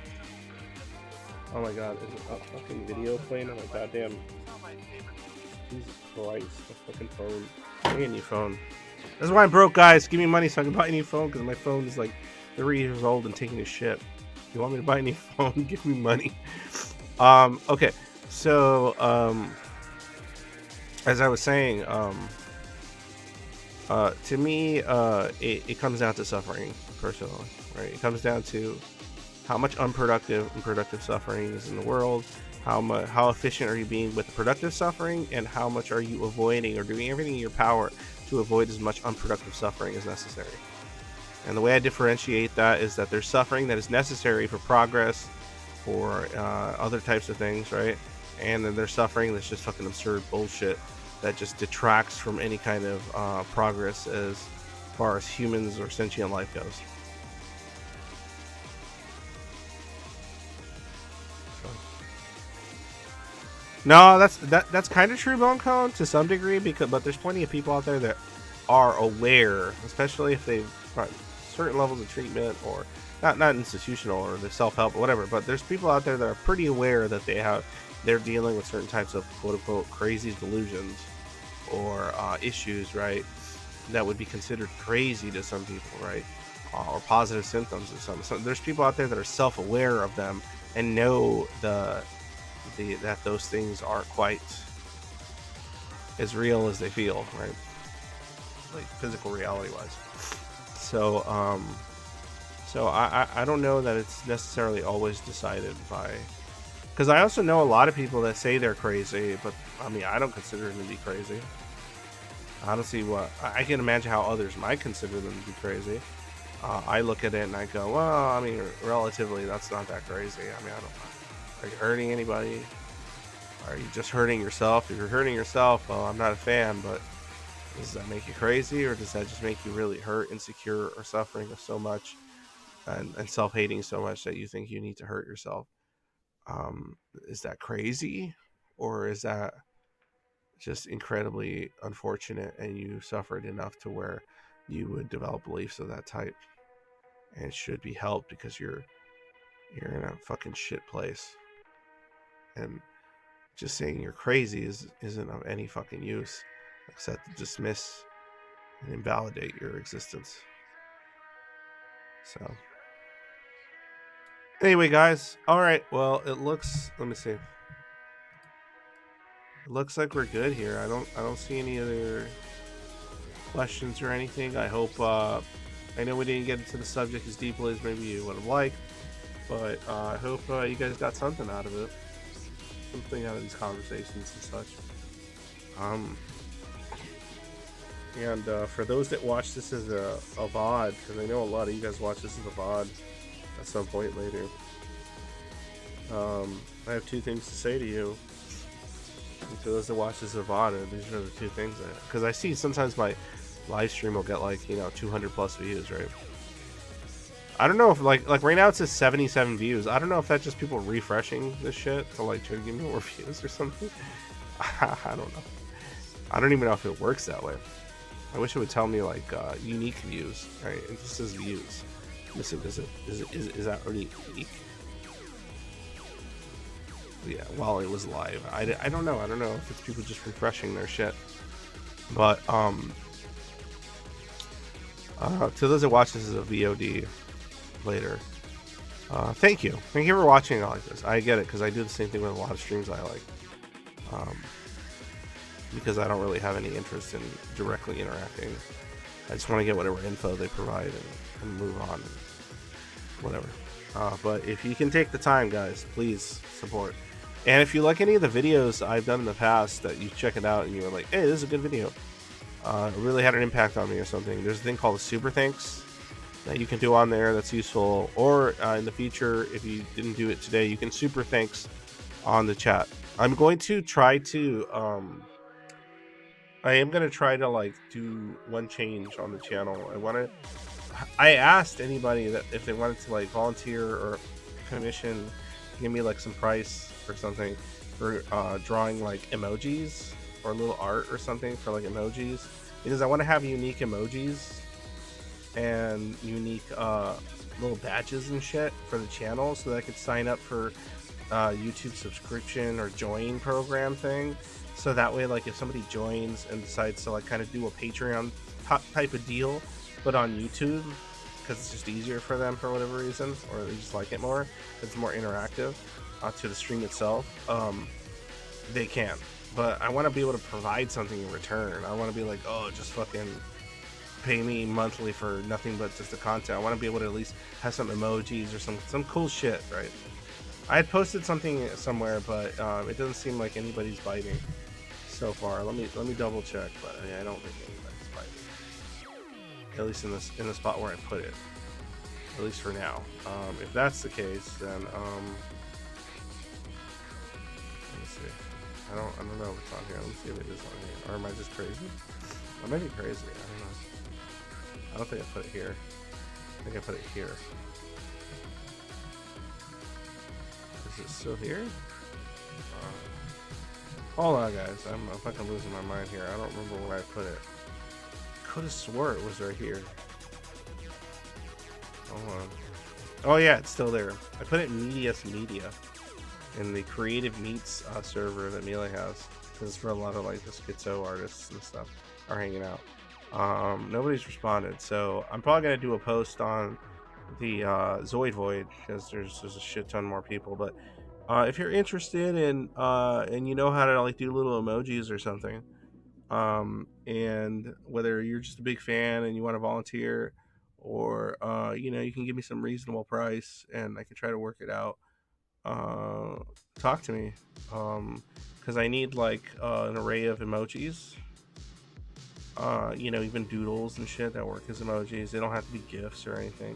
Oh my god, is a fucking video playing on my goddamn... Jesus Christ, the fucking phone. I need a new phone. That's why I'm broke, guys. Give me money so I can buy a new phone, because my phone is like 3 years old and taking a shit. If you want me to buy a new phone, give me money. Okay, so as I was saying, to me, it comes down to suffering, personally, right? It comes down to how much unproductive and productive suffering is in the world, how efficient are you being with the productive suffering, and how much are you avoiding or doing everything in your power to avoid as much unproductive suffering as necessary. And the way I differentiate that is that there's suffering that is necessary for progress, for other types of things, right? And then there's suffering that's just fucking absurd bullshit that just detracts from any kind of progress as far as humans or sentient life goes. No, that's kind of true, Bone Cone, to some degree, but there's plenty of people out there that are aware, especially if they've got certain levels of treatment, or not institutional, or the self-help or whatever, but there's people out there that are pretty aware that they're dealing with certain types of quote-unquote crazy delusions or issues, right, that would be considered crazy to some people, right, or positive symptoms of some. So there's people out there that are self-aware of them and know that those things aren't quite as real as they feel, right, like physical reality wise. So I don't know that it's necessarily always decided by, because I also know a lot of people that say they're crazy, but I mean, I don't consider them to be crazy. I don't see what, I can imagine how others might consider them to be crazy. I look at it and I go, well, I mean, relatively, that's not that crazy. I mean, I don't know. Are you hurting anybody? Are you just hurting yourself? If you're hurting yourself, well, I'm not a fan, but does that make you crazy, or does that just make you really hurt, insecure, or suffering so much and self-hating so much that you think you need to hurt yourself? Is that crazy, or is that just incredibly unfortunate, and you suffered enough to where you would develop beliefs of that type, and should be helped because you're in a fucking shit place. And just saying you're crazy isn't of any fucking use except to dismiss and invalidate your existence. So anyway, guys, all right, well, it looks, let me see, it looks like we're good here. I don't see any other questions or anything. I hope I know we didn't get into the subject as deeply as maybe you would have liked, but I hope you guys got something out of it, something out of these conversations and such. And for those that watch this as a VOD, because I know a lot of you guys watch this as a VOD at some point later, I have two things to say to you. And to those that watch this as a VOD, these are the two things, because I see sometimes my live stream will get like 200 plus views, right? I don't know if like right now it says 77 views. I don't know if that's just people refreshing this shit to like try to give me more views or something. I don't know. I don't even know if it works that way. I wish it would tell me like unique views, right? It just says views. Listen, is that really unique? Yeah, while it was live, I don't know. I don't know if it's people just refreshing their shit. But to those that watch this as a VOD later, thank you for watching it like this. I get it, because I do the same thing with a lot of streams I like, because I don't really have any interest in directly interacting. I just want to get whatever info they provide and move on and whatever. But if you can take the time, guys, please support. And if you like any of the videos I've done in the past, that you check it out and you're like, hey, this is a good video, it really had an impact on me or something, there's a thing called a super thanks that you can do on there that's useful. Or in the future, if you didn't do it today, you can super thanks on the chat. I'm going to try to I am going to try to like do one change on the channel. I asked anybody that if they wanted to like volunteer or commission, give me like some price or something for drawing like emojis or a little art or something for like emojis, because I want to have unique emojis and unique little badges and shit for the channel, so that I could sign up for YouTube subscription or join program thing. So that way, like if somebody joins and decides to like kind of do a Patreon type of deal, but on YouTube, because it's just easier for them for whatever reason, or they just like it more, it's more interactive to the stream itself, they can. But I want to be able to provide something in return. I want to be like, oh, just fucking pay me monthly for nothing but just the content. I want to be able to at least have some emojis or some cool shit, right? I had posted something somewhere, but it doesn't seem like anybody's biting so far. Let me double check, but I don't think anybody's biting. At least in the spot where I put it. At least for now. If that's the case, then let me see. I don't know if it's on here. Let me see if it is on here. Or am I just crazy? I might be crazy. I don't know. I don't think I put it here. I think I put it here. Is it still here? Hold on, guys. I'm fucking losing my mind here. I don't remember where I put it. Could have swore it was right here. Hold on. Oh yeah, it's still there. I put it in Media in the Creative Meets server that Melee has, because it's for a lot of like the schizo artists and stuff are hanging out. Nobody's responded, so I'm probably gonna do a post on the Zoid Void, because there's a shit ton more people. But if you're interested in and you know how to like do little emojis or something, and whether you're just a big fan and you want to volunteer, or you know, you can give me some reasonable price and I can try to work it out, talk to me, because I need like an array of emojis, you know, even doodles and shit that work as emojis. They don't have to be GIFs or anything.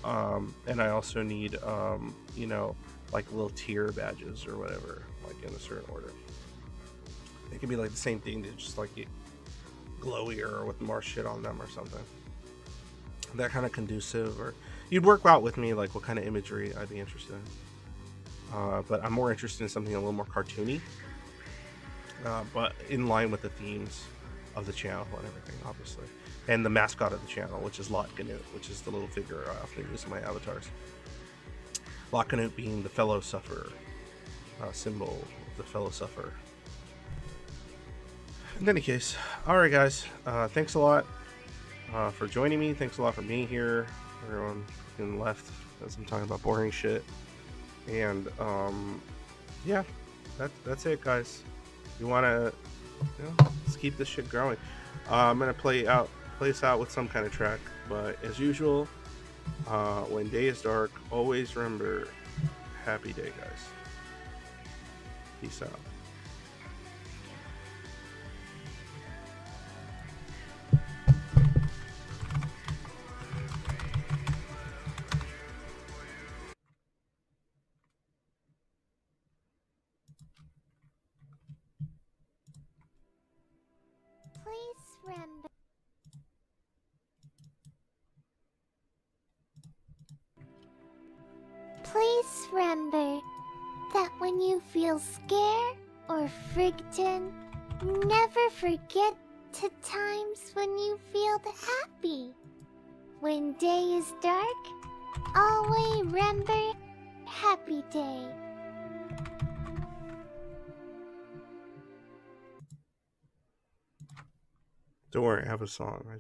And I also need you know, like little tier badges or whatever, like in a certain order. It could be like the same thing, to just like get glowier or with more shit on them or something. That kind of conducive, or you'd work out with me like what kind of imagery I'd be interested in. But I'm more interested in something a little more cartoony, but in line with the themes of the channel and everything, obviously. And the mascot of the channel, which is Litecoin, which is the little figure I often use in my avatars. Litecoin being the fellow sufferer, symbol of the fellow sufferer. In any case, alright guys, thanks a lot for joining me. Thanks a lot for being here. Everyone fucking left as I'm talking about boring shit. And yeah, that's it, guys. You want to, let's keep this shit growing. I'm gonna play us out with some kind of track, but as usual, when day is dark, always remember, happy day, guys. Peace out. Please remember. Please remember that when you feel scared or frightened, never forget the times when you feel happy. When day is dark, always remember happy day. Don't worry, I have a song. I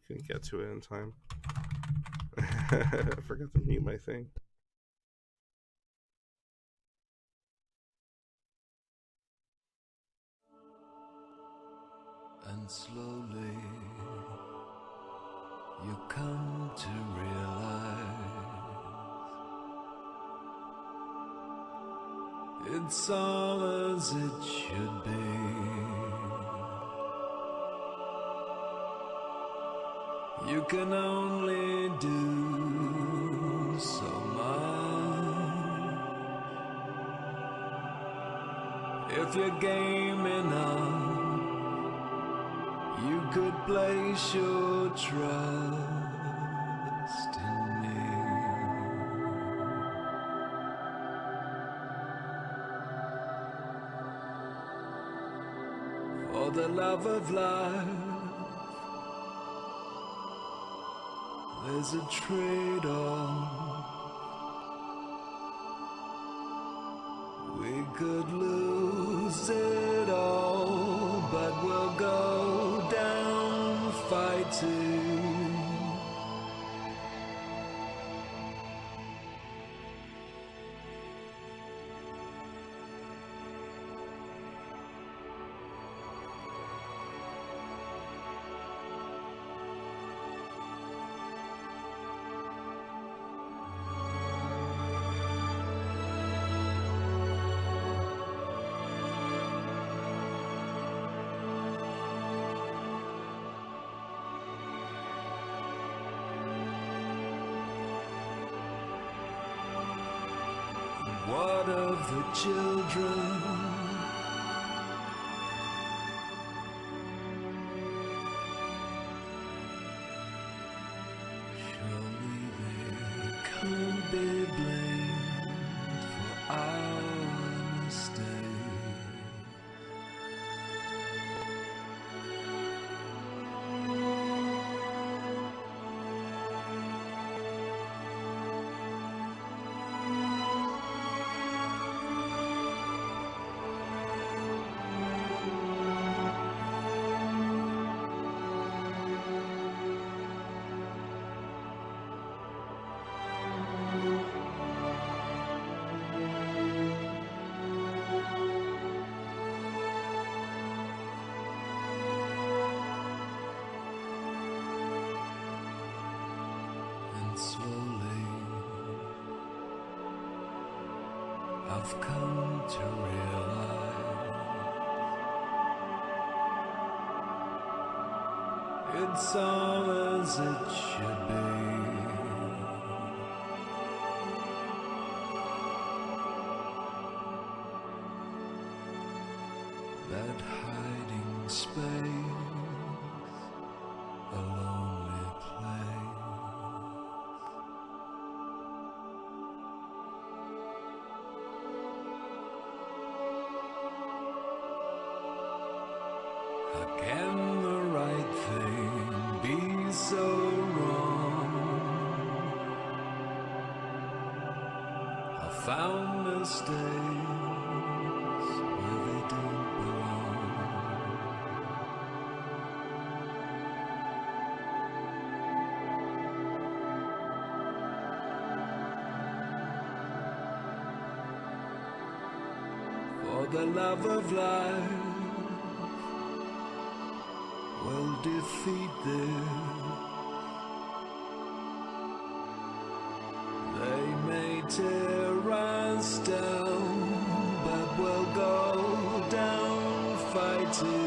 couldn't get to it in time. I forgot to mute my thing. And slowly you come to realize it's all as it should be. You can only do so much if you're game enough. You could place your trust in me. For the love of life, there's a trade-off. We could lose it all, but we'll go down fighting. What of the children? Surely they can't be blamed for our mistakes. Slowly, I've come to realize it's all as it should be. That hiding space, a lonely place. How can the right thing be so wrong? I found mistakes where they don't belong. For the love of life will defeat this. They may tear us down, but we'll go down fighting.